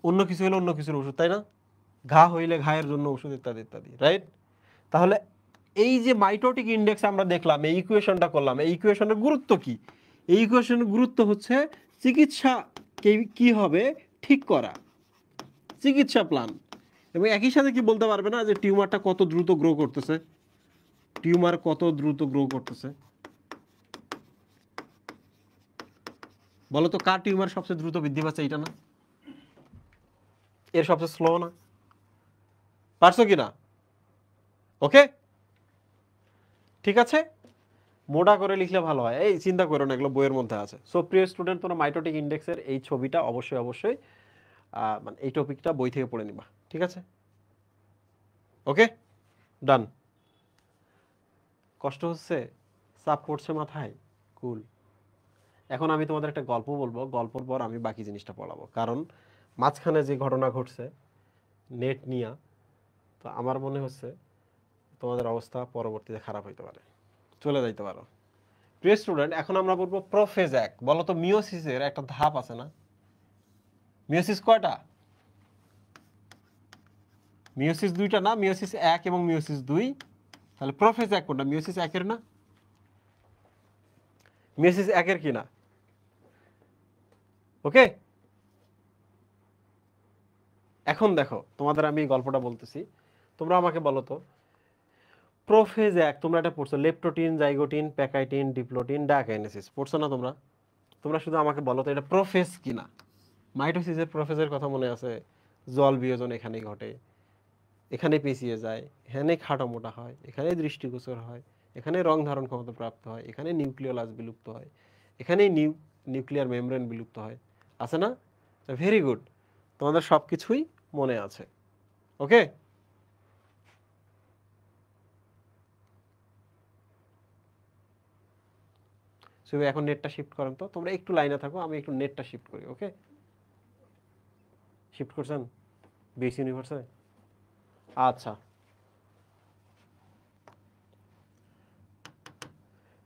অন্য কিছু হলে অন্য কিছুর ওষুধ, তাই না? ঘা হইলে ঘায়ের জন্য ওষুধ, ইত্যাদি ইত্যাদি, রাইট? তাহলে এই যে মাইটোটিক ইন্ডেক্স আমরা দেখলাম, এই ইকুয়েশনটা করলাম, এই ইকুয়েশনের গুরুত্ব কি? এই ইকুয়েশনের গুরুত্ব হচ্ছে চিকিৎসা কি হবে ঠিক করা, চিকিৎসা প্ল্যান। এবং একই সাথে কি বলতে পারবে না যে টিউমারটা কত দ্রুত গ্রো করতেছে? টিউমার কত দ্রুত গ্রো করতেছে বলো তো? কার টিউমার সবচেয়ে দ্রুত বৃদ্ধি পাচ্ছে? এইটা না? এর সবচেয়ে স্লো না? পারছো কি না? ওকে, ঠিক আছে। মোটা করে লিখলে ভালো হয়, এই চিন্তা করো না, এগুলো বইয়ের মধ্যে আছে। সো প্রিয় স্টুডেন্ট তোমরা মাইটোটিক ইন্ডেক্সের এই ছবিটা অবশ্যই অবশ্যই মানে এই টপিকটা বই থেকে পড়ে নিবা, ঠিক আছে? ওকে, ডান। কষ্ট হচ্ছে, চাপ পড়ছে মাথায়, কুল। এখন আমি তোমাদের একটা গল্প বলবো, গল্পর পর আমি বাকি জিনিসটা পড়াবো, কারণ মাঝখানে যে ঘটনা ঘটছে নেট নিয়ে, তো আমার মনে হচ্ছে তোমাদের অবস্থা পরবর্তীতে খারাপ হইতে পারে, চলে যাইতে পারো। প্রিয় স্টুডেন্ট এখন আমরা বলবো প্রোফেজ এক। বলো তো মিওসিসের একটা ধাপ আছে না? মিওসিস কয়টা? মিওসিস 2টা না? মিওসিস 1 এবং মিওসিস 2। তাহলে প্রোফেজ এক কোনটা? মিওসিস 1-এর না? মিওসিস 1-এর কি না? ওকে, এখন দেখো তোমাদের আমি এই গল্পটা বলতেছি, তোমরা আমাকে বলো তো প্রোফেজ এক তোমরা এটা পড়ছো, leptotene, zygotene, pachytene, diplotene, diakinesis পড়ছো না তোমরা? তোমরা শুধু আমাকে বলো তো এটা প্রোফেজ কিনা। মাইটোসিসের প্রোফেজের কথা মনে আছে? জল বিয়োজন এখানেই ঘটে, এখানে পিছিয়ে যায়, এখানে খাটো মোটা হয়, এখানে দৃষ্টিগোচর হয়, এখানে রং ধারণ ক্ষমতা প্রাপ্ত হয়, এখানে নিউক্লিওলাস বিলুপ্ত হয়, এখানেই নিউক্লিয়ার মেমব্রেন বিলুপ্ত হয়, আছে না? ভেরি গুড, তোমাদের সব কিছুই মনে আছে। ওকে, সো এখন নেটটা শিফট করেন তো, তোমরা একটু লাইনে থাকো, আমি একটু নেটটা শিফট করি। ওকে, শিফট করছেন বিএস ইউনিভার্সে? আচ্ছা,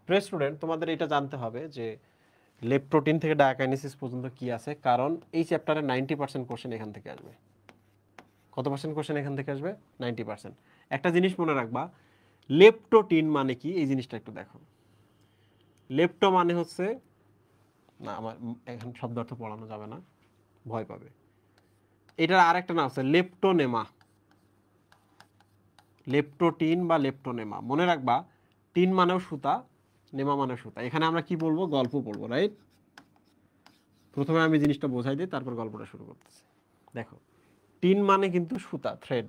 প্রিয় স্টুডেন্ট, তোমাদের এটা জানতে হবে যে লেপটোটিন থেকে ডায়াকাইনেসিস পর্যন্ত কি আছে, কারণ এই চ্যাপ্টারে 90% কোশ্চেন এখান থেকে আসবে। কত পার্সেন্ট কোশ্চেন এখান থেকে আসবে? 90%। একটা জিনিস মনে রাখবা, লেপটোটিন মানে কি, এই জিনিসটা একটু দেখো। লেপটো মানে হচ্ছে, না আমার এখন শব্দ অর্থ পড়ানো যাবে না, ভয় পাবে। এটার আরেকটা নাম আছে লেপটোনেমা। লেপটোটিন বা লেপটোনেমা, মনে রাখবা, টিন মানেও সুতা, নেমা মানেও সুতা। এখানে আমরা কি বলবো? গল্প পড়বো, রাইট? প্রথমে আমি জিনিসটা বোঝাই দিই, তারপর গল্পটা শুরু করতেছি। দেখো, টিন মানে কিন্তু সুতা, থ্রেড।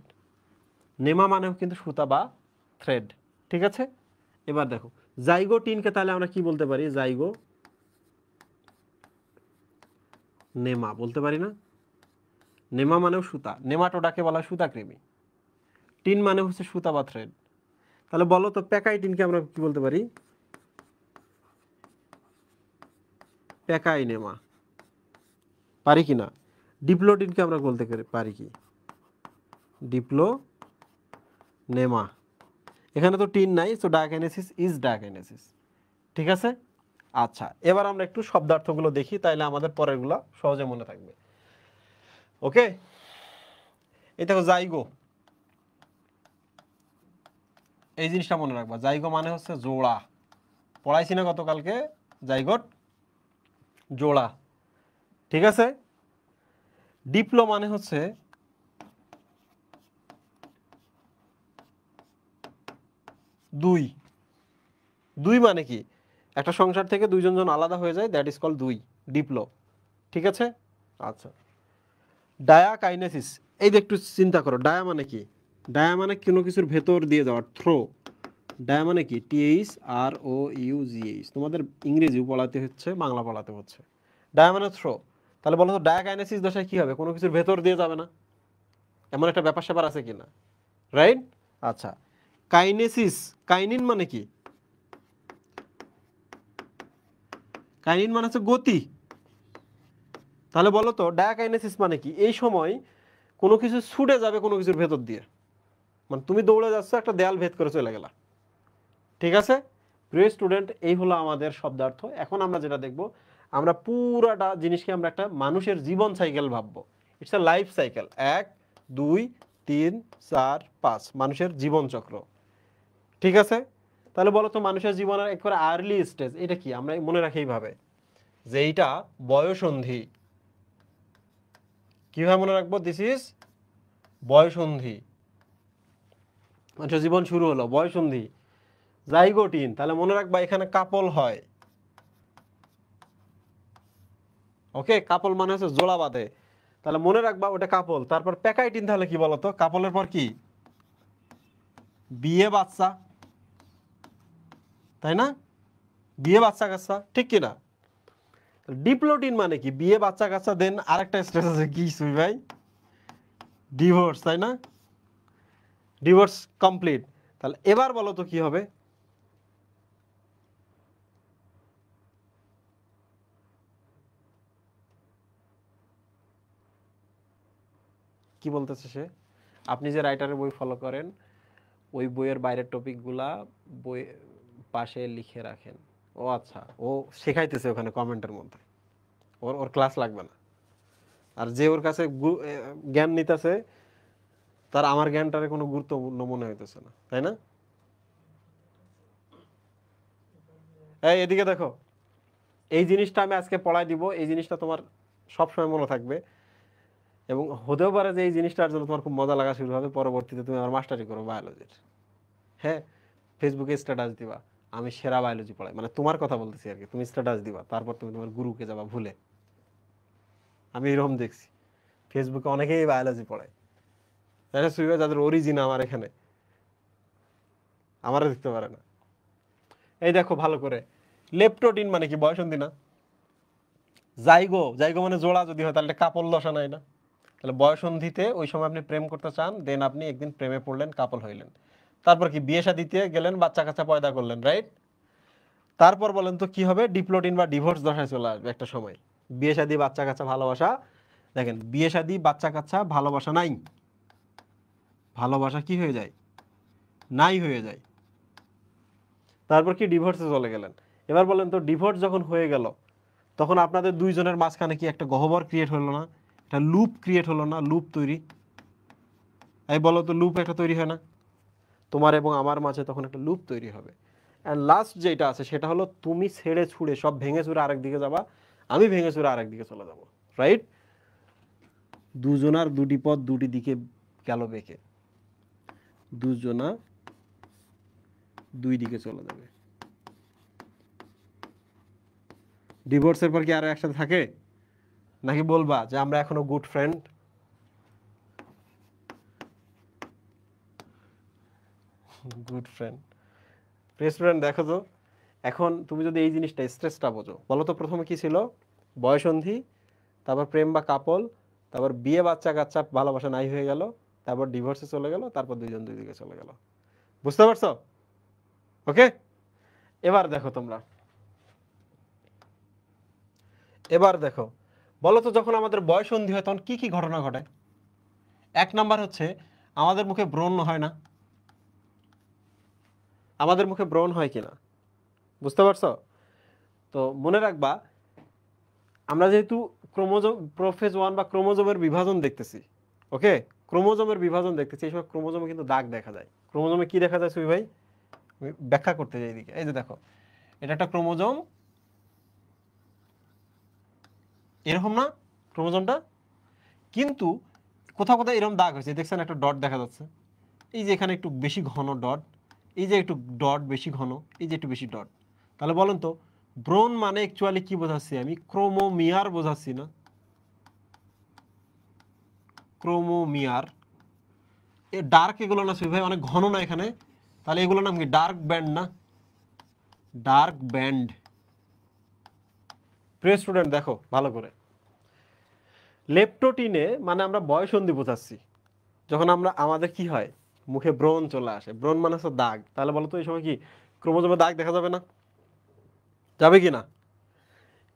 নেমা মানেও কিন্তু সুতা বা থ্রেড, ঠিক আছে? এবার দেখো, জাইগো টিনকে তাহলে আমরা কি বলতে পারি? জাইগো নেমা বলতে পারি না? নেমা মানেও সুতা, নেমাটোডাকে বলা হয় সুতাকৃমি। টিন মানে হচ্ছে সুতা বা থ্রেড। তাহলে বলো তো, প্যাকাই টিনকে আমরা কি বলতে পারি? প্যাকাই নেমা, পারি কি না? ডিপ্লোটিনকে আমরা বলতে পারি কি? ডিপ্লো নেমা। এখানে তো টিন নাই, সো ডায়াকাইনেসিস ইজ ডায়াকাইনেসিস, ঠিক আছে? আচ্ছা, এবার আমরা একটু শব্দার্থগুলো দেখি, তাইলে আমাদের পরেরগুলো সহজে মনে থাকবে। ওকে, এই দেখো জাইগো, এই জিনিসটা মনে রাখবা, জাইগো মানে হচ্ছে জোড়া। পড়াইছি না গতকালকে? জাইগোট জোড়া, ঠিক আছে? ডিপ্লো মানে হচ্ছে দুই। দুই মানে কি? একটা সংসার থেকে দুইজন জন আলাদা হয়ে যায়, দ্যাট ইজ কল দুই, ডিপ্লো, ঠিক আছে? আচ্ছা, ডায়াকাইনেসিস, এই যে একটু চিন্তা করো, ডায়া মানে কি? ডায়া মানে কোনো কিছুর ভেতর দিয়ে যাওয়া, থ্রো। ডায়া মানে কি? THROUGH। তোমাদের ইংরেজিও পড়াতে হচ্ছে, বাংলা পড়াতে হচ্ছে। ডায়া মানে থ্রো। তাহলে বলো তো, ডায়াকাইনেসিস দশায় কি হবে? কোনো কিছুর ভেতর দিয়ে যাবে না, এমন একটা ব্যাপার স্যাপার আছে কিনা, রাইট? আচ্ছা, কাইনেসিস, কাইনিন মানে কি? কাইনিন মানে হচ্ছে গতি। তাহলে বলো তো, ডায়াকাইনেসিস মানে কি? এই সময় কোনো কিছু ছুটে যাবে কোনো কিছুর ভেতর দিয়ে, মানে তুমি দৌড়ে যাচ্ছ, একটা দেয়াল ভেদ করে চলে গেলা, ঠিক আছে? প্রিয় স্টুডেন্ট, এই হলো আমাদের শব্দার্থ। এখন আমরা যেটা দেখব, আমরা পুরাটা জিনিসকে আমরা একটা মানুষের জীবন সাইকেল ভাববো। ইটস এ লাইফ সাইকেল, 1 2 3 4 5, মানুষের জীবন চক্র, ঠিক আছে? তাহলে বলো তো, মানুষের জীবনের একবারে আর্লি স্টেজ এটা কি? আমরা মনে রাখি এইভাবে যে এইটা বয়সন্ধি। কিভাবে মনে রাখবো? দিস ইজ বয়সন্ধি, মানুষের জীবন শুরু হলো বয়সন্ধি। জাইগোটিন, তাহলে মনে রাখবা এখানে কাপল হয়। ওকে, কাপল মানে হচ্ছে জোড়া বাঁধে, তাহলে মনে রাখবা ওটা কাপল। তারপর প্যাকাইটিন, তাহলে কি বলতো? কাপলের পর কি? বিয়ে বাচ্চা, তাই না? বিয়ে বাচ্চা কাচ্চা, ঠিক কিনা? ডিপ্লোটিন মানে কি? বিয়ে বাচ্চা কাচ্চা, দেন আরেকটা স্টেজ আছে কি সুই ভাই? ডিভোর্স, তাই না? Divorce complete. তাহলে এবার বলো তো কি হবে? কি বলতেছে সে? আপনি যে রাইটারের বই ফলো করেন, ওই বইয়ের বাইরের টপিকগুলা বই পাশে লিখে রাখেন। ও আচ্ছা, ও শেখাইতেছে ওখানে কমেন্টের মধ্যে, ওর ওর ক্লাস লাগবে না। আর যে ওর কাছে জ্ঞান নিতেছে, তার আমার জ্ঞানটারে কোনো গুরুত্বপূর্ণ মনে হইতেছে না, তাই না? এই এদিকে দেখো, এই জিনিসটা আমি আজকে পড়াই দিব, এই জিনিসটা তোমার সবসময় মনে থাকবে, এবং হতেও পারে যে এই জিনিসটার জন্য তোমার খুব মজা লাগা শুরু হবে, পরবর্তীতে তুমি আমার মাস্টারি করো বায়োলজির। হ্যাঁ, ফেসবুকে স্ট্যাটাস দিবা, আমি সেরা বায়োলজি পড়াই, মানে তোমার কথা বলতেছি আর কি। তুমি স্ট্যাটাস দিবা, তারপর তুমি তোমার গুরুকে যাবা ভুলে। আমি এরকম দেখছি, ফেসবুকে অনেকেই বায়োলজি পড়ায়, তাই না? সুইবা, যাদের অরিজিন আমার এখানে, আমারও দেখতে পারে না। এই দেখো ভালো করে, লেপটোটিন মানে কি? বয়সন্ধি না? জাইগো, জাইগো মানে জোড়া যদি হয় তাহলে কাপল দশা নাই না? তাহলে বয়সন্ধিতে ওই সময় আপনি প্রেম করতে চান, দেন আপনি একদিন প্রেমে পড়লেন, কাপল হইলেন, তারপর কি বিয়ে শাদিতে গেলেন, বাচ্চা কাচ্চা পয়দা করলেন, রাইট? তারপর বলেন তো কি হবে? ডিপ্লোটিন বা ডিভোর্স দশায় চলে আসবে একটা সময়। বিয়ে শাদী, বাচ্চা কাচ্চা, ভালোবাসা, দেখেন বিয়ে শাদী, বাচ্চা কাচ্চা, ভালোবাসা নাই, ভালোবাসা কি হয়ে যায়? নাই হয়ে যায়। তারপর কি ডিভোর্সে চলে গেলেন। এবার বলেন তো ডিভোর্স যখন হয়ে গেল তখন আপনাদের দুইজনের মাঝখানে কি একটা গহ্বর ক্রিয়েট হলো না? একটা লুপ ক্রিয়েট হলো না? লুপ তৈরি, এই বলো তো, লুপ একটা তৈরি হয় না তোমার এবং আমার মাঝে? তখন একটা লুপ তৈরি হবে। অ্যান্ড লাস্ট যেটা আছে সেটা হলো তুমি ছেড়ে ছুড়ে সব ভেঙে চুরে আরেক দিকে যাবা, আমি ভেঙে চুরে আরেক দিকে চলে যাব, রাইট? দুজনার দুটি পথ দুটি দিকে গেল বেঁকে, দুজনা দুই দিকে চলে যাবে। ডিভোর্সের পর কি আরো একসাথে থাকে? নাকি বলবা যে আমরা এখনো good friend? Good friend. Restaurant দেখো তো, এখন তুমি যদি এই জিনিসটা স্ট্রেসটা বোঝো, বলো তো প্রথমে কি ছিল? বয়সন্ধি, তারপর প্রেম বা কাপল, তারপর বিয়ে, বাচ্চা কাচ্চা, ভালোবাসা নাই হয়ে গেল, তারপর ডিভোর্সে চলে গেল, তারপর দুইজন দুই দিকে চলে গেল। বুঝতে পারছো? ওকে, এবার দেখো তোমরা, এবার দেখো, বলো তো যখন আমাদের বয়সন্ধি হয় তখন কি কি ঘটনা ঘটে? এক নাম্বার হচ্ছে আমাদের মুখে ব্রণ হয় না? আমাদের মুখে ব্রণ হয় কিনা? বুঝতে পারছো? তো মনে রাখবা, আমরা যেহেতু ক্রোমোজোম, প্রোফেজ 1 বা ক্রোমোজোমের বিভাজন দেখতেছি, ওকে, ক্রোমোজোমের বিভাজন দেখতেছি, এই সময় ক্রোমোজোমে কিন্তু দাগ দেখা যায়। ক্রোমোজোমে কি দেখা যায় সুই ভাই? আমি ব্যাখ্যা করতে যাই এদিকে। এই যে দেখো, এটা একটা ক্রোমোজোম, এরকম না ক্রোমোজোমটা? কিন্তু কোথাও কোথাও এরকম দাগ হয়েছে, দেখছেন একটা ডট দেখা যাচ্ছে, এই যে এখানে একটু বেশি ঘন ডট, এই যে একটু ডট বেশি ঘন, এই যে একটু বেশি ডট। তাহলে বলেন তো ব্রণ মানে অ্যাকচুয়ালি কি বোঝাচ্ছি আমি? ক্রোমোমিয়ার বোঝাচ্ছি না? ক্রোমোমিয়ার। এ ডার্ক এগুলো না সুই ভাই, অনেক ঘন না এখানে? তাহলে এগুলোর নাম কি? ডার্ক ব্যান্ড না? Dark band. প্রিয় স্টুডেন্ট দেখো ভালো করে, লেপটোটিনে মানে আমরা বয়সন্ধি বোঝাচ্ছি। যখন আমরা আমাদের কি হয়, মুখে ব্রণ চলে আসে, ব্রণ মানে হচ্ছে দাগ, তাহলে বলো তো এই সময় কি ক্রোমোজোমে দাগ দেখা যাবে না? যাবে কি না?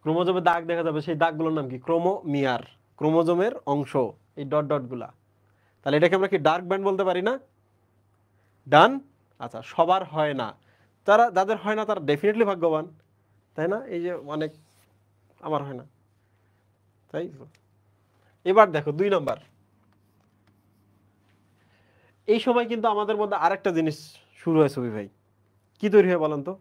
ক্রোমোজোমে দাগ দেখা যাবে, সেই দাগগুলোর নাম কি? ক্রোমোমিয়ার, ক্রোমোজোমের অংশ, এই ডট ডট গুলা। তাহলে এটাকে আমরা কি ডার্ক ব্যান্ড বলতে পারি না? ডান। আচ্ছা, সবার হয় না, তারা যাদের হয় না তারা ডেফিনেটলি ভাগ্যবান, তাই না? এই যে অনেক, আমার হয় না, তাই তো। এবার দেখো 2 নাম্বার, এই সময় কিন্তু আমাদের মধ্যে আরেকটা জিনিস শুরু হয় ছবি ভাই। কি তৈরি হয় বলেন তো?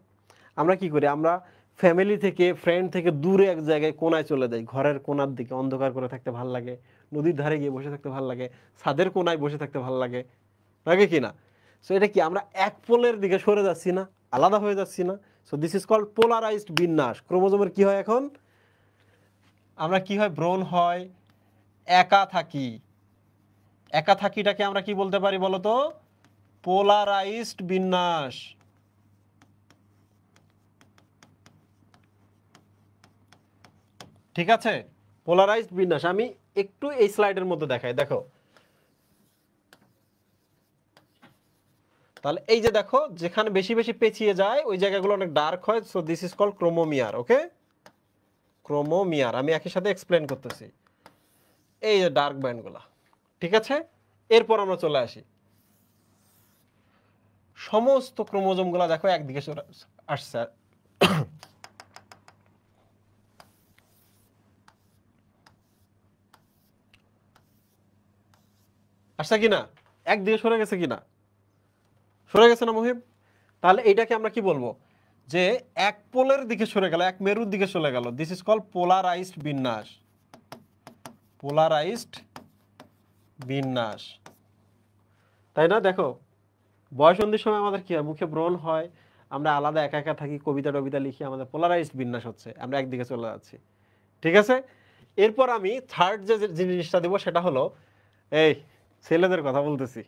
আমরা কি করি? আমরা ফ্যামিলি থেকে, ফ্রেন্ড থেকে দূরে এক জায়গায় কোনায় চলে যাই, ঘরের কোনার দিকে, অন্ধকার করে থাকতে ভাল লাগে, নদীর ধারে গিয়ে বসে থাকতে ভাল লাগে, ছাদের কোনায় বসে থাকতে ভাল লাগে, লাগে কি না? সো এটা কি আমরা এক পোলের দিকে সরে যাচ্ছি না? আলাদা হয়ে যাচ্ছি না? So this is called polarised বিন্যাস। ক্রোমোজোমের কি হয় এখন? আমরা কি হয়? ব্রণ হয়, একা থাকি। একা থাকিটাকে আমরা কি বলতে পারি বলো তো? পোলারাইজড বিন্যাস। ঠিক আছে, পোলারাইজড বিন্যাস। আমি একটু এই স্লাইডের মধ্যে দেখাই, দেখো। তাহলে এই যে দেখো, যেখানে বেশি বেশি পেঁচিয়ে যায় ওই জায়গাগুলো অনেক ডার্ক হয়, so this is called chromomere. Okay, chromomere. আমি একই সাথে এক্সপ্লেন করতেছি, এই যে ডার্ক ব্যান্ডগুলা। ঠিক আছে, এরপর আমরা চলে আসি, সমস্ত ক্রোমোজোমগুলা দেখো একদিকে আসছে, আসছে কিনা? একদিকে সরে গেছে কিনা? সরে গেছে না মহিব? তাহলে এইটাকে আমরা কি বলবো? যে এক পোলের দিকে সরে গেল, এক মেরুর দিকে চলে গেল, দিস ইজ কল্ড পোলারাইজড বিন্যাস। পোলারাইজড বিন্যাস, তাই না? দেখো, বয়সন্ধির সময় আমাদের কি হয়? মুখে ব্রণ হয়, আমরা আলাদা একা একা থাকি, কবিতা টবিতা লিখি, আমাদের পোলারাইজড বিন্যাস হচ্ছে, আমরা একদিকে চলে যাচ্ছি। ঠিক আছে, এরপর আমি থার্ড যে জিনিসটা দেবো সেটা হলো, এই ছেলেদের কথা বলতেছি,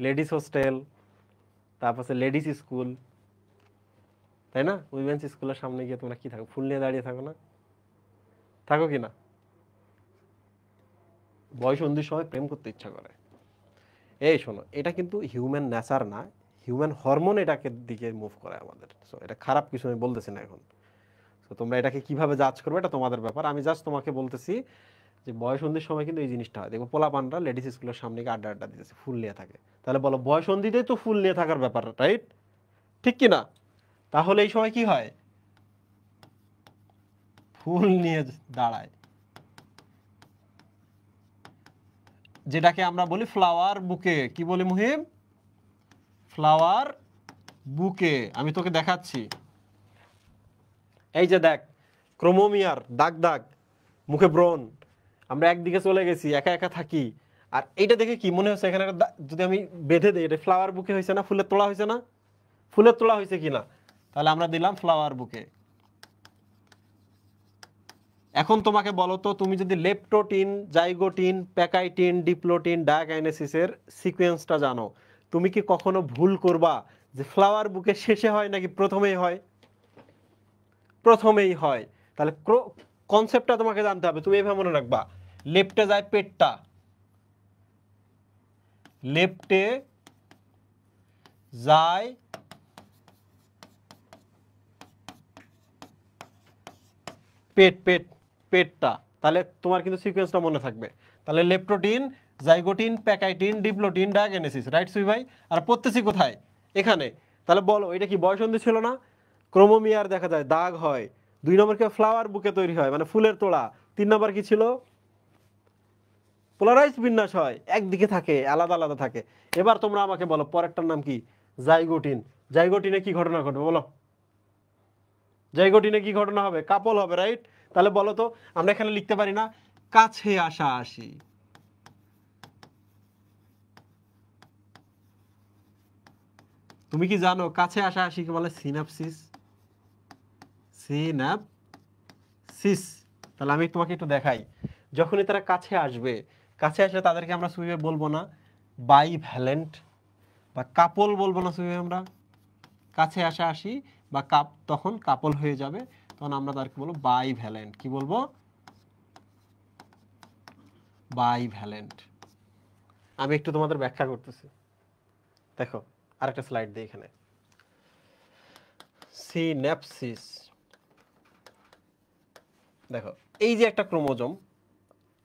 লেডিস হোস্টেল, তারপর লেডিস স্কুল, তাই না? উইমেন্স স্কুলের সামনে গিয়ে তোমরা কি থাকো? ফুল নিয়ে দাঁড়িয়ে থাকো না? থাকো কি না? বয়সন্ধির সময় প্রেম করতে ইচ্ছা করে। এই শোনো, এটা কিন্তু হিউম্যান নেচার না, হিউম্যান হরমোন এটাকে দিকে মুভ করে আমাদের। সো এটা খারাপ কিছু আমি বলতেছি না এখন। তো তোমরা এটাকে কিভাবে জাজ করবে এটা তোমাদের ব্যাপার। আমি জাস্ট তোমাকে বলতেছি যে বয়সন্ধির সময় কিন্তু এই জিনিসটা হয়। দেখো পোলাপানরা লেডিস স্কুলের সামনে গিয়ে আড্ডা আড্ডা দিতেছে, ফুল নিয়ে থাকে। তাহলে বলো বয়সন্ধিতেই তো ফুল নিয়ে থাকার ব্যাপার, রাইট? ঠিক কি না? তাহলে এই সময় কি হয়? ফুল নিয়ে দাঁড়ায়, যেটাকে আমরা বলি ফ্লাওয়ার বুকে। কি বলি মুহিম? ফ্লাওয়ার বুকে। আমি তোকে দেখাচ্ছি, এই যে দেখ, ক্রোমোমিয়ার দাগ দাগ, মুখে ব্রণ, আমরা একদিকে চলে গেছি, একা একা থাকি। আর এইটা দেখে কি মনে হচ্ছে? এখানে যদি আমি বেঁধে দিই, এটা ফ্লাওয়ার বুকে হয়েছে না? ফুলের তোড়া হয়েছে না? ফুলের তোড়া হয়েছে কিনা? তাহলে আমরা দিলাম ফ্লাওয়ার বুকে। এখন তোমাকে বলো তো, তুমি যদি লেপ্টোটিন, জাইগোটিন, প্যাকাইটিন, ডিপ্লোটিন, ডায়াকাইনেসিসের সিকোয়েন্সটা জানো, তুমি কি কখনো ভুল করবা যে ফ্লাওয়ার বুকে শেষে হয় নাকি প্রথমেই হয়? প্রথমেই হয়। তাহলে কনসেপ্টটা তোমাকে জানতে হবে। তুমি এভাবে মনে রাখবা, লেফটে যায় পেটটা, লেফটে যায় পেট, পেটটা। তাহলে তোমার কিন্তু সিকোয়েন্সটা মনে থাকবে। তাহলে leptotene, zygotene, pachytene, diplotene, diakinesis, right সুই ভাই? আর পড়তেছি কোথায়? এখানে। তাহলে বলো এটা কি বয়সন্ধি ছিল না? ক্রোমোমিয়ার দেখা যায়, দাগ হয়। 2 নম্বর কি ফ্লাওয়ার বুকে তৈরি হয়, মানে ফুলের তোড়া। 3 নম্বর কি ছিল? পোলারাইজড বিন্যাস হয়, একদিকে থাকে, আলাদা আলাদা থাকে। এবার তোমরা আমাকে বলো পরেরটার নাম কি? জাইগোটিন। জাইগোটিনে কি ঘটনা ঘটবে বলো? জাইগোটিনে কি ঘটনা হবে? কাপল হবে, রাইট? তাহলে বলো তো, আমরা এখানে লিখতে পারি না কাছে আসা আসি? তুমি কি জানো কাছে আসা আসিকে বলে সিনাপসিস? সিনাপসিস। তাহলে আমি তোমাকে একটু দেখাই। যখনই তারা কাছে আসবে, কাছে আসলে তাদেরকে আমরা সুইভে বলবো না বাই ভ্যালেন্ট, বা কাপল বলবো না সুইভে আমরা। কাছে আসা আসি বা তখন কাপল হয়ে যাবে, তখন আমরা তাদেরকে বলবো বাই ভ্যালেন্ট। কি বলবো? Bivalent. আমি একটু তোমাদের ব্যাখ্যা করতেছি। দেখো আরেকটা স্লাইড দিই এখানে। সিন্যাপসিস। দেখো এই যে একটা ক্রোমোজোম,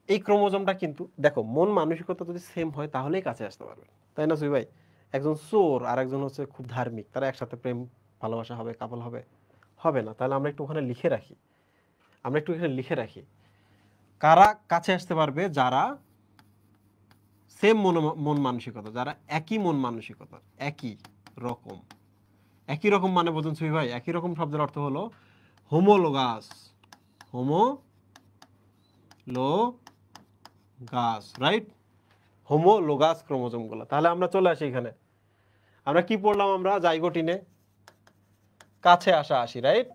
এই ক্রোমোজোমটা কিন্তু দেখো মন মানসিকতা যদি সেম হয় তাহলেই কাছে আসতে পারবে, তাই না সুই ভাই? একজন চোর আর একজন হচ্ছে খুব ধার্মিক, তারা একসাথে প্রেম ভালোবাসা হবে, কাপল হবে? হবে না। তাহলে আমরা একটু ওখানে লিখে রাখি, আমরা একটু এখানে লিখে রাখি কারা কাছে আসতে পারবে? যারা সেম মন মানসিকতা, যারা একই মন মানসিকতা, একই রকম। একই রকম মানে বলছেন সুই ভাই? একই রকম শব্দের অর্থ হলো হোমোলোগাস। Homologous, right? হোমোলোগাস ক্রোমোজোমগুলো। তাহলে আমরা চলে আসি এখানে। আমরা কি পড়লাম? আমরা জাইগোটিনে কাছে আসা আসি, রাইট?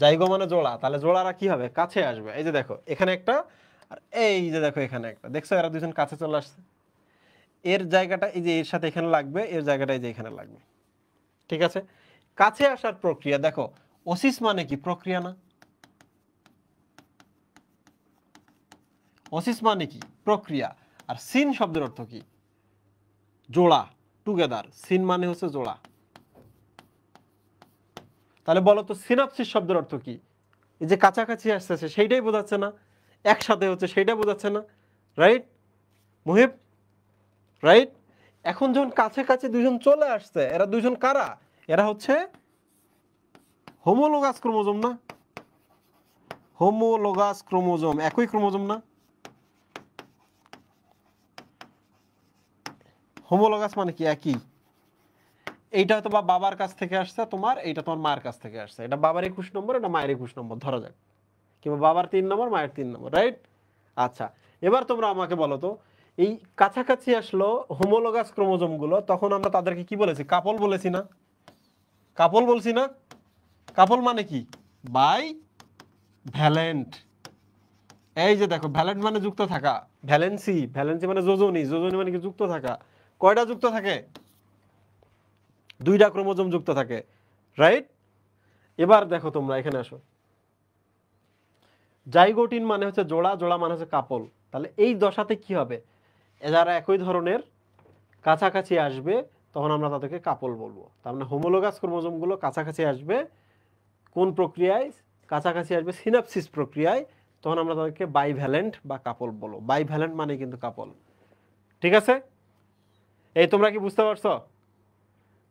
জাইগো মানে জোড়া, তাহলে জোড়ারা কি হবে? কাছে আসবে। এই যে দেখো এখানে একটা, আর এই যে দেখো এখানে একটা, দেখছো এরা দুজন কাছে চলে আসছে। এর জায়গাটা এই যে এর সাথে এখানে লাগবে, এর জায়গাটা এই যে এখানে লাগবে, ঠিক আছে? কাছে আসার প্রক্রিয়া দেখো, ওসিস মানে কি? প্রক্রিয়া না? ওসিস মানে কি? প্রক্রিয়া। আর সিন শব্দের অর্থ কি? জোড়া, টুগেদার। সিন মানে হচ্ছে জোড়া। তাহলে বলো তো সিনাপসিস শব্দের অর্থ কি? এই যে কাছাকাছি আসতেছে সেইটাই বোঝাচ্ছে না? একসাথে হচ্ছে সেইটা বোঝাচ্ছে না? রাইট মুহিব? রাইট? এখন যখন কাছে কাছে দুজন চলে আসছে, এরা দুজন কারা? এরা হচ্ছে হোমোলোগাস ক্রোমোজোম না? হোমোলোগাস ক্রোমোজোম, একই ক্রোমোজোম না? হোমোলোগাস মানে কি? একই। এইটা হয়তো বা বাবার কাছ থেকে আসছে তোমার, এইটা তোমার মায়ের কাছ থেকে আসছে। এটা বাবার 21 নম্বর, এটা মায়ের 21 নম্বর ধরা যাক, কিংবা বাবার 3 নম্বর, মায়ের 3 নম্বর, রাইট? আচ্ছা, এবার তোমরা আমাকে বলো তো, এই কাছাকাছি আসলো হোমোলোগাস ক্রোমোজোম গুলো, তখন আমরা তাদেরকে কি বলেছি? কাপল বলেছি না? কাপল বলছি না? কাপল মানে কি? Bivalent. এই যে দেখো, ভ্যালেন্ট মানে যুক্ত থাকা, ভ্যালেন্সি, ভ্যালেন্সি মানে যোজনী, যোজনী মানে কি? যুক্ত থাকা। কয়টা যুক্ত থাকে? 2টা ক্রোমোজোম যুক্ত থাকে, রাইট? এবার দেখো তোমরা এখানে আসো, জাইগোটিন মানে হচ্ছে জোড়া, জোড়া মানে হচ্ছে কাপল। তাহলে এই দশাতে কি হবে, যারা একই ধরনের কাছাকাছি আসবে তখন আমরা তাদেরকে কাপল বলবো। তার মানে হোমোলোগাস ক্রোমোজোমগুলো কাছাকাছি আসবে কোন প্রক্রিয়ায়, কাছাকাছি আসবে সিনাপসিস প্রক্রিয়ায়, তখন আমরা তাদেরকে বাইভ্যালেন্ট বা কাপল বলবো। বাইভ্যালেন্ট মানে কিন্তু কাপল। ঠিক আছে, এই তোমরা কি বুঝতে পারছো?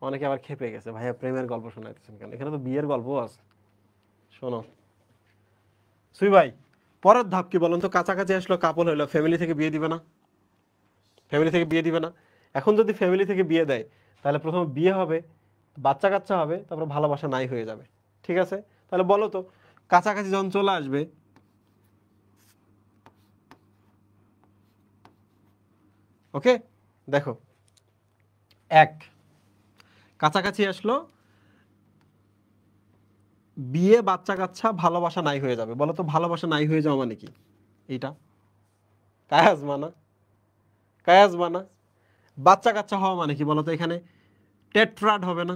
অনেকে আবার খেপে গেছে, ভাইয়া প্রেমের গল্প শোনাইতেছেন কেন, এখানে তো বিয়ের গল্প আছে। শোনো সুই ভাই, পরের ধাপ কি বলুন তো, কাছাকাছি আসলো কাপল হইলো, ফ্যামিলি থেকে বিয়ে দিবে না? ফ্যামিলি থেকে বিয়ে দিবে না? এখন যদি ফ্যামিলি থেকে বিয়ে দেয় তাহলে প্রথম বিয়ে হবে, বাচ্চা কাচ্চা হবে, তারপর ভালোবাসা নাই হয়ে যাবে। ঠিক আছে, তাহলে বলো তো কাছাকাছি যখন চলে আসবে, ওকে দেখো, এক কাছাকাছি আসলো, বিয়ে, বাচ্চা কাচ্চা, ভালোবাসা নাই হয়ে যাবে। বলো তো ভালোবাসা নাই হয়ে যাওয়া মানে কি? এইটা কায়াজ মানা, কায়াজ মানা। বাচ্চা কাচ্চা হওয়া মানে কি বলতো, এখানে টেট্রাড হবে না?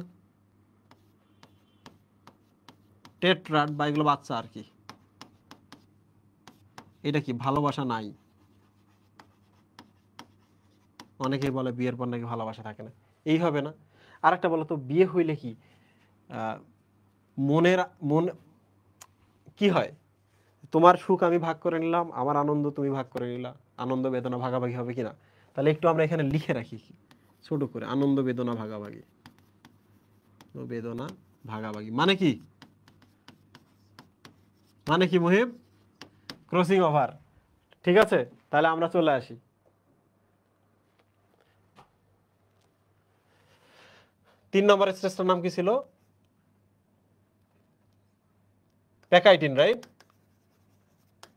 টেট্রাড বা এগুলো বাচ্চা আর কি, এটা কি ভালোবাসা নাই? অনেকেই বলে বিয়ের পর নাকি ভালোবাসা থাকে না, এই হবে না? আর একটা বলো তো, বিয়ে হইলে কি মনের মন কি হয়, তোমার সুখ আমি ভাগ করে নিলাম, আমার আনন্দ তুমি ভাগ করে নিলা, আনন্দ বেদনা ভাগাভাগি হবে কিনা? তাহলে একটু আমরা এখানে লিখে রাখি ছোট করে, আনন্দ বেদনা ভাগাভাগি, বেদনা ভাগাভাগি মানে কি? মানে কি মুহিব? Crossing over. ঠিক আছে, তাহলে আমরা চলে আসি। 3 নম্বর স্টেজটার নাম কি ছিল? Pachytene, right?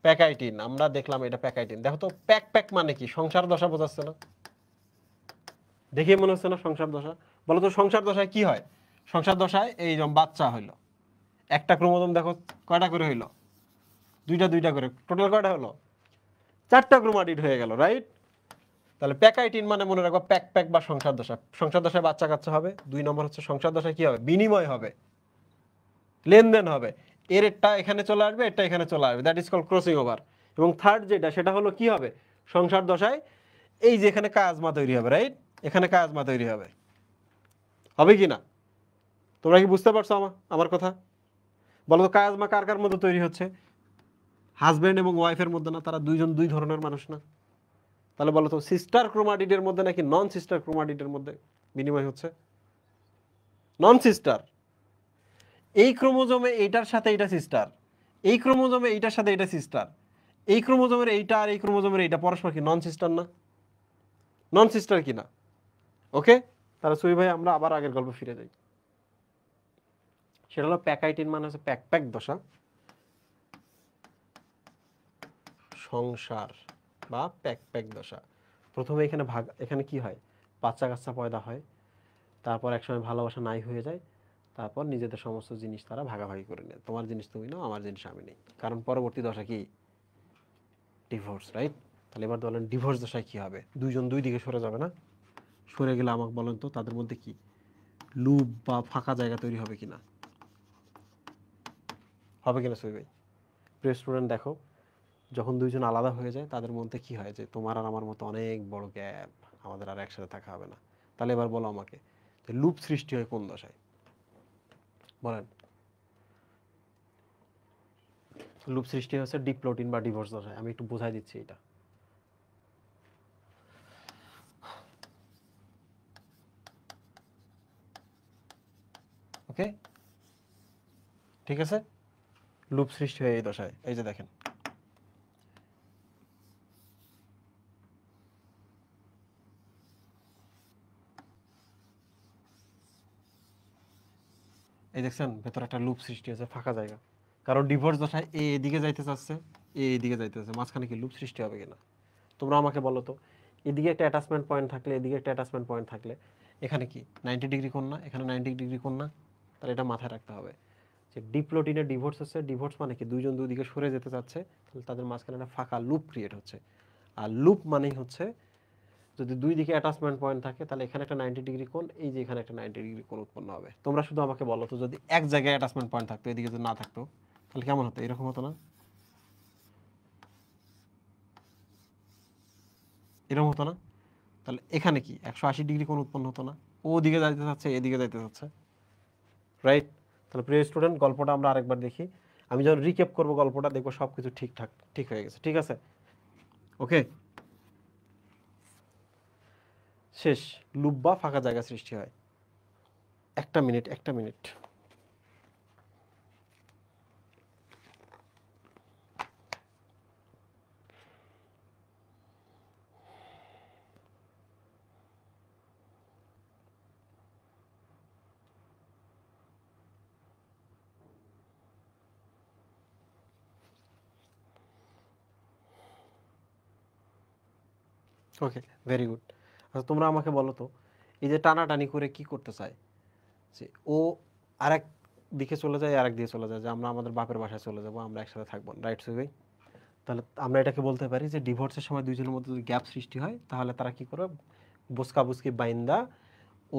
প্যাকাইটিন, আমরা দেখলাম এটা প্যাকাইটিন। দেখো তো প্যাক প্যাক মানে কি? সংসার দশা বোঝাচ্ছে না? দেখে মনে হচ্ছে না সংসার দশা? বলো তো সংসার দশায় কি হয়? সংসার দশায় এই যেমন বাচ্চা হইলো, একটা ক্রোমোজোম দেখো কয়টা করে হইলো, দুইটা দুইটা করে, টোটাল কয়টা হলো? 4টা ক্রোমাটিড হয়ে গেল, রাইট? তাহলে প্যাকাইটিন মানে মনে রাখবো প্যাক প্যাক বা সংসার দশা। সংসার দশায় বাচ্চা কাচ্চা হবে। 2 নম্বর হচ্ছে সংসার দশায় কি হবে, বিনিময় হবে, লেনদেন হবে। এর একটা এখানে চলে আসবে, এটা এখানে চলে আসবে, that is call crossing over. এবং থার্ড যেটা, সেটা হলো কি হবে, সংসার দশায় এই যে এখানে কাজমা তৈরি হবে, রাইট? এখানে কাজমা তৈরি হবে, হবে কি না? তোমরা কি বুঝতে পারছো আমার কথা? বলো তো কাজমা কার কার মধ্যে তৈরি হচ্ছে? হাজব্যান্ড এবং ওয়াইফের মধ্যে না? তারা দুইজন দুই ধরনের মানুষ না? তাহলে বলো তো সিস্টার ক্রোমাটিডের মধ্যে নাকি নন সিস্টার ক্রোমাটিডের মধ্যে বিনিময় হচ্ছে? নন সিস্টার। এই ক্রোমোজোমে এইটার সাথে এটা সিস্টার, এই ক্রোমোজোমে এইটার সাথে এটা সিস্টার, এই ক্রোমোজোমের এইটা আর এই ক্রোমোজোমের এইটা পরস্পর কি নন সিস্টার না? নন সিস্টার কি না? ওকে, তাহলে সুই ভাই আমরা আবার আগের গল্প ফিরে যাই। সেটা হলো প্যাকাইটিন মানে হচ্ছে প্যাক প্যাক দশা, সংসার বা প্যাক প্যাক দশা। প্রথমে এখানে ভাগ, এখানে কি হয়, বাচ্চা কাচ্চা পয়দা হয়, তারপর একসময় ভালোবাসা নাই হয়ে যায়, তারপর নিজেদের সমস্ত জিনিস তারা ভাগাভাগি করে নেয়, তোমার জিনিস তুমি নাও, আমার জিনিস আমি নেই, কারণ পরবর্তী দশা কি, ডিভোর্স, রাইট? তাহলে এবার বলেন ডিভোর্স দশায় কি হবে? দুইজন দুই দিকে সরে যাবে না? সরে গেলে আমাকে বলেন তো তাদের মধ্যে কি লুপ বা ফাঁকা জায়গা তৈরি হবে কিনা? হবে কিনা সুই ভাই? প্রিয় স্টুডেন্ট দেখো, যখন দুইজন আলাদা হয়ে যায় তাদের মধ্যে কি হয়, যে তোমার আর আমার মতো অনেক বড় গ্যাপ, আমাদের আর একসাথে থাকা হবে না। তাহলে এবার বলো আমাকে, যে লুপ সৃষ্টি হয় কোন দশায়? বলেন। লুপ সৃষ্টি হচ্ছে ডিপ্লোটিন বা ডিভোর্স দশায়। আমি একটু বোঝাই দিচ্ছি এটা। ওকে, ঠিক আছে, লুপ সৃষ্টি হয় এই দশায়। এই যে দেখেন, এই দেখছেন ভেতরে একটা লুপ সৃষ্টি হয়েছে, ফাঁকা জায়গা, কারণ ডিভোর্স দশায় এ এদিকে যাইতে চাচ্ছে, এ এদিকে যাইতে চাচ্ছে, মাঝখানে কি লুপ সৃষ্টি হবে কিনা? তোমরা আমাকে বলো তো, এদিকে একটা অ্যাটাচমেন্ট পয়েন্ট থাকলে, এদিকে একটা অ্যাটাচমেন্ট পয়েন্ট থাকলে, এখানে কি 90 ডিগ্রি কোণ না? এখানে 90 ডিগ্রি কোণ না? তাহলে এটা মাথায় রাখতে হবে যে ডিপ্লোটিনের ডিভোর্স হচ্ছে, ডিভোর্স মানে কি দুইজন দুই দিকে সরে যেতে চাচ্ছে, তাহলে তাদের মাঝখানে একটা ফাঁকা লুপ ক্রিয়েট হচ্ছে। আর লুপ মানেই হচ্ছে যদি দুই দিকে অ্যাটাচমেন্ট পয়েন্ট থাকে, তাহলে এখানে একটা 90 ডিগ্রি কোণ, এই যে এখানে একটা 90 ডিগ্রি কোণ উৎপন্ন হবে। তোমরা শুধু আমাকে বলো তো, যদি এক জায়গায় অ্যাটাচমেন্ট পয়েন্ট থাকতো, এদিকে যদি না থাকতো, তাহলে কেমন হতো? এরকম হতো না? এরকম হতো না? তাহলে এখানে কি 180 ডিগ্রি কোণ উৎপন্ন হতো না? ও দিকে যাইতে চাচ্ছে, এদিকে যাইতে চাচ্ছে, রাইট? তাহলে প্রিয় স্টুডেন্ট, গল্পটা আমরা আরেকবার দেখি। আমি যখন রিক্যাপ করবো গল্পটা, দেখবো সব কিছু ঠিকঠাক ঠিক হয়ে গেছে। ঠিক আছে, ওকে। শেষ, লুপ বা ফাঁকা জায়গা সৃষ্টি হয়। একটা মিনিট, একটা মিনিট। ওকে, ভেরি গুড। আচ্ছা তোমরা আমাকে বলো তো, এই যে টানাটানি করে কি করতে চায়, যে ও আরেক দিকে চলে যায়, আরেক দিকে চলে যায়, যে আমরা আমাদের বাপের বাসায় চলে যাবো, আমরা একসাথে থাকবো, রাইট সুই? তাহলে আমরা এটাকে বলতে পারি যে ডিভোর্সের সময় দুইজনের মধ্যে যদি গ্যাপ সৃষ্টি হয়, তাহলে তারা কি করবে, বুসকা বুসকি বাইন্দা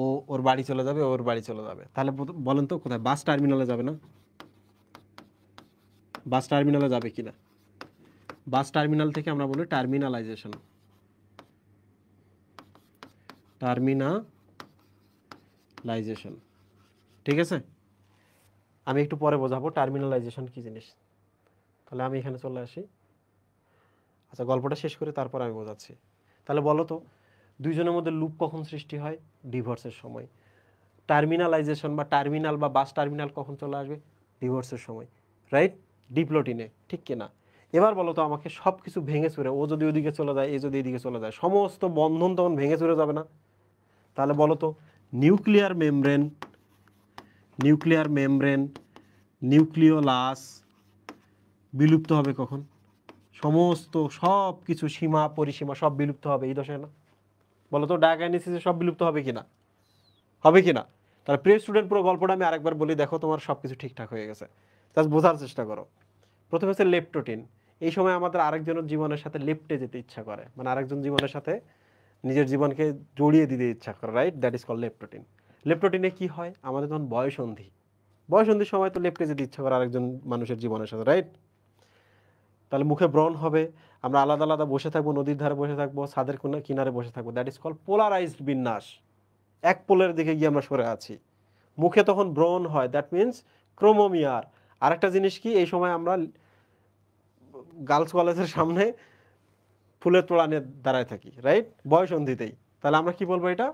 ও ওর বাড়ি চলে যাবে, ওর বাড়ি চলে যাবে। তাহলে বলেন তো কোথায়, বাস টার্মিনালে যাবে না? বাস টার্মিনালে যাবে কিনা? বাস টার্মিনাল থেকে আমরা বলি টার্মিনালাইজেশন, টার্মিনালাইজেশন। ঠিক আছে, আমি একটু পরে বোঝাবো টার্মিনালাইজেশন কি জিনিস। তাহলে আমি এখানে চলে আসি। আচ্ছা গল্পটা শেষ করে তারপর আমি বোঝাচ্ছি। তাহলে বলো তো, দুইজনের মধ্যে লুপ কখন সৃষ্টি হয়? ডিভোর্সের সময়। টার্মিনালাইজেশন বা টার্মিনাল বা বাস টার্মিনাল কখন চলে আসবে? ডিভোর্সের সময়, রাইট? ডিপ্লোটিনে, ঠিক কিনা? এবার বলো তো আমাকে, সব কিছু ভেঙে চুরে, ও যদি ওদিকে চলে যায়, এ যদি এদিকে চলে যায়, সমস্ত বন্ধন তখন ভেঙে চুরে যাবে না? তাহলে বলো তো, nuclear membrane, nuclear membrane, nucleolus বিলুপ্ত হবে কখন? সমস্ত সব কিছু সীমা পরিসীমা সব বিলুপ্ত হবে এই দশায় না? বলো তো, ডায়াকাইনেসিসে সব বিলুপ্ত হবে কিনা? হবে কিনা? তাহলে প্রিয় স্টুডেন্ট, পুরো গল্পটা আমি আরেকবার বলি, দেখো তোমার সব কিছু ঠিকঠাক হয়ে গেছে। জাস্ট বোঝার চেষ্টা করো। প্রথমে হচ্ছে লেপটোটিন। এই সময় আমাদের আরেকজনের জীবনের সাথে লেপটে যেতে ইচ্ছা করে, মানে আরেকজন জীবনের সাথে নিজের জীবনকে জড়িয়ে দিতে ইচ্ছা করে, right? That is call leptotene. লেপটোটিনে কি হয়, আমাদের তখন বয়সন্ধি, বয়সন্ধির সময় তো লেপটে যেতে ইচ্ছা করে আরেকজন মানুষের জীবনের সাথে, রাইট? তাহলে মুখে ব্রণ হবে, আমরা আলাদা আলাদা বসে থাকবো, নদীর ধারে বসে থাকবো, ছাদের কিনারে বসে থাকবো, দ্যাট ইজ কল পোলারাইজড বিন্যাস। এক পোলের দিকে গিয়ে আমরা সরে আছি। মুখে তখন ব্রণ হয়, দ্যাট মিনস ক্রোমোমিয়ার। আরেকটা জিনিস কি, এই সময় আমরা গার্লস কলেজের সামনে ফুলের তোড়া নিয়ে দাঁড়ায় থাকি, রাইট? বয়সন্ধিতেই। তাহলে আমরা কি বলবো, এটা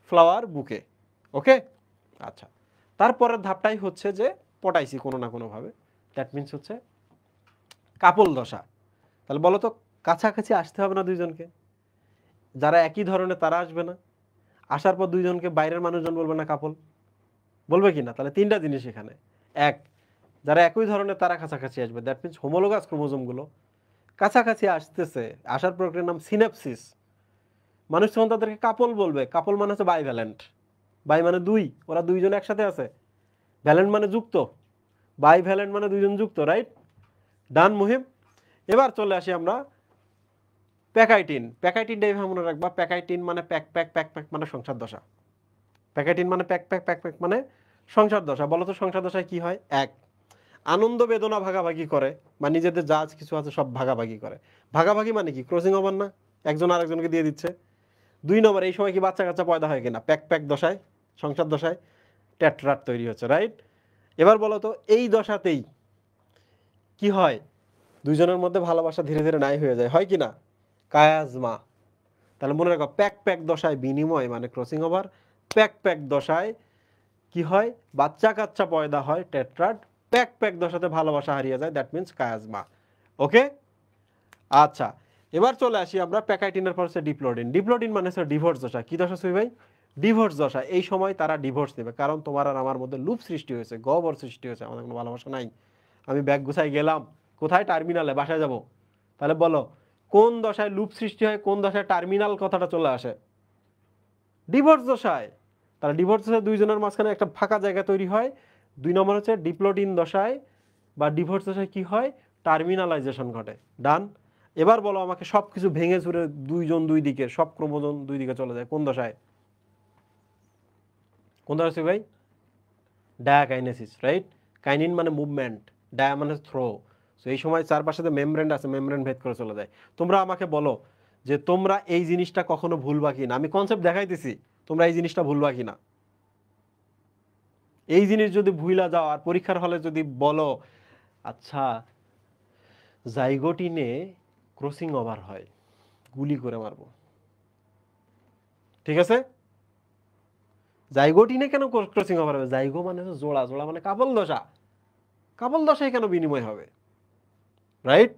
ফ্লাওয়ার বুকে। ওকে, আচ্ছা। তারপরের ধাপটাই হচ্ছে যে পটাইছি কোনো না কোনোভাবে, দ্যাট মিনস হচ্ছে কাপল দশা। তাহলে বলো তো, কাছাকাছি আসতে হবে না দুইজনকে? যারা একই ধরনের তারা আসবে না? আসার পর দুইজনকে বাইরের মানুষজন বলবে না কাপল? বলবে কি না? তাহলে তিনটা জিনিস এখানে। এক, যারা একই ধরনের তারা কাছাকাছি আসবে, দ্যাট মিনস হোমোলোগাস ক্রোমোজোমগুলো কাছাকাছি আসতেছে, আসার প্রক্রিয়ার নাম সিনেপসিস। মানুষ তখন তাদেরকে কাপল বলবে। কাপল মানে হচ্ছে বাইভ্যালেন্ট। বাই মানে দুই, ওরা দুইজন একসাথে আছে। ভ্যালেন্ট মানে যুক্ত, বাইভ্যালেন্ট মানে দুইজন যুক্ত, রাইট? ডান মুহিম। এবার চলে আসি আমরা প্যাকাইটিন। প্যাকাইটিনটা এইভাবে মনে রাখবা, প্যাকাইটিন মানে প্যাক প্যাক প্যাক প্যাক মানে সংসার দশা। প্যাকাইটিন মানে প্যাক প্যাক প্যাক প্যাক মানে সংসার দশা। বলো তো সংসার দশায় কি হয়? এক, আনন্দ বেদনা ভাগাভাগি করে, বা নিজেদের যা কিছু আছে সব ভাগাভাগি করে। ভাগাভাগি মানে কি? ক্রসিং ওভার না, একজন আরেকজনকে দিয়ে দিচ্ছে। দুই নম্বর, এই সময় কি বাচ্চা কাচ্চা পয়দা হয় কিনা? প্যাক প্যাক দশায়, সংসার দশায় ট্যাটরাট তৈরি হচ্ছে, রাইট? এবার বলো তো, এই দশাতেই কি হয়? দুইজনের মধ্যে ভালোবাসা ধীরে ধীরে নাই হয়ে যায়, হয় কি না? কায়াজমা। তাহলে মনে রাখো, প্যাক প্যাক দশায় বিনিময় মানে ক্রসিং ওভার, প্যাক প্যাক দশায় কি হয়? বাচ্চা কাচ্চা পয়দা হয়, টেট্রাড। প্যাক প্যাক দশাতে ভালোবাসা হারিয়ে যায়, দ্যাট মিনস কায়াজমা। ওকে, আচ্ছা। এবার চলে আসি আমরা প্যাকাইটিনের পর হচ্ছে ডিপ্লোডিন। ডিপ্লোডিন মানে হচ্ছে ডিভোর্স দশা। কি দশা সুই ভাই? ডিভোর্স দশা। এই সময় তারা ডিভোর্স নেবে, কারণ তোমার আর আমার মধ্যে লুপ সৃষ্টি হয়েছে, গহ্বর সৃষ্টি হয়েছে, আমাদের কোনো ভালোবাসা নাই। আমি ব্যাগ গুছাই গেলাম কোথায়? টার্মিনালে, বাসায় যাব। তাহলে বলো, কোন দশায় লুপ সৃষ্টি হয়, কোন দশায় টার্মিনাল কথাটা চলে আসে? ডিভোর্স দশায়। তাহলে ডিভোর্স দশায় দুইজনের মাঝখানে একটা ফাঁকা জায়গা তৈরি হয়। দুই নম্বর হচ্ছে ডিপ্লোডিন দশায় বা ডিভোর্স দশায় কি হয়? টার্মিনালাইজেশন ঘটে। ডান। এবার বলো আমাকে, সব কিছু ভেঙে চুরে দুইজন দুই দিকে, সব ক্রোমোজোম দুই দিকে চলে যায় কোন দশায়? কোন দশায় ভাই? Diakinesis, right? কাইনিন মানে মুভমেন্ট, ডায়া মানে থ্রো। সো এই সময় চারপাশে যে মেমব্রেন আছে, মেমব্রেন ভেদ করে চলে যায়। তোমরা আমাকে বলো যে তোমরা এই জিনিসটা কখনো ভুলবা কিনা। আমি কনসেপ্ট দেখাইতেছি, তোমরা এই জিনিসটা ভুলবা কিনা। এই জিনিস যদি ভুলা যাও আর পরীক্ষার হলে যদি বলো আচ্ছা জাইগোটিনে ক্রসিং ওভার হয়, গুলি করে মারবো। ঠিক আছে, জাইগোটিনে কেন ক্রসিং ওভার হবে? জাইগো মানে তো জোড়া, জোড়া মানে কাপল দশা, কাপল দশায় কেন বিনিময় হবে? রাইট?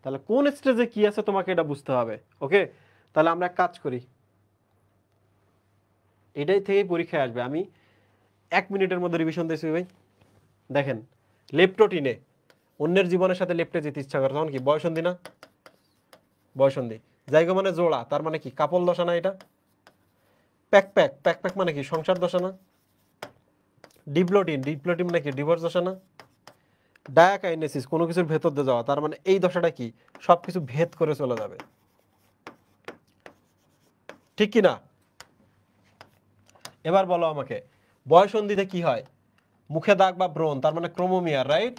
তাহলে কোন স্টেজে কি আছে তোমাকে এটা বুঝতে হবে। ওকে, তাহলে আমরা এক কাজ করি, এটাই থেকেই পরীক্ষায় আসবে। আমি 1 মিনিটের মধ্যে রিভিশন দিয়েছি ভাই। দেখেন, লেপ্টোটিনে অন্যের জীবনের সাথে লেপ্টে যেতে ইচ্ছা করে, তখন কি বয়সন্ধি না? বয়সন্ধি। জায়গা মানে জোড়া, তার মানে কি কাপল দশা না এটা? প্যাক প্যাক, প্যাক প্যাক মানে কি সংসার দশা না? ডিপ্লোটিন, ডিপ্লোটিন মানে কি ডিভোর্স দশা না? ডায়াকাইনেসিস, কোনো কিছুর ভেতর দিয়ে যাওয়া, তার মানে এই দশাটা কি সবকিছু ভেদ করে চলে যাবে। ঠিক কি না? এবার বলো আমাকে, বয়সন্ধিতে কি হয়? মুখে দাগ বা ব্রণ, তার মানে ক্রোমোমিয়ার, রাইট?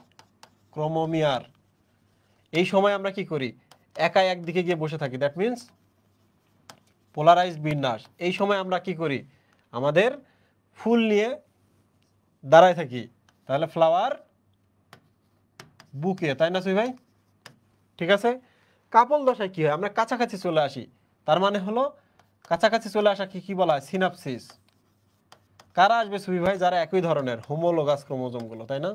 ক্রোমোমিয়ার। এই সময় আমরা কি করি? একাই একদিকে গিয়ে বসে থাকি, দ্যাট মিন্স পোলারাইজড বিন্যাস। এই সময় আমরা কি করি? আমাদের ফুল নিয়ে দাঁড়ায় থাকি, তাহলে ফ্লাওয়ার বুকে, তাই না সুই ভাই? ঠিক আছে, কাপল দশায় কি হয়? আমরা কাছাকাছি চলে আসি, তার মানে হলো কাছাকাছি চলে আসা কি কি বলা হয়? সিনাপসিস। কারা আসবে সুই ভাই? যারা একই ধরনের, হোমোলোগাস ক্রোমোজোমগুলো, তাই না?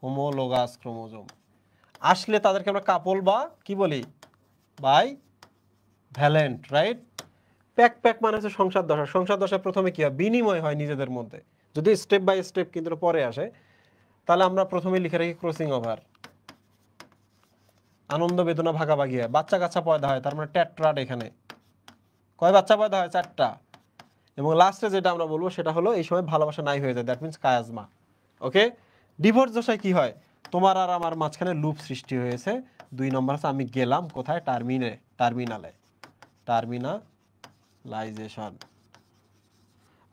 হোমোলোগাস ক্রোমোজোম আসলে তাদেরকে আমরা কাপল বা কি বলি? Bivalent, right? প্যাক প্যাক মানে হচ্ছে সংসার দশা। সংসার দশা প্রথমে কি হয়? বিনিময় হয় নিজেদের মধ্যে। যদি স্টেপ বাই স্টেপ কিন্তু পরে আসে, তাহলে আমরা প্রথমে লিখে রাখি ক্রসিং ওভার। আনন্দ বেদনা ভাগাভাগি হয়, বাচ্চা কাচ্চা পয়দা হয়, তার মানে ট্যাট্রাড। এখানে কয় বাচ্চা পয়দা হয়? 4টা। এবং লাস্টে যেটা আমরা বলবো সেটা হলো এই সময় ভালোবাসা নাই হয়ে যায়, that means chiasma. Okay, divorce দশায় কি হয়? তোমার আর আমার মাঝখানে লুপ সৃষ্টি হয়েছে। 2 নম্বর আছে আমি গেলাম কোথায়? টার্মিনালে, টার্মিনালাইজেশন।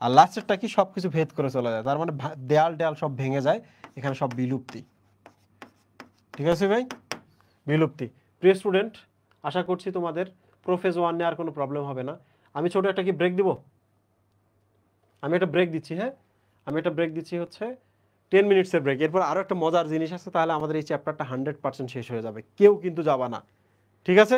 আর লাস্টেরটা কি? সবকিছু ভেদ করে চলে যায়, তার মানে দেয়াল দেয়াল সব ভেঙে যায়, এখানে সব বিলুপ্তি। ঠিক আছে ভাই, বিলুপ্তি। প্রিয় স্টুডেন্ট, আশা করছি তোমাদের প্রোফেজ 1 নিয়ে আর কোনো প্রবলেম হবে না। আমি ছোট একটা কি ব্রেক দিব? আমি একটা ব্রেক দিচ্ছি, হ্যাঁ, আমি একটা ব্রেক দিচ্ছি হচ্ছে 10 মিনিটসের ব্রেক। এরপর আরও একটা মজার জিনিস আছে, তাহলে আমাদের এই চ্যাপ্টারটা 100% শেষ হয়ে যাবে, কেউ কিন্তু যাবা না। ঠিক আছে,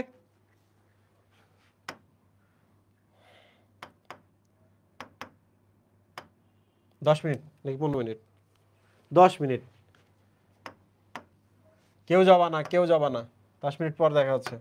10 মিনিট নাকি 15 মিনিট? 10 মিনিট। কেউ যাবা না, কেউ যাবা না। 10 মিনিট পর দেখা হচ্ছে।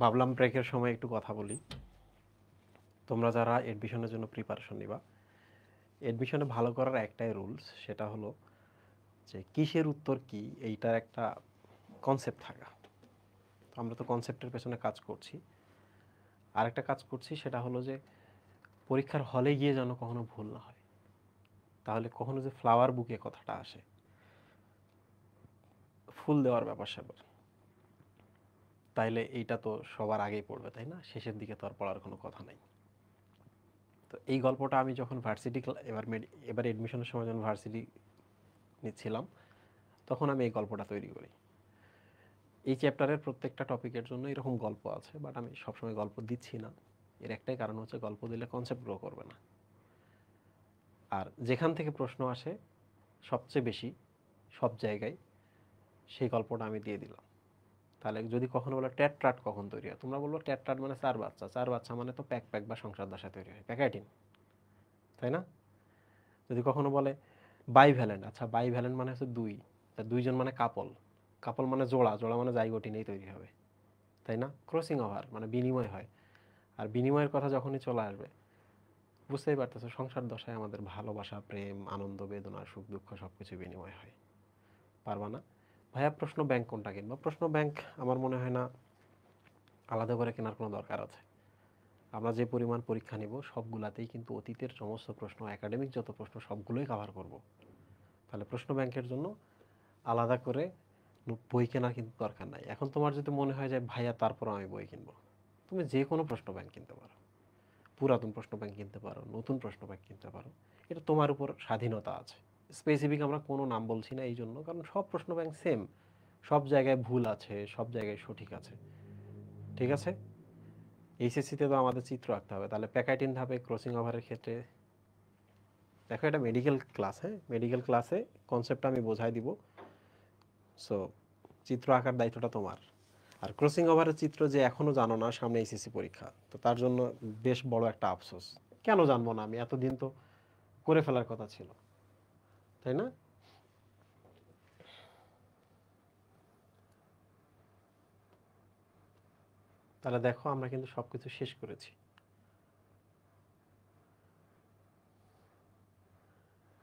ভাবলাম ব্রেকের সময় একটু কথা বলি। তোমরা যারা এডমিশনের জন্য প্রিপারেশন নিবা, এডমিশনে ভালো করার একটাই রুলস, সেটা হলো যে কিসের উত্তর কি এইটার একটা কনসেপ্ট থাকা। আমরা তো কনসেপ্টের পেছনে কাজ করছি। আরেকটা কাজ করছি সেটা হলো যে পরীক্ষার হলে গিয়ে যেন কখনো ভুল না হয়। তাহলে কখনো যে ফ্লাওয়ার বুকে কথাটা আসে, ফুল দেওয়ার ব্যাপার স্যাপার, তাইলে এইটা তো সবার আগেই পড়বে, তাই না? শেষের দিকে তো আর পড়ার কোনো কথা নাই। তো এই গল্পটা আমি যখন ভার্সিটি এবার এডমিশনের সময় যখন ভার্সিটি নিচ্ছিলাম, তখন আমি এই গল্পটা তৈরি করি। এই চ্যাপ্টারের প্রত্যেকটা টপিকের জন্য এরকম গল্প আছে, বাট আমি সবসময় গল্প দিচ্ছি না। এর একটাই কারণ হচ্ছে গল্প দিলে কনসেপ্ট গ্রো করবে না। আর যেখান থেকে প্রশ্ন আসে সবচেয়ে বেশি সব জায়গায়, সেই গল্পটা আমি দিয়ে দিলাম। তাহলে যদি কখনো বলো ট্যাট ট্রাট কখন তৈরি হয়, তোমরা বলবো ট্যাট ট্রাট মানে চার বাচ্চা। চার বাচ্চা মানে তো প্যাক প্যাক বা সংসার দশায় তৈরি হয়, প্যাকাইটিন, তাই না? যদি কখনো বলে বাই ভ্যালেন্ট, আচ্ছা বাই ভ্যালেন্ট মানে হচ্ছে দুই, তা দুইজন মানে কাপল, কাপল মানে জোড়া, জোড়া মানে জাইগোটিনেই তৈরি হবে, তাই না? ক্রসিং ওভার মানে বিনিময় হয়। আর বিনিময়ের কথা যখনই চলে আসবে, বুঝতেই পারতেছো সংসার দশায় আমাদের ভালোবাসা, প্রেম, আনন্দ, বেদনা, সুখ দুঃখ সবকিছু বিনিময় হয়। পারবা না ভাইয়া প্রশ্ন ব্যাংক কোনটা কিনবো? প্রশ্ন ব্যাংক আমার মনে হয় না আলাদা করে কেনার কোনো দরকার আছে। আমরা যে পরিমাণ পরীক্ষা নিব সবগুলাতেই কিন্তু অতীতের সমস্ত প্রশ্ন, একাডেমিক যত প্রশ্ন সবগুলোই কভার করব। তাহলে প্রশ্ন ব্যাংকের জন্য আলাদা করে বই কেনার কিন্তু দরকার নাই। এখন তোমার যদি মনে হয় যে ভাইয়া তারপর আমি বই কিনবো, তুমি যে কোনো প্রশ্ন ব্যাংক কিনতে পারো, পুরাতন প্রশ্ন ব্যাংক কিনতে পারো, নতুন প্রশ্ন ব্যাংক কিনতে পারো, এটা তোমার উপর স্বাধীনতা আছে। স্পেসিফিক আমরা কোনো নাম বলছি না এই জন্য, কারণ সব প্রশ্ন ব্যাংক সেম, সব জায়গায় ভুল আছে, সব জায়গায় সঠিক আছে, ঠিক আছে? এইচএসসিতে তো আমাদের চিত্র আঁকতে হবে, তাহলে প্যাকাইটিন ধাপে ক্রসিং ওভারের ক্ষেত্রে দেখো এটা মেডিকেল ক্লাস, হ্যাঁ মেডিকেল ক্লাসে কনসেপ্টটা আমি বোঝাই দিব। সো চিত্র আঁকার দায়িত্বটা তোমার। আর ক্রসিং ওভারের চিত্র যে এখনো জানো না, সামনে এইচএসসি পরীক্ষা, তো তার জন্য বেশ বড় একটা আফসোস। কেন জানবো না আমি? এতদিন তো করে ফেলার কথা ছিল, তাই না? তাহলে দেখো আমরা কিন্তু সবকিছু শেষ করেছি।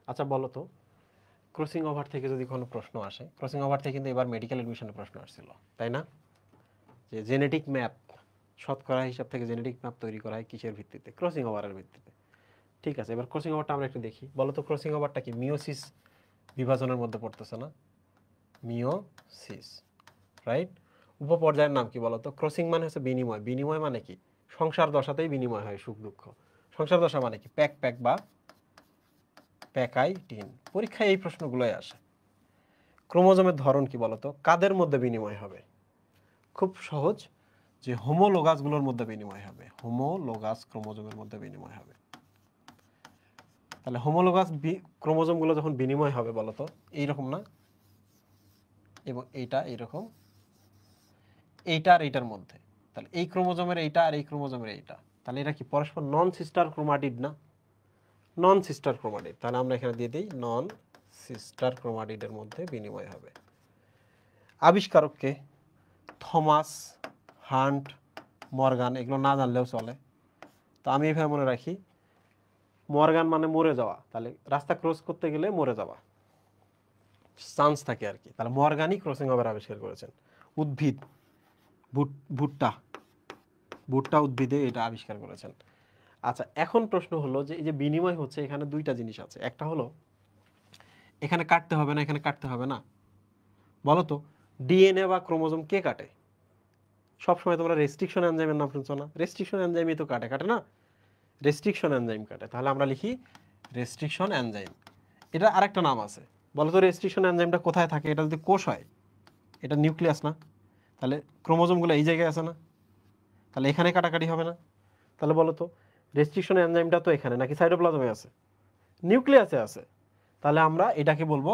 আচ্ছা বলো তো, ক্রসিং ওভার থেকে যদি কোনো প্রশ্ন আসে, ক্রসিং ওভার থেকে কিন্তু এবার মেডিকেল এডমিশনের প্রশ্ন আসছিল, তাই না? যে জেনেটিক ম্যাপ, শতকরা হিসাব থেকে জেনেটিক ম্যাপ তৈরি করা হয় কিসের ভিত্তিতে? ক্রসিং ওভারের ভিত্তিতে। ঠিক আছে, এবার ক্রসিং ওভারটা আমরা একটু দেখি। বলো তো ক্রসিং ওভারটা কি? মিওসিস বিভাজনের মধ্যে পড়তেছে না? Meiosis, right? উপপর্যায়ের নাম কি বলো তো? ক্রসিং মানে হচ্ছে বিনিময়। বিনিময় মানে কি? সংসার দশাতেই বিনিময় হয় সুখ দুঃখ। সংসার দশা মানে কি? প্যাক প্যাক বা প্যাকাইটিন। পরীক্ষায় এই প্রশ্নগুলোই আসে। ক্রোমোজোমের ধরন কি বলো তো? কাদের মধ্যে বিনিময় হবে? খুব সহজ, যে হোমোলোগাসগুলোর মধ্যে বিনিময় হবে। হোমোলোগাস ক্রোমোজোমের মধ্যে বিনিময় হবে। তাহলে হোমোলোগাস ক্রোমোজোমগুলো যখন বিনিময় হবে বলো তো, এইরকম না? এবং এইটা এইরকম, এইটা আর এইটার মধ্যে। তাহলে এই ক্রোমোজোমের এইটা আর এই ক্রোমোজোমের এইটা, তাহলে এটা কি পরস্পর নন সিস্টার ক্রোমাটিড না? নন সিস্টার ক্রোমাটিড। তাহলে আমরা এখানে দিয়ে দিই নন সিস্টার ক্রোমাটিডের মধ্যে বিনিময় হবে। আবিষ্কারক কে? Thomas, hunt, Morgan. এগুলো না জানলেও চলে। তো আমি এভাবে মনে রাখি, মর্গান মানে মরে যাওয়া, তাহলে রাস্তা ক্রস করতে গেলে মরে যাওয়া চান্স থাকে আর কি। তাহলে মর্গানই ক্রসিং ওভার আবিষ্কার করেছেন। উদ্ভিদ, ভুট্টা, ভুট্টা উদ্ভিদে এটা আবিষ্কার করেছেন। আচ্ছা এখন প্রশ্ন হলো যে এই যে বিনিময় হচ্ছে, এখানে দুইটা জিনিস আছে। একটা হলো এখানে কাটতে হবে না, এখানে কাটতে হবে না। বলো তো ডিএনএ বা ক্রোমোজোম কে কাটে? সবসময় তোমরা রেস্ট্রিকশন এনজাইমের নাম শুনছো না? রেস্ট্রিকশন এনজাইমই তো কাটে, কাটে না? রেস্ট্রিকশন এনজাইম কাটে। তাহলে আমরা লিখি রেস্ট্রিকশন এনজাইম। এটা আরেকটা নাম আছে। বলো তো রেস্ট্রিকশন এনজাইমটা কোথায় থাকে? এটা যদি কোষ হয়, এটা নিউক্লিয়াস না? তাহলে ক্রোমোজোমগুলো এই জায়গায় আছে না? তাহলে এখানে কাটাকাটি হবে না? তাহলে বলো তো রেস্ট্রিকশন এনজাইমটা তো এখানে নাকি সাইটোপ্লাজমে আছে? নিউক্লিয়াসে আছে। তাহলে আমরা এটাকে বলবো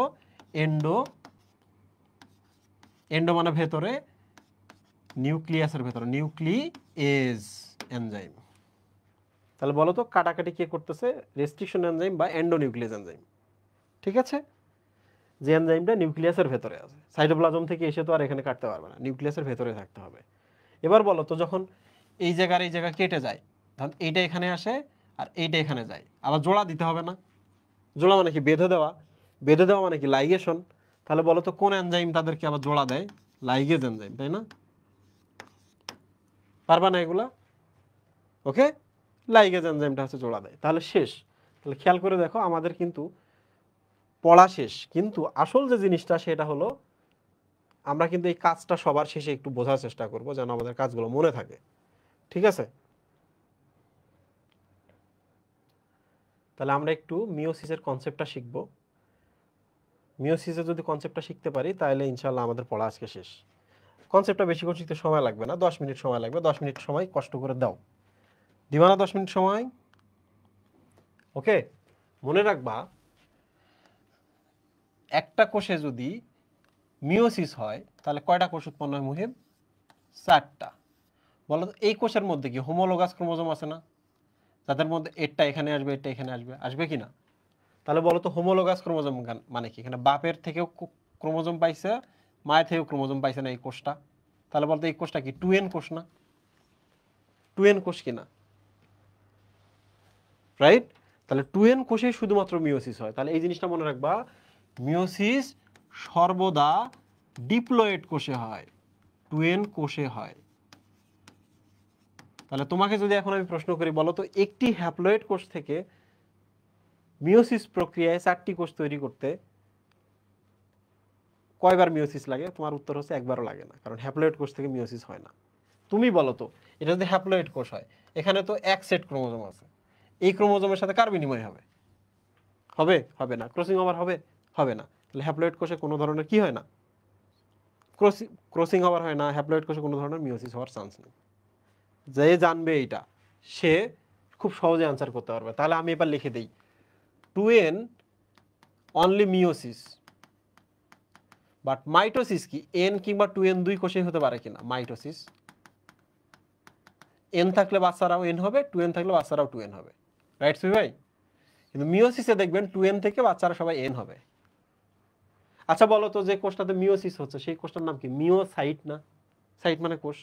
এন্ডো, এন্ডো মানে ভেতরে, নিউক্লিয়াসের ভেতরে, নিউক্লিয়েজ এনজাইম। তাহলে বলো তো কাটাকাটি কে করতেছে? রেস্ট্রিকশন এনজাইম বা এন্ডোনিউক্লিয়াস এনজাইম, ঠিক আছে? যে এনজাইমটা নিউক্লিয়াসের ভেতরে আছে, সাইটোপ্লাজম থেকে এসে তো আর এখানে কাটতে পারবে না, নিউক্লিয়াসের ভেতরে থাকতে হবে। এবার বলো তো যখন এই জায়গা কেটে যায়, তখন এইটা এখানে আসে আর এইটা এখানে যায়, আবার জোড়া দিতে হবে না? জোড়া মানে কি বেঁধে দেওয়া, বেঁধে দেওয়া মানে কি লাইগেশন। তাহলে বলো তো কোন এনজাইম তাদেরকে আবার জোড়া দেয়? লাইগেজ এনজাইম, তাই না? পারবা না এগুলা? ওকে, লাইগেজ এনজাইমটা হচ্ছে জোড়া দেয়। তাহলে শেষ। তাহলে খেয়াল করে দেখো আমাদের কিন্তু পড়া শেষ, কিন্তু আসল যে জিনিসটা সেটা হলো আমরা কিন্তু এই কাজটা সবার শেষে একটু বোঝার চেষ্টা করব যেন আমাদের কাজগুলো মনে থাকে। ঠিক আছে? তাহলে আমরা একটু মিওসিসের কনসেপ্টটা শিখব। মিওসিসের যদি কনসেপ্টটা শিখতে পারি তাহলে ইনশাল্লাহ আমাদের পড়া আজকে শেষ। কনসেপ্টটা বেশি করে শিখতে সময় লাগবে না, 10 মিনিট সময় লাগবে। 10 মিনিট সময় কষ্ট করে দাও, দিবা না 10 মিনিট সময়? ওকে, মনে রাখবা একটা কোষে যদি মিওসিস হয় তাহলে কয়টা কোষ উৎপন্ন হয় মুহিব? 4টা। বলো তো এই কোষের মধ্যে কি হোমোলোগাস ক্রোমোজোম আছে না, যাদের মধ্যে এটা এখানে আসবে, এটা এখানে আসবে, আসবে কি না? তাহলে বলো তো হোমোলোগাস ক্রোমোজোম মানে কি? এখানে বাপের থেকেও ক্রোমোজোম পাইছে, মায়ের থেকেও ক্রোমোজোম পাইছে না এই কোষটা। তাহলে বলতো এই কোষটা কি 2n কোষ না? 2n কোষ কিনা, রাইট? তাহলে 2n কোষে শুধুমাত্র মিওসিস হয়। তাহলে এই জিনিসটা মনে রাখবা, মিওসিস সর্বদা ডিপ্লয়েড কোষে হয়, 2n কোষে হয়। তাহলে তোমাকে যদি এখন আমি প্রশ্ন করি, বলো তো একটি হ্যাপ্লয়েড কোষ থেকে মিওসিস প্রক্রিয়ায় 4টি কোষ তৈরি করতে কয়বার মিওসিস লাগে? তোমার উত্তর হচ্ছে একবারও লাগে না, কারণ হ্যাপ্লয়েড কোষ থেকে মিওসিস হয় না। তুমি বলো তো এটা যদি হ্যাপ্লয়েড কোষ হয়, এখানে তো এক সেট ক্রোমোজোম আছে, এই ক্রোমোজোমের সাথে কার বিনিময় হবে? হবে? হবে না। ক্রসিং ওভার হবে? হবে না। তাহলে হ্যাপ্লয়েড কোষে কোনো ধরনের কি হয় না? ক্রসিং ওভার হয় না। হ্যাপ্লয়েড কোষে কোনো ধরনের মিওসিস হওয়ার চান্স নেই। যে জানবে এইটা সে খুব সহজে আনসার করতে পারবে। তাহলে আমি এবার লিখে দিই 2n only meiosis, but mitosis কি n কিংবা 2n দুই কোষেই হতে পারে কিনা? মাইটোসিস n থাকলে বাচ্চারাও n হবে, 2n থাকলে বাচ্চারাও 2n হবে, রাইট সুই ভাই? কিন্তু মিওসিসে দেখবেন 2n থেকে বাচ্চারা সবাই n হবে। আচ্ছা বলো তো যে কোষটাতে মিওসিস হচ্ছে সেই কোষটার নাম কি? মিওসাইট না? সাইট মানে কোষ।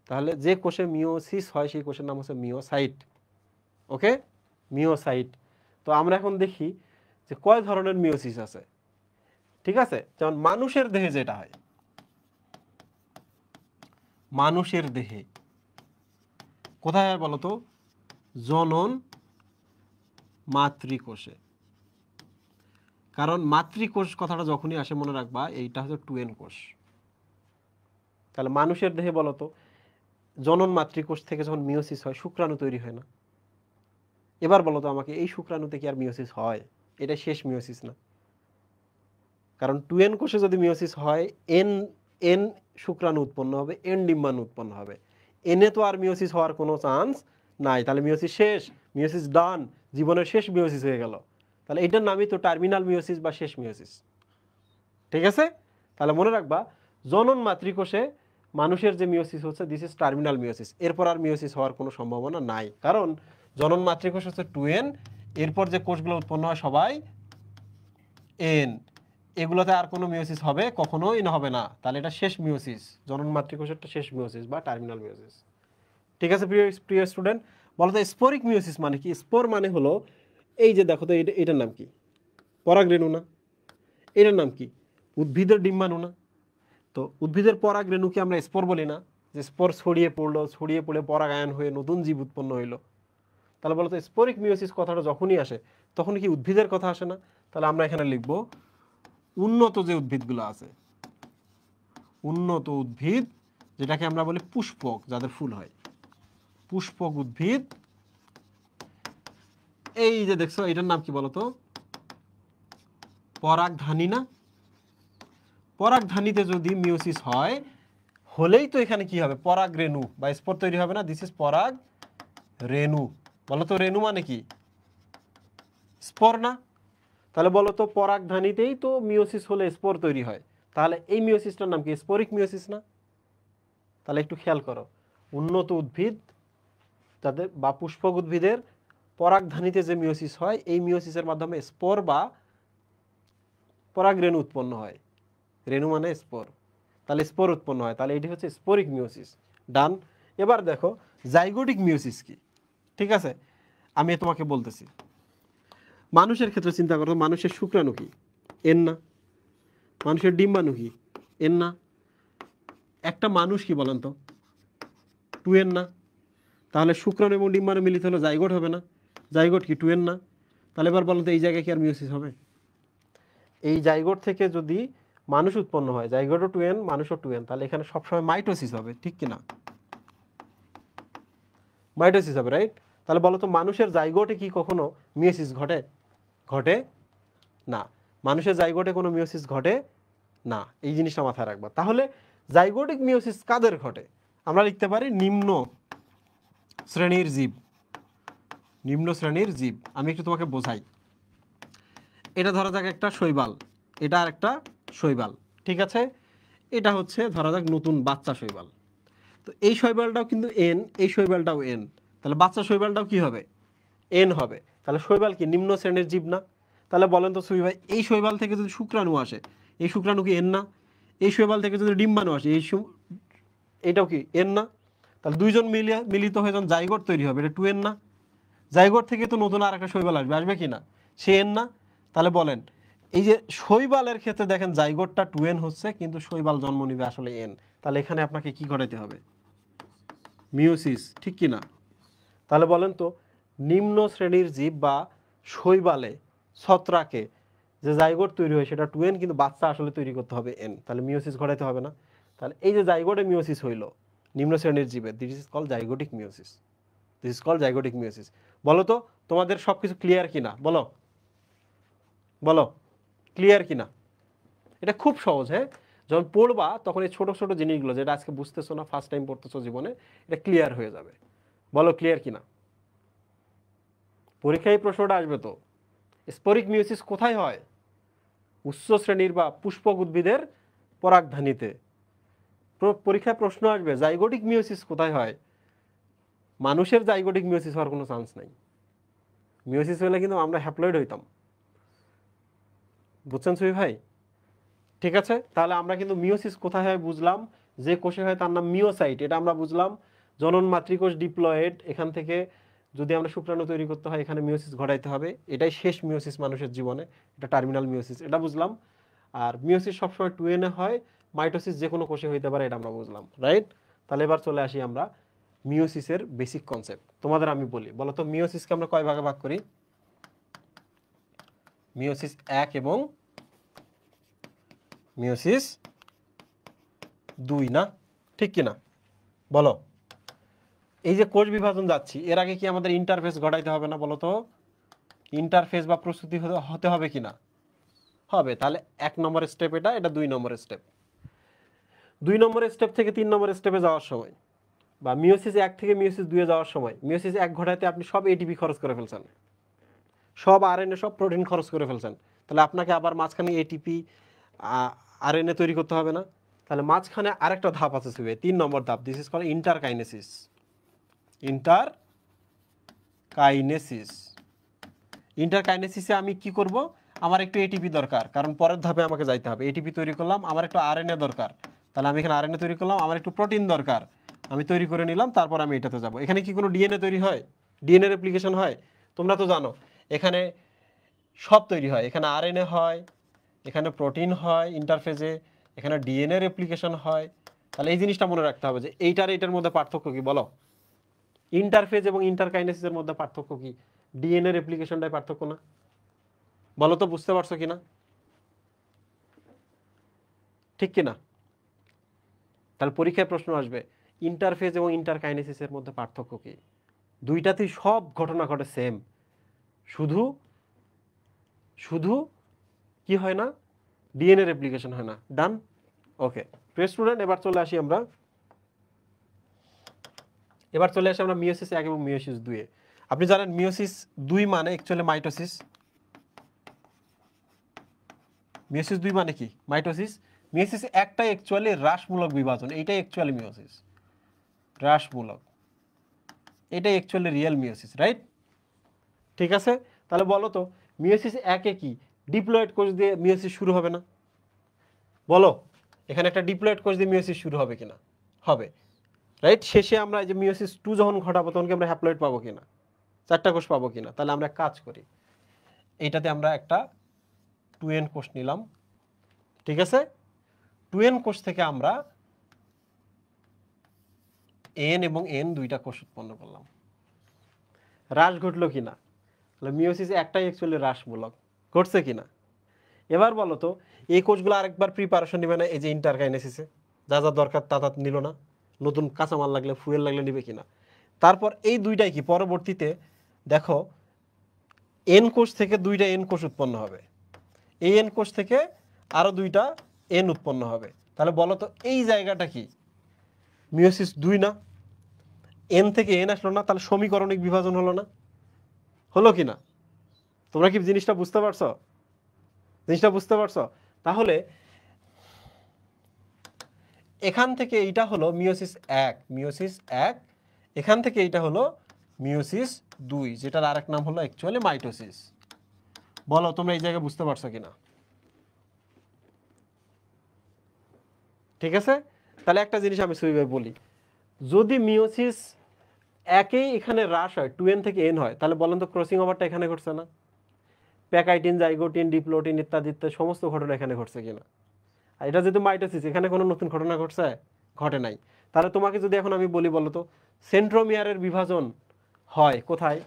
তাহলে যে কোষে মিওসিস হয় সেই কোষের নাম হচ্ছে মিওসাইট। ওকে, মিওসাইট। তো আমরা এখন দেখি যে কয় ধরনের মিওসিস আছে। ঠিক আছে, যেমন মানুষের দেহে যেটা হয়, মানুষের দেহে কোথায় হয় বলো তো? জনন মাতৃকোষে। কারণ মাতৃকোষ কথাটা যখনই আসে মনে রাখবা এইটা হচ্ছে 2n কোষ। তাহলে মানুষের দেহে বলো তো জনন মাতৃকোষ থেকে যখন মিওসিস হয় শুক্রাণু তৈরি হয় না? এবার বলো তো আমাকে এই শুক্রাণুতে কি আর মিওসিস হয়? এটা শেষ মিওসিস না, কারণ 2n কোষে যদি মিওসিস হয় n n শুক্রাণু উৎপন্ন হবে, n ডিম্বাণু উৎপন্ন হবে। n এ তো আর মিওসিস হওয়ার কোনো চান্স নাই। তাহলে মিওসিস শেষ, মিওসিস ডান, জীবনের শেষ মিওসিস হয়ে গেল। তাহলে এটার নামই তো টার্মিনাল মিওসিস বা শেষ মিওসিস। ঠিক আছে? তাহলে মনে রাখবা জনন মাতৃকোষে মানুষের যে মিওসিস হচ্ছে দিস ইজ টার্মিনাল মিওসিস। এরপর আর মিওসিস হওয়ার কোনো সম্ভাবনা নাই, কারণ জনন মাতৃকোষ হচ্ছে 2n, এরপর যে কোষগুলো উৎপন্ন হয় সবাই n, এগুলোতে আর কোনো মিওসিস হবে কখনোই না, হবে না। তাহলে এটা শেষ মিওসিস, জনন মাতৃকোষেরটা শেষ মিওসিস বা টার্মিনাল মিওসিস। ঠিক আছে প্রিয় প্রিয় স্টুডেন্ট, বলো তো স্পোরিক মিওসিস মানে কি? স্পোর মানে হলো এই যে দেখো তো এটার নাম কি? পরাগরেণু না? এটার নাম কি? উদ্ভিদের ডিম্বাণু না? তো উদ্ভিদের পরাগরেণুকে আমরা স্পোর বলি না? যে স্পোর ছড়িয়ে পড়লো, ছড়িয়ে পড়ে পরাগায়ন হয়ে নতুন জীব উৎপন্ন হইলো। তাহলে বলো তো স্পোরিক মিওসিস কথাটা যখনই আসে তখন কি উদ্ভিদের কথা আসে না? তাহলে আমরা এখানে লিখবো উন্নত যে উদ্ভিদগুলো আছে, উন্নত উদ্ভিদ যেটাকে আমরা বলি পুষ্পক, যাদের ফুল হয়, পুষ্পক উদ্ভিদ। এই যে দেখছো এটার নাম কি বলতো? পরাগধানী না? পরাগধানীতে যদি মিওসিস হয় হলেই তো এখানে কি হবে? পরাগ রেণু বা স্পোর তৈরি হবে না? দিস ইজ পরাগ রেণু। বলো তো রেণু মানে কি? স্পোর না? তাহলে বলো তো পরাগধানীতেই তো মিওসিস হলে স্পোর তৈরি হয়, তাহলে এই মিওসিসটার নাম কি? স্পোরিক মিওসিস না? তাহলে একটু খেয়াল করো, উন্নত উদ্ভিদ যাদের বা পুষ্পক উদ্ভিদের পরাগধানীতে যে মিওসিস হয় এই মিওসিসের মাধ্যমে স্পোর বা পরাগরেণু উৎপন্ন হয়। রেণু মানে স্পোর। তাহলে স্পোর উৎপন্ন হয়, তাহলে এটি হচ্ছে স্পোরিক মিওসিস। ডান। এবার দেখো জাইগোটিক মিওসিস কি, ঠিক আছে, আমি তোমাকে বলতেছি। মানুষের ক্ষেত্রে চিন্তা করো, মানুষের শুক্রাণু কি, এন না? মানুষের ডিম্বাণু কি, এন না? একটা মানুষ কি বলেন তো, 2n না? তাহলে শুক্রাণু এবং ডিম্বাণু মিলিত হলে জাইগোট হবে না? জাইগোট কি 2n না? তাহলে এবার বলেন তো এই জায়গায় কি আর মিওসিস হবে? এই জাইগোট থেকে যদি মানুষ উৎপন্ন হয়, জাইগোটও 2n, মানুষও 2n, তাহলে এখানে সবসময় মাইটোসিস হবে, ঠিক কিনা? মাইটোসিস হবে, রাইট? তাহলে বলো তো মানুষের জাইগোটে কি কখনো মিওসিস ঘটে? ঘটে না। মানুষের জাইগোটে কোনো মিওসিস ঘটে না, এই জিনিসটা মাথায় রাখবা। তাহলে জাইগোটিক মিওসিস কাদের ঘটে? আমরা লিখতে পারি নিম্ন শ্রেণীর জীব। নিম্ন শ্রেণীর জীব, আমি একটু তোমাকে বোঝাই। এটা ধরা যাক একটা শৈবাল, এটা আর একটা শৈবাল, ঠিক আছে? এটা হচ্ছে ধরা যাক নতুন বাচ্চা শৈবাল। তো এই শৈবালটাও কিন্তু এন, এই শৈবালটাও এন, তাহলে বাচ্চা শৈবালটাও কি হবে? এন হবে। তাহলে শৈবাল কি নিম্ন শ্রেণীর জীব না? তাহলে বলেন তো সুবি ভাই, এই শৈবাল থেকে যদি শুক্রাণু আসে, এই শুক্রাণু কি এন না? এই শৈবাল থেকে যদি ডিম্বাণু আসে, এটাও কি এন না? তাহলে দুইজন মিলিত হয়ে যখন জাইগোট তৈরি হবে, এটা 2n না? জাইগোট থেকে তো নতুন আর একটা শৈবাল আসবে, আসবে কি না? সে এন না? তাহলে বলেন এই যে শৈবালের ক্ষেত্রে দেখেন জাইগোটটা 2n হচ্ছে, কিন্তু শৈবাল জন্ম নিবে আসলে এন, তাহলে এখানে আপনাকে কি ঘটাইতে হবে? মিওসিস, ঠিক কি না? তাহলে বলেন তো নিম্ন শ্রেণীর জীব বা শৈবালে, ছত্রাকে যে জাইগোট তৈরি হয় সেটা 2n, কিন্তু বাচ্চা আসলে তৈরি করতে হবে n, তাহলে মিওসিস ঘটাইতে হবে না? তাহলে এই যে জাইগোটে মিওসিস হইল নিম্ন শ্রেণীর জীবের, this is called zygotic meiosis. This is called zygotic meiosis. বলো তো তোমাদের সবকিছু ক্লিয়ার কিনা? বলো বলো, ক্লিয়ার কিনা? এটা খুব সহজ, হ্যাঁ? যখন পড়বা তখন এই ছোট ছোট জিনিসগুলো যেটা আজকে বুঝতেছো না, ফার্স্ট টাইম পড়তেছো জীবনে, এটা ক্লিয়ার হয়ে যাবে। বলো ক্লিয়ার কিনা? পরীক্ষায় এই প্রশ্নটা আসবে তো, স্পোরিক মিওসিস কোথায় হয়? উচ্চ শ্রেণীর বা পুষ্পক উদ্ভিদের পরাগধানীতে। পরীক্ষায় প্রশ্ন আসবে জাইগোটিক মিওসিস কোথায় হয়? মানুষের জাইগোটিক মিওসিস হওয়ার কোনো চান্স নাই। মিওসিস হলে কিন্তু আমরা হ্যাপ্লয়েড হইতাম। বুঝছেন সুই ভাই? ঠিক আছে, তাহলে আমরা কিন্তু মিওসিস কোথায় হয় বুঝলাম, যে কোষে হয় তার নাম মিওসাইট, এটা আমরা বুঝলাম। জনন মাতৃকোষ ডিপ্লয়েড, এখান থেকে যদি আমরা শুক্রাণু তৈরি করতে হয় এখানে মিওসিস ঘটাইতে হবে, এটাই শেষ মিওসিস মানুষের জীবনে, এটা টার্মিনাল মিওসিস, এটা বুঝলাম। আর মিওসিস সবসময় 2n এ হয়, মাইটোসিস যে কোনো কোষে হইতে পারে, এটা আমরা বুঝলাম, রাইট? তাহলে এবার চলে আসি আমরা মিওসিসের বেসিক কনসেপ্ট। তোমাদের আমি বলি, বলো তো মিওসিসকে আমরা কয় ভাগে ভাগ করি? মিওসিস 1 এবং মিওসিস 2, না? ঠিক কিনা বলো? এই যে কোষ বিভাজন যাচ্ছি, এর আগে কি আমাদের ইন্টারফেস ঘটাইতে হবে না? বলো তো ইন্টারফেস বা প্রস্তুতি হতে হবে কিনা? হবে। তাহলে 1 নম্বর স্টেপ এটা, এটা 2 নম্বর স্টেপ। 2 নম্বর স্টেপ থেকে 3 নম্বর স্টেপে যাওয়ার সময়, বা মিওসিস 1 থেকে মিওসিস 2 এ যাওয়ার সময়, মিওসিস 1 ঘটাইতে আপনি সব এটিপি খরচ করে ফেলছেন, সব আরএনএ, সব প্রোটিন খরচ করে ফেলছেন, তাহলে আপনাকে আবার মাঝখানে এটিপি আরএনএ তৈরি করতে হবে না? তাহলে মাঝখানে আরেকটা ধাপ আছে, 3 নম্বর ধাপ, this is called interkinesis. Interkinesis. ইন্টারকাইনেসিসে আমি কি করব? আমার একটু এটিপি দরকার, কারণ পরের ধাপে আমাকে যাইতে হবে। এটিপি তৈরি করলাম, আমার একটু আরএনএ দরকার, তাহলে আমি এখানে আরএনএ তৈরি করলাম, আমার একটু প্রোটিন দরকার, আমি তৈরি করে নিলাম, তারপর আমি এটাতে যাব। এখানে কি কোনো ডিএনএ তৈরি হয়? ডিএনএ রেপ্লিকেশন হয়? তোমরা তো জানো এখানে সব তৈরি হয়, এখানে আরএনএ হয়, এখানে প্রোটিন হয় ইন্টারফেজে, এখানে ডিএনএ রেপ্লিকেশন হয়। তাহলে এই জিনিসটা মনে রাখতে হবে যে এইটার এইটার মধ্যে পার্থক্য কি? বলো ইন্টারফেজ এবং ইন্টারকাইনেসিসের মধ্যে পার্থক্য কি? ডিএনএ রেপ্লিকেশনটাই পার্থক্য না? বলো তো বুঝতে পারছো কিনা? ঠিক কিনা? তাহলে পরীক্ষায় প্রশ্ন আসবে ইন্টারফেজ এবং ইন্টারকাইনেসিসের মধ্যে পার্থক্য কি? দুইটাতেই সব ঘটনা ঘটে সেম, শুধু শুধু কি হয় না? ডিএনএ রেপ্লিকেশন হয় না। ডান? ওকে প্রিয় স্টুডেন্ট, এবার চলে আসি আমরা মিওসিস 1 এবং মিওসিস 2 এ। আপনি জানেন মিওসিস 2 মানে অ্যাকচুয়ালি মাইটোসিস। মিওসিস 2 মানে কি? মাইটোসিস। মিওসিস 1টাই অ্যাকচুয়ালি হ্রাসমূলক বিভাজন, এইটাই অ্যাকচুয়ালি মিওসিস, হ্রাসমূলক, এটাই অ্যাকচুয়ালি রিয়েল মিওসিস, রাইট? ঠিক আছে, তাহলে বলো তো মিওসিস 1 এ কি ডিপ্লয়েড কোষ দিয়ে মিওসিস শুরু হবে না? বলো এখানে একটা ডিপ্লয়েড কোষ দিয়ে মিওসিস শুরু হবে কিনা, হবে, রাইট। শেষে আমরা এই যে মিওসিস 2 যখন ঘটাবো তখন কি আমরা হ্যাপ্লয়েড পাবো কিনা, 4টা কোষ পাবো কিনা। তাহলে আমরা কাজ করি, এইটাতে আমরা একটা 2n কোষ নিলাম, ঠিক আছে। 2n কোষ থেকে আমরা n এবং n দুইটা কোষ উৎপন্ন করলাম। হ্রাস ঘটলো কিনা, তাহলে মিওসিস একটাই অ্যাকচুয়ালি হ্রাসমূলক, ঘটছে কিনা। এবার বলো তো এই কোষগুলো আরেকবার প্রিপারেশন নেবে না এই যে ইন্টারকাইনেসিসে, যা যা দরকার তা তা নিল না, নতুন কাঁচামাল লাগলে ফুয়েল লাগলে নিবে কিনা। তারপর এই দুইটাই কি পরবর্তীতে দেখো এন কোষ থেকে দুইটা এন কোষ উৎপন্ন হবে, এই এন কোষ থেকে আরো দুইটা এন উৎপন্ন হবে। তাহলে বলো তো এই জায়গাটা কি মিওসিস 2 না, এন থেকে এন আসলো না, তাহলে সমীকরণিক বিভাজন হলো না, হলো কি না। তোমরা কি জিনিসটা বুঝতে পারছো, জিনিসটা বুঝতে পারছো। তাহলে এখান থেকে এইটা হলো মিওসিস 1, মিওসিস 1, এখান থেকে এইটা হলো মিওসিস 2, যেটার আরেক নাম হলো অ্যাকচুয়ালি মাইটোসিস। বলো তোমরা এই জায়গায় বুঝতে পারছো কিনা, ঠিক আছে। তাহলে একটা জিনিস আমি সুইভাবে বলি, যদি মিওসিস 1 এখানে হ্রাস হয় 2n থেকে n হয়, তাহলে বলেন তো ক্রসিং ওভারটা এখানে ঘটছে না, প্যাকাইটিন, জাইগোটিন, ডিপ্লোটিন ইত্যাদি ইত্যাদি সমস্ত ঘটনা এখানে ঘটছে কিনা। আর এটা যেহেতু মাইটোসিস, এখানে কোনো নতুন ঘটনা ঘটছে, ঘটে নাই। তাহলে তোমাকে যদি এখন আমি বলি বলো তো সেন্ট্রোমিয়ারের বিভাজন হয় কোথায়,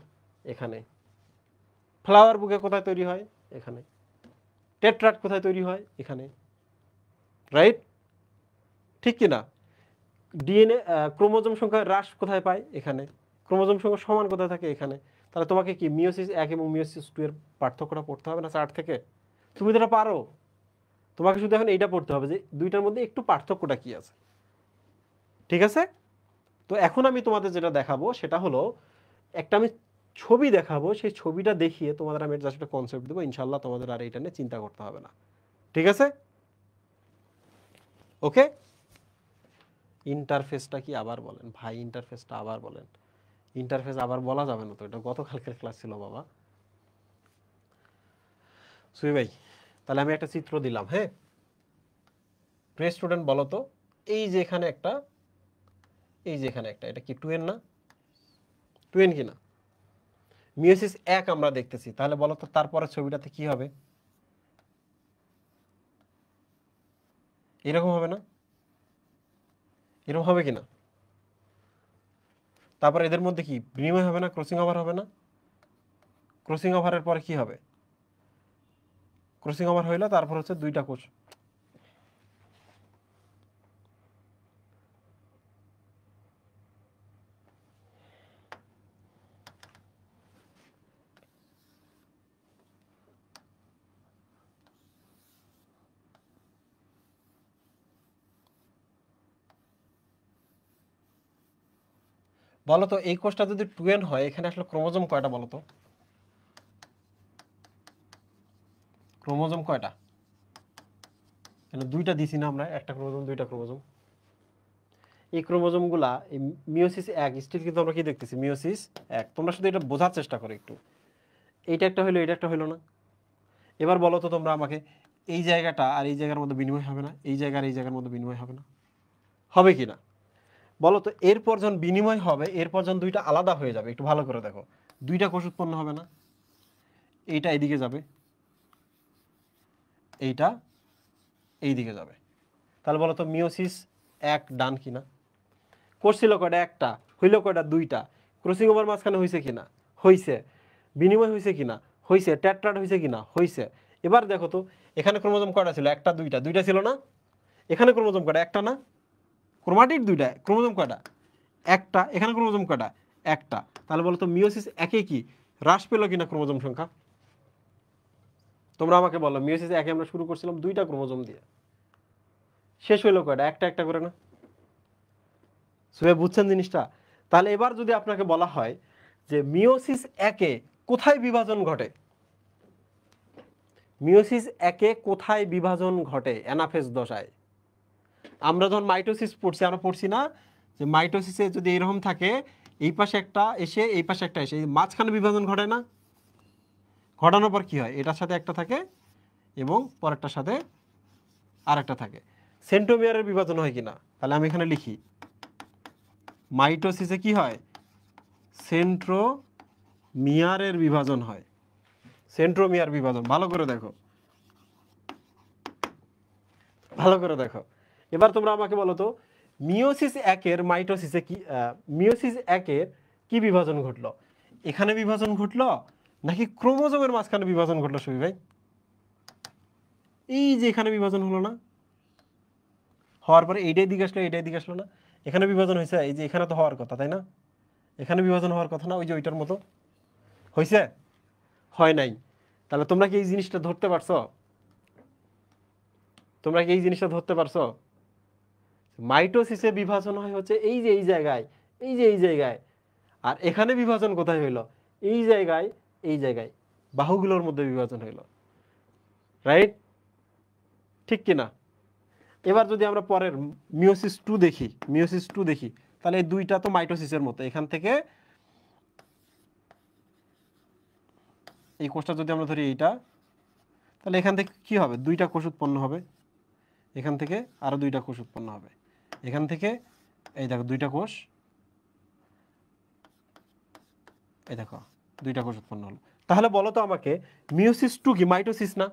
এখানে। ফ্লাওয়ার বুকে কোথায় তৈরি হয়, এখানে। টেট্রাট কোথায় তৈরি হয়, এখানে, রাইট, ঠিক কিনা। ডিএনএ ক্রোমোজোম সংখ্যা হ্রাস কোথায় পায়, এখানে। ক্রোমোজোম সংখ্যা সমান কোথায় থাকে, এখানে। তাহলে তোমাকে কি মিওসিস 1 এবং মিওসিস 2 এর পার্থক্যটা পড়তে হবে না চার্ট থেকে, তুমি তো এটা পারো। তোমাকে শুধু এখন এইটা পড়তে হবে যে দুইটার মধ্যে একটু পার্থক্যটা কি আছে, ঠিক আছে। তো এখন আমি তোমাদের যেটা দেখাবো সেটা হলো একটা আমি ছবি দেখাবো, সেই ছবিটা দেখিয়ে তোমাদের আমি জাস্ট একটা কনসেপ্ট দেবো, ইনশাল্লাহ তোমাদের আর এইটা নিয়ে চিন্তা করতে হবে না, ঠিক আছে। ওকে, ইন্টারফেসটা কি আবার বলেন ভাই, ইন্টারফেসটা আবার বলেন। ইন্টারফেস আবার বলা যাবে না তো, এটা গতকালকের ক্লাস ছিল বাবা। সুই ভাই তাহলে আমি একটা চিত্র দিলাম, হ্যাঁ। প্রিয় স্টুডেন্ট বলো তো এই যে এখানে একটা, এই যে এখানে একটা, এটা কি 2n না, 2n কি না। মিওসিস 1 আমরা দেখতেছি, তাহলে বলো তো তারপরে ছবিটাতে কি হবে, এরকম হবে না, এরকম হবে কিনা। তারপর এদের মধ্যে কি বিনিময় হবে না, ক্রসিং ওভার হবে না। ক্রসিং ওভারের পরে কি হবে, ক্রসিং ওভার হইলো তারপর হচ্ছে দুইটা কোষ। বলো তো এই কোষটা যদি 2n হয়, এখানে আসলে ক্রোমোজোম কয়টা বলো তো, ক্রোমোজোম কয়টা। এখানে দুইটা দিছি না আমরা, একটা ক্রোমোজোম দুইটা ক্রোমোজোম। এই ক্রোমোজোমগুলা এই মিওসিস 1 স্টিল কিন্তু আমরা কি দেখতেছি মিওসিস 1। তোমরা শুধু এটা বোঝার চেষ্টা করো একটু, এইটা একটা হইলো, এটা একটা হইলো না। এবার বলো তো তোমরা আমাকে এই জায়গাটা আর এই জায়গার মধ্যে বিনিময় হবে না, এই জায়গা আর এই জায়গার মধ্যে বিনিময় হবে না, হবে কি না বলো তো। এরপর যখন বিনিময় হবে, এরপর যখন দুইটা আলাদা হয়ে যাবে, একটু ভালো করে দেখো, দুইটা কোষ উৎপন্ন হবে না, এইটা এইদিকে যাবে, এইটা এইদিকে যাবে। তাহলে বলো তো মিওসিস 1 ডান কিনা। কোষ ছিল কয়টা, একটা, হইলো কয়টা, দুইটা। ক্রসিং ওভার মাঝখানে হয়েছে কিনা, হইছে। বিনিময় হয়েছে কিনা, হইছে। টেট্রাড হয়েছে কিনা, হইছে। এবার দেখো তো এখানে ক্রোমোজোম কয়টা ছিল, একটা, দুইটা, দুইটা ছিল না। এখানে ক্রোমোজোম কয়টা, একটা না। ক্রোমাটিড দুইটা, ক্রোমোজোম কয়টা, একটা। এখানে ক্রোমোজোম কয়টা, একটা। তাহলে বলো তো মিওসিস 1 কি হ্রাস পেল কিনা ক্রোমোজোম সংখ্যা। তোমরা আমাকে বলো মিওসিস 1 আমরা শুরু করছিলাম দুইটা ক্রোমোজোম দিয়ে, শেষ হইলো কয়টা, একটা একটা করে না। সবাই বুঝছেন জিনিসটা। তাহলে এবার যদি আপনাকে বলা হয় যে মিওসিস 1 কোথায় বিভাজন ঘটে, মিওসিস 1 কোথায় বিভাজন ঘটে অ্যানাফেজ দশায়। আমরা যখন মাইটোসিস পড়ছি আমরা পড়ছি না যে মাইটোসিসে যদি এরকম থাকে, এই পাশে একটা এসে এই পাশে একটা এসে মাঝখানে বিভাজন ঘটে না, ঘটানোর পর কি হয়, এটার সাথে একটা থাকে এবং পরেরটার সাথে আরেকটা থাকে। সেন্ট্রোমিয়ারের বিভাজন হয় কিনা, তাহলে আমি এখানে লিখি মাইটোসিসে কি হয়, সেন্ট্রোমিয়ারের বিভাজন হয়, সেন্ট্রোমিয়ার বিভাজন। ভালো করে দেখো, ভালো করে দেখো। এবার তোমরা আমাকে বলো তো মিওসিস একের মাইটোসিসে কি, মিওসিস একের কি বিভাজন ঘটলো, এখানে বিভাজন ঘটলো নাকি ক্রোমোজোমের মাঝখানে বিভাজন ঘটলো সুবি ভাই? এই যে এখানে বিভাজন হলো না, হওয়ার পরে এইটাই দিকে আসলো, এইটাই দিকে আসলো না, এখানে বিভাজন হয়েছে, এই যে এখানে তো হওয়ার কথা তাই না, এখানে বিভাজন হওয়ার কথা না, ওই যে ওইটার মতো হয়েছে, হয় নাই। তাহলে তোমরা কি এই জিনিসটা ধরতে পারছো, তোমরা কি এই জিনিসটা ধরতে পারছো? মাইটোসিসে বিভাজন হয় হচ্ছে এই যে এই জায়গায়, এই যে এই জায়গায়, আর এখানে বিভাজন কোথায় হইলো, এই জায়গায়, এই জায়গায় বাহুগুলোর মধ্যে বিভাজন হইলো, রাইট? ঠিক কিনা? এবার যদি আমরা পরের মিওসিস টু দেখি, মিওসিস টু দেখি, তাহলে এই দুইটা তো মাইটোসিসের মতো, এখান থেকে এই কোষটা যদি আমরা ধরি এইটা, তাহলে এখান থেকে কি হবে, দুইটা কোষ উৎপন্ন হবে, এখান থেকে আরো দুইটা কোষ উৎপন্ন হবে, এখান থেকে এই দেখো দুইটা কোষ, এই দেখো দুইটা কোষ উৎপন্ন হলো। তাহলে বলো তো আমাকে মিওসিস টু কি মাইটোসিস না?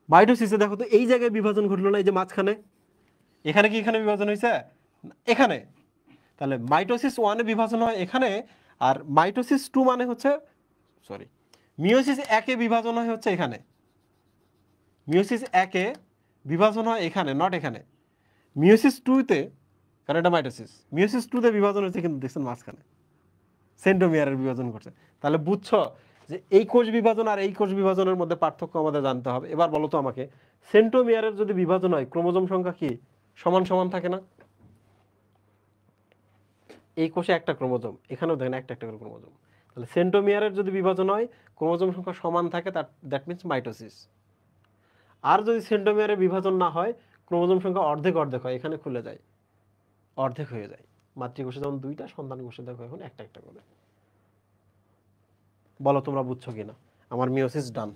মাইটোসিসে দেখো তো এই জায়গায় বিভাজন ঘটলো না, এই যে মাঝখানে, এখানে কি এখানে বিভাজন হয়েছে, এখানে। তাহলে মাইটোসিস ওয়ানে বিভাজন হয় এখানে, আর মাইটোসিস টু মানে হচ্ছে, সরি, মিওসিস একে বিভাজন হয় হচ্ছে এখানে, মিওসিস একে বিভাজন হয় এখানে, নট এখানে। মিওসিস টুতে, কারণ এটা মাইটোসিস, মিওসিস টুতে বিভাজন হচ্ছে কিন্তু দেখছেন মাঝখানে, সেন্ট্রোমিয়ারের বিভাজন ঘটছে। তাহলে বুঝছো যে এই কোষ বিভাজন আর এই কোষ বিভাজনের মধ্যে পার্থক্য আমাদের জানতে হবে। এবার বলো তো আমাকে সেন্ট্রোমিয়ারের যদি বিভাজন হয় ক্রোমোজোম সংখ্যা কি সমান সমান থাকে না? এই কোষে একটা ক্রোমোজোম, এখানেও দেখেন একটা একটা করে ক্রোমোজোম। তাহলে সেন্ট্রোমিয়ারের যদি বিভাজন হয় ক্রোমোজোম সংখ্যা সমান থাকে, দ্যাট মিনস মাইটোসিস। আর যদি সেন্ট্রোমিয়ারের বিভাজন না হয় ক্রোমোজোম সংখ্যা অর্ধেক অর্ধেক হয়, এখানে খুলে যায়, অর্ধেক হয়ে যায়। মাতৃকোষে যেমন দুইটা, সন্তান কোষে দেখো এখন একটা একটা করে। বলো তোমরা বুঝছো কিনা আমার মিওসিস ডান?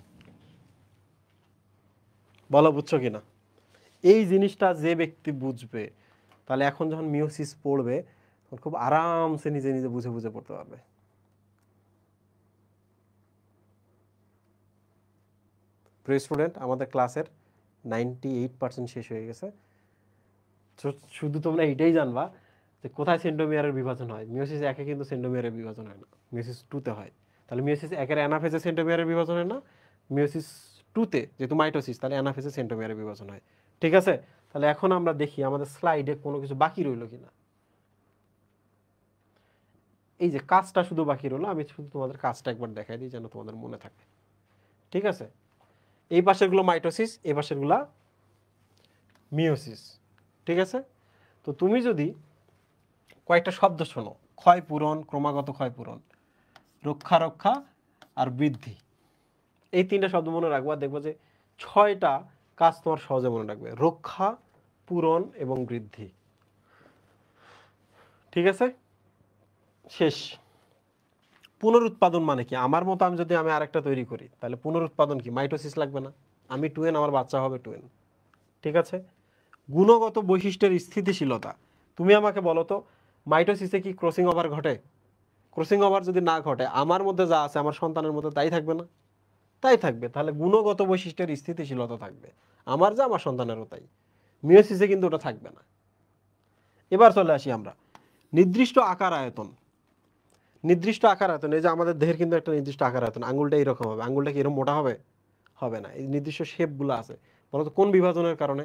বলো বুঝছো কিনা? এই জিনিসটা যে ব্যক্তি বুঝবে, তাহলে এখন যখন মিওসিস পড়বে তখন খুব আরামসে নিজে নিজে বুঝে বুঝে পড়তে পারবে। প্রিয় স্টুডেন্ট, আমাদের ক্লাসের 98% শেষ হয়ে গেছে। শুধু তোমরা এইটাই জানবা যে কোথায় সেন্ট্রোমিয়ারের বিভাজন হয়। মিওসিস একে কিন্তু সেন্ট্রোমিয়ারের বিভাজন হয় না, মিওসিস টুতে হয়। তাহলে মিওসিস একের অ্যানাফেজে সেন্ট্রোমিয়ারের বিভাজন হয় না, মিওসিস টুতে যেহেতু মাইটোসিস, তাহলে অ্যানাফেজে সেন্ট্রোমিয়ারের বিভাজন হয়। ঠিক আছে? তাহলে এখন আমরা দেখি আমাদের স্লাইডে কোনো কিছু বাকি রইলো কিনা। এই যে কাজটা শুধু বাকি রইলো, আমি শুধু তোমাদের কাজটা একবার দেখাই দিই যেন তোমাদের মনে থাকে। ঠিক আছে? এই পাশেরগুলো মাইটোসিস, এই পাশেরগুলা মিওসিস। ঠিক আছে? তো তুমি যদি কয়েকটা শব্দ শোনো, ক্ষয় পূরণ, ক্রমাগত ক্ষয় পূরণ, রক্ষা রক্ষা আর বৃদ্ধি, এই তিনটা শব্দ মনে রাখবা, দেখবো যে 6টা কাজ তোমার সহজে মনে রাখবে, রক্ষা, পূরণ এবং বৃদ্ধি। ঠিক আছে? শেষ। পুনরুৎপাদন মানে কি? আমার মতো আমি যদি আরেকটা তৈরি করি, তাহলে পুনরুৎপাদন কি? মাইটোসিস লাগবে না, আমি টুয়েন, আমার বাচ্চা হবে টুয়েন। ঠিক আছে? গুণগত বৈশিষ্ট্যের স্থিতিশীলতা, তুমি আমাকে বলো তো মাইটোসিসে কি ক্রসিং ওভার ঘটে? ক্রসিং ওভার যদি না ঘটে, আমার মধ্যে যা আছে আমার সন্তানের মধ্যে তাই থাকবে না? তাই থাকবে। তাহলে গুণগত বৈশিষ্ট্যের স্থিতিশীলতা থাকবে, আমার যা আমার সন্তানেরও তাই। মিওসিসে কিন্তু ওটা থাকবে না। এবার চলে আসি আমরা নির্দিষ্ট আকার আয়তন। নির্দিষ্ট আকার আয়তন, এই যে আমাদের দেহের কিন্তু একটা নির্দিষ্ট আকার আয়তন, আঙুলটা এরকম হবে, আঙুলটা কি এরকম মোটা হবে? হবে না। এই নির্দিষ্ট শেপগুলো আছে, বলতো কোন বিভাজনের কারণে?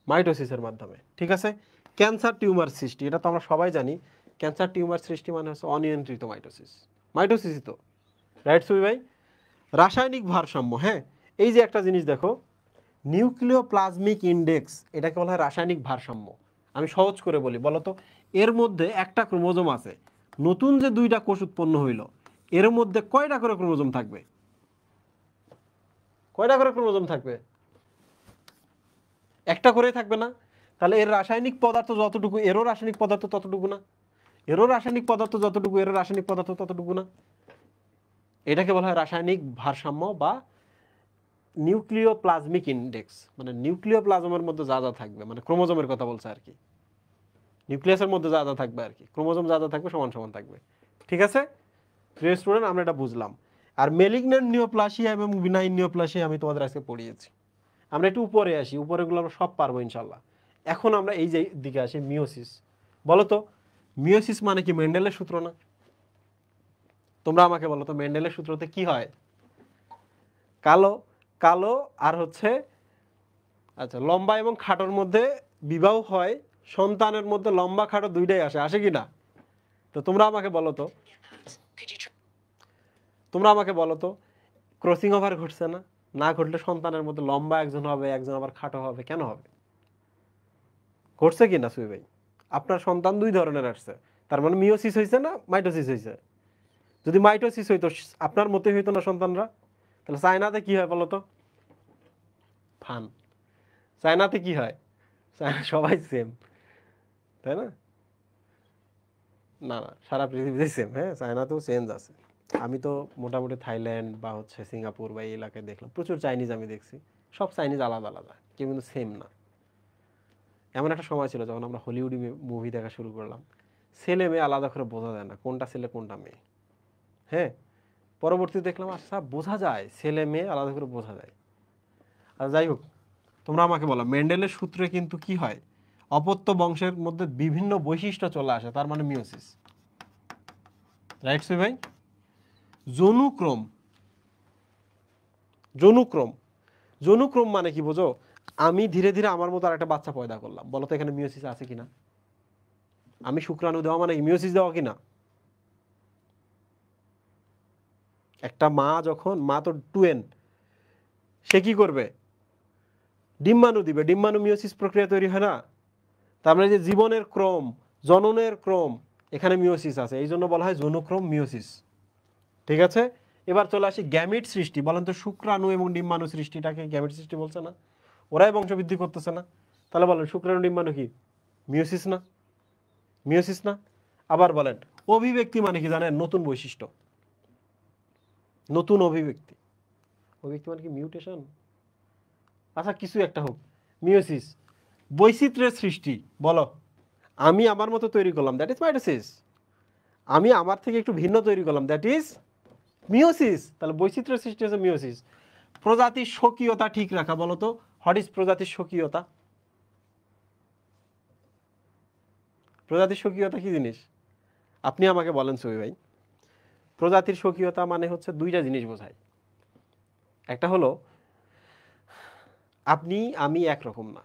মাইটোসিসের মাধ্যমে। ঠিক আছে? ক্যান্সার টিউমার সৃষ্টি, এটা তো আমরা সবাই জানি, ক্যান্সার টিউমার সৃষ্টি মানে হচ্ছে অনিয়ন্ত্রিত মাইটোসিস, মাইটোসিসই তো, রাইট সুবি ভাই? রাসায়নিক ভারসাম্য, হ্যাঁ, এই যে একটা জিনিস দেখো, নিউক্লিওপ্লাজমিক ইন্ডেক্স, এটাকে বলা হয় রাসায়নিক ভারসাম্য। আমি সহজ করে বলি, বলতো এর মধ্যে একটা ক্রোমোজোম আছে, নতুন যে 2টা কোষ উৎপন্ন হইল, এর মধ্যে কয়টা করে ক্রোমোজোম থাকবে? কয়টা করে ক্রোমোজোম থাকবে? একটা করেই থাকবে না? তাহলে এর রাসায়নিক পদার্থ যতটুকু, এরও রাসায়নিক পদার্থ ততটুকু না? এরও রাসায়নিক পদার্থ যতটুকু, এরও রাসায়নিক পদার্থ ততটুকু না? এটাকে বলা হয় রাসায়নিক ভারসাম্য বা নিউক্লিওপ্লাজমিক ইন্ডেক্স, মানে নিউক্লিওপ্লাজমের মধ্যে যা যা থাকবে, মানে ক্রোমোজোমের কথা বলছে আর কি, নিউক্লিয়াসের মধ্যে যা যা থাকবে আর কি, ক্রোমোজোম যা যা থাকবে সমান সমান থাকবে। ঠিক আছে প্রিয় স্টুডেন্ট, আমরা এটা বুঝলাম। আর মেলিগন্যান্ট নিওপ্লাসিয়া এবং বিনাইন নিওপ্লাসিয়া আমি তোমাদের আজকে পড়িয়েছি। আমরা একটু উপরে আসি, উপরেগুলো আমরা সব পারবো ইনশাল্লাহ। এখন আমরা এই যে দিকে আসি, মিওসিস। বলো তো মিওসিস মানে কি? মেন্ডেলের সূত্র না? তোমরা আমাকে বলো তো মেন্ডেলের সূত্রতে কি হয়? কালো কালো আর হচ্ছে আচ্ছা লম্বা এবং খাটোর মধ্যে বিবাহ হয়, সন্তানের মধ্যে লম্বা খাটো দুইটাই আসে, আসে কি না? তো তোমরা আমাকে বলো তো, ক্রসিং ওভার ঘটছে না? না ঘটলে সন্তানের মধ্যে লম্বা একজন হবে, একজন আবার খাটো হবে, কেন হবে? ঘটছে কি না সুই ভাই? আপনার সন্তান দুই ধরনের আসছে, তার মানে মিওসিস হয়েছে না মাইটোসিস হয়েছে? যদি মাইটোসিস হইতো আপনার মতোই হইতো না সন্তানরা? তাহলে চায়নাতে কি হয় বলো তো? ফান। চায়নাতে কি হয়? সবাই সেম, তাই না? না না, সারা পৃথিবীতে সেম। হ্যাঁ, চায়নাতেও চেঞ্জ আছে। আমি তো মোটামুটি থাইল্যান্ড বা হচ্ছে সিঙ্গাপুর বা এই এলাকায় দেখলাম প্রচুর চাইনিজ, আমি দেখছি সব চাইনিজ আলাদা আলাদা, কেউ কিন্তু সেম না। এমন একটা সময় ছিল যখন আমরা হলিউডি মুভি দেখা শুরু করলাম, ছেলে মেয়ে আলাদা করে বোঝা যায় না কোনটা ছেলে কোনটা মেয়ে। হ্যাঁ, পরবর্তীতে দেখলাম আচ্ছা বোঝা যায়, ছেলে মেয়ে আলাদা করে বোঝা যায়। আর যাই হোক, তোমরা আমাকে বলো মেন্ডেলের সূত্রে কিন্তু কি হয়? অপত্য বংশের মধ্যে বিভিন্ন বৈশিষ্ট্য চলে আসে, তার মানে মিওসিস। রাইট সুই ভাই? জনুক্রম, জনুক্রম, জনুক্রম মানে কি বোঝো? আমি ধীরে ধীরে আমার মতো আরেকটা বাচ্চা পয়দা করলাম, বলো তো এখানে মিওসিস আছে কিনা? আমি শুক্রাণু দেওয়া মানে মিওসিস দেওয়া কিনা? একটা মা যখন, মা তো টুয়েন, সে কি করবে? ডিম্বাণু দিবে, ডিম্বাণু মিওসিস প্রক্রিয়া তৈরি হয় না? তার মানে যে জীবনের ক্রম, জননের ক্রম, এখানে মিওসিস আছে, এই জন্য বলা হয় জনুক্রম মিওসিস। ঠিক আছে, এবার চলে আসি গ্যামিট সৃষ্টি। বলেন তো শুক্রাণু এবং ডিম্বাণু সৃষ্টিটাকে গ্যামিট সৃষ্টি বলছে না? ওরাই বংশবৃদ্ধি করতেছে না? তাহলে বলেন শুক্রাণু ডিম্বাণু কি মিওসিস না? মিওসিস না? আবার বলেন অভিব্যক্তি মানে কি জানেন? নতুন বৈশিষ্ট্য, নতুন অভিব্যক্তি। অভিব্যক্তি মানে কি? মিউটেশন। আচ্ছা কিছু একটা হোক, মিওসিস বৈচিত্র্যের সৃষ্টি। বলো, আমি আমার মতো তৈরি করলাম, দ্যাট ইজ মাইটোসিস। আমি আমার থেকে একটু ভিন্ন তৈরি করলাম, দ্যাট ইজ মিওসিস। তাহলে বৈচিত্র্যের সৃষ্টি হচ্ছে মিওসিস। প্রজাতির স্বকীয়তা ঠিক রাখা, বলো তো হোয়াট ইজ প্রজাতির স্বকীয়তা? প্রজাতির স্বকীয়তা কি জিনিস? আপনি আমাকে বলেন সবি ভাই। প্রজাতির স্বকীয়তা মানে হচ্ছে দুইটা জিনিস বোঝায়। একটা হলো আপনি আমি একরকম না,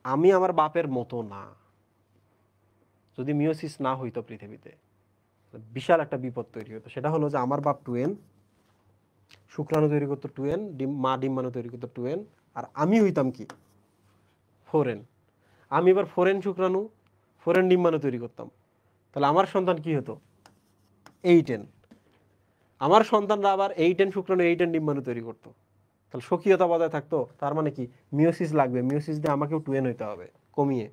আমি আমার বাপের মতো না। যদি মিওসিস না হইতো পৃথিবীতে, বিশাল একটা বিপদ তৈরি হতো। সেটা হলো যে আমার বাপ টুয়েন, শুক্রাণু তৈরি করতো টুয়েন, মা ডিম্বাণু তৈরি করতো টুয়েন, আর আমি হইতাম কি? ফোরেন। আমি এবার ফোরেন শুক্রাণু, ফোরেন ডিম্বাণু তৈরি করতাম। তাহলে আমার সন্তান কি হতো? 8N। আমার সন্তানরা আবার 8N শুক্রাণু 8N ডিম্বাণু তৈরি করতো। তাহলে স্বকীয়তা বজায় থাকতো। তার মানে কি? মিওসিস লাগবে, মিওসিস দিয়ে আমাকেও টুয়েন হইতে হবে কমিয়ে।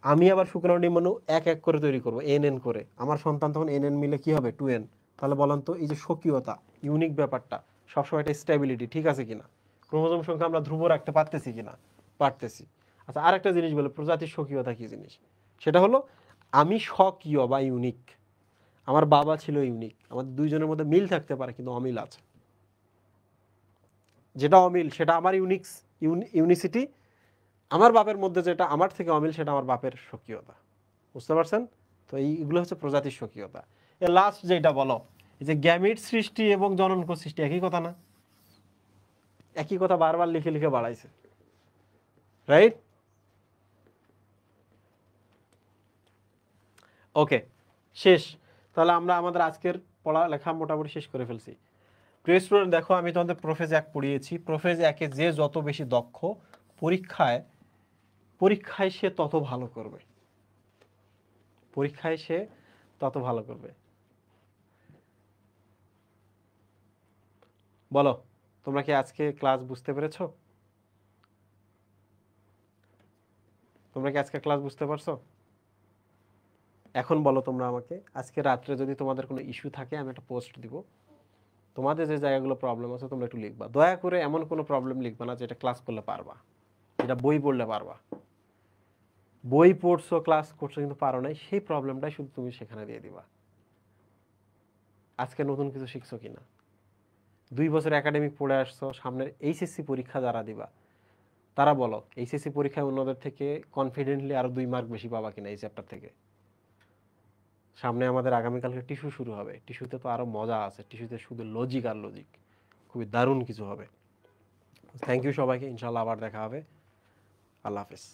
আমি আবার শুক্রাণু ডিম্বাণু এক এক করে তৈরি করবো, NN করে। আমার সন্তান তখন NN মিলে কি হবে? টুয়েন। তাহলে বলেন তো এই যে স্বকীয়তা, ইউনিক ব্যাপারটা, সবসময় একটা স্টেবিলিটি ঠিক আছে কিনা? ক্রোমোজোম সংখ্যা আমরা ধ্রুব রাখতে পারতেছি কিনা? পারতেছি। আচ্ছা আরেকটা জিনিস বলে, প্রজাতির স্বকীয়তা কি জিনিস? সেটা হলো আমি স্বকীয় বা ইউনিক। আমার বাবা ছিল ইউনিক, আমাদের দুইজনের মধ্যে মিল থাকতে পারে কিন্তু অমিল আছে। যেটা অমিল সেটা আমার ইউনিক্স, ইউনিসিটি। আমার বাপের মধ্যে যেটা আমার থেকে অমিল সেটা আমার বাপের স্বকীয়তা। বুঝতে পারছেন? তো এইগুলো হচ্ছে প্রজাতির স্বকীয়তা। এর লাস্ট যেটা বলো, এই যে গ্যামিট সৃষ্টি এবং জননক সৃষ্টি একই কথা না? একই কথা বারবার লিখে লিখে বাড়াইছে, রাইট? ওকে, শেষ। তাহলে আমরা আমাদের আজকের পড়ালেখা মোটামুটি শেষ করে ফেলছি। প্রিয় স্টুডেন্ট দেখো, আমি তোমাদের প্রোফেজ 1 পড়িয়েছি। প্রোফেজ 1-এ যে যত বেশি দক্ষ, পরীক্ষায় পরীক্ষায় সে তত ভালো করবে, পরীক্ষায় সে তত ভালো করবে। বলো, তোমরা কি আজকে ক্লাস বুঝতে পেরেছো? তোমরা কি আজকে ক্লাস বুঝতে পারছো? এখন বলো তোমরা আমাকে, আজকে রাত্রে যদি তোমাদের কোনো ইস্যু থাকে আমি একটা পোস্ট দিব, তোমাদের যে জায়গাগুলো প্রবলেম আছে তোমরা একটু লিখবা। দয়া করে এমন কোনো প্রবলেম লিখবা না যেটা ক্লাস করলে পারবা, যেটা বই পড়লে পারবা। বই পড়ছো, ক্লাস করছো, কিন্তু পারো নাই, সেই প্রবলেমটাই শুধু তুমি সেখানে দিয়ে দিবা। আজকে নতুন কিছু শিখছো কিনা, 2 বছর একাডেমিক পড়ে আসছো, সামনের এইচএসসি পরীক্ষা যারা দিবা তারা বলো এইচএসসি পরীক্ষায় অন্যদের থেকে কনফিডেন্টলি আরো 2 মার্ক বেশি পাবা কিনা এই চ্যাপ্টার থেকে। সামনে আমাদের আগামীকালকে টিস্যু শুরু হবে, টিস্যুতে তো আরো মজা আছে, টিস্যুতে শুধু লজিক আর লজিক, খুবই দারুণ কিছু হবে। থ্যাংক ইউ সবাইকে, ইনশাল্লাহ আবার দেখা হবে। আল্লাহ হাফেজ।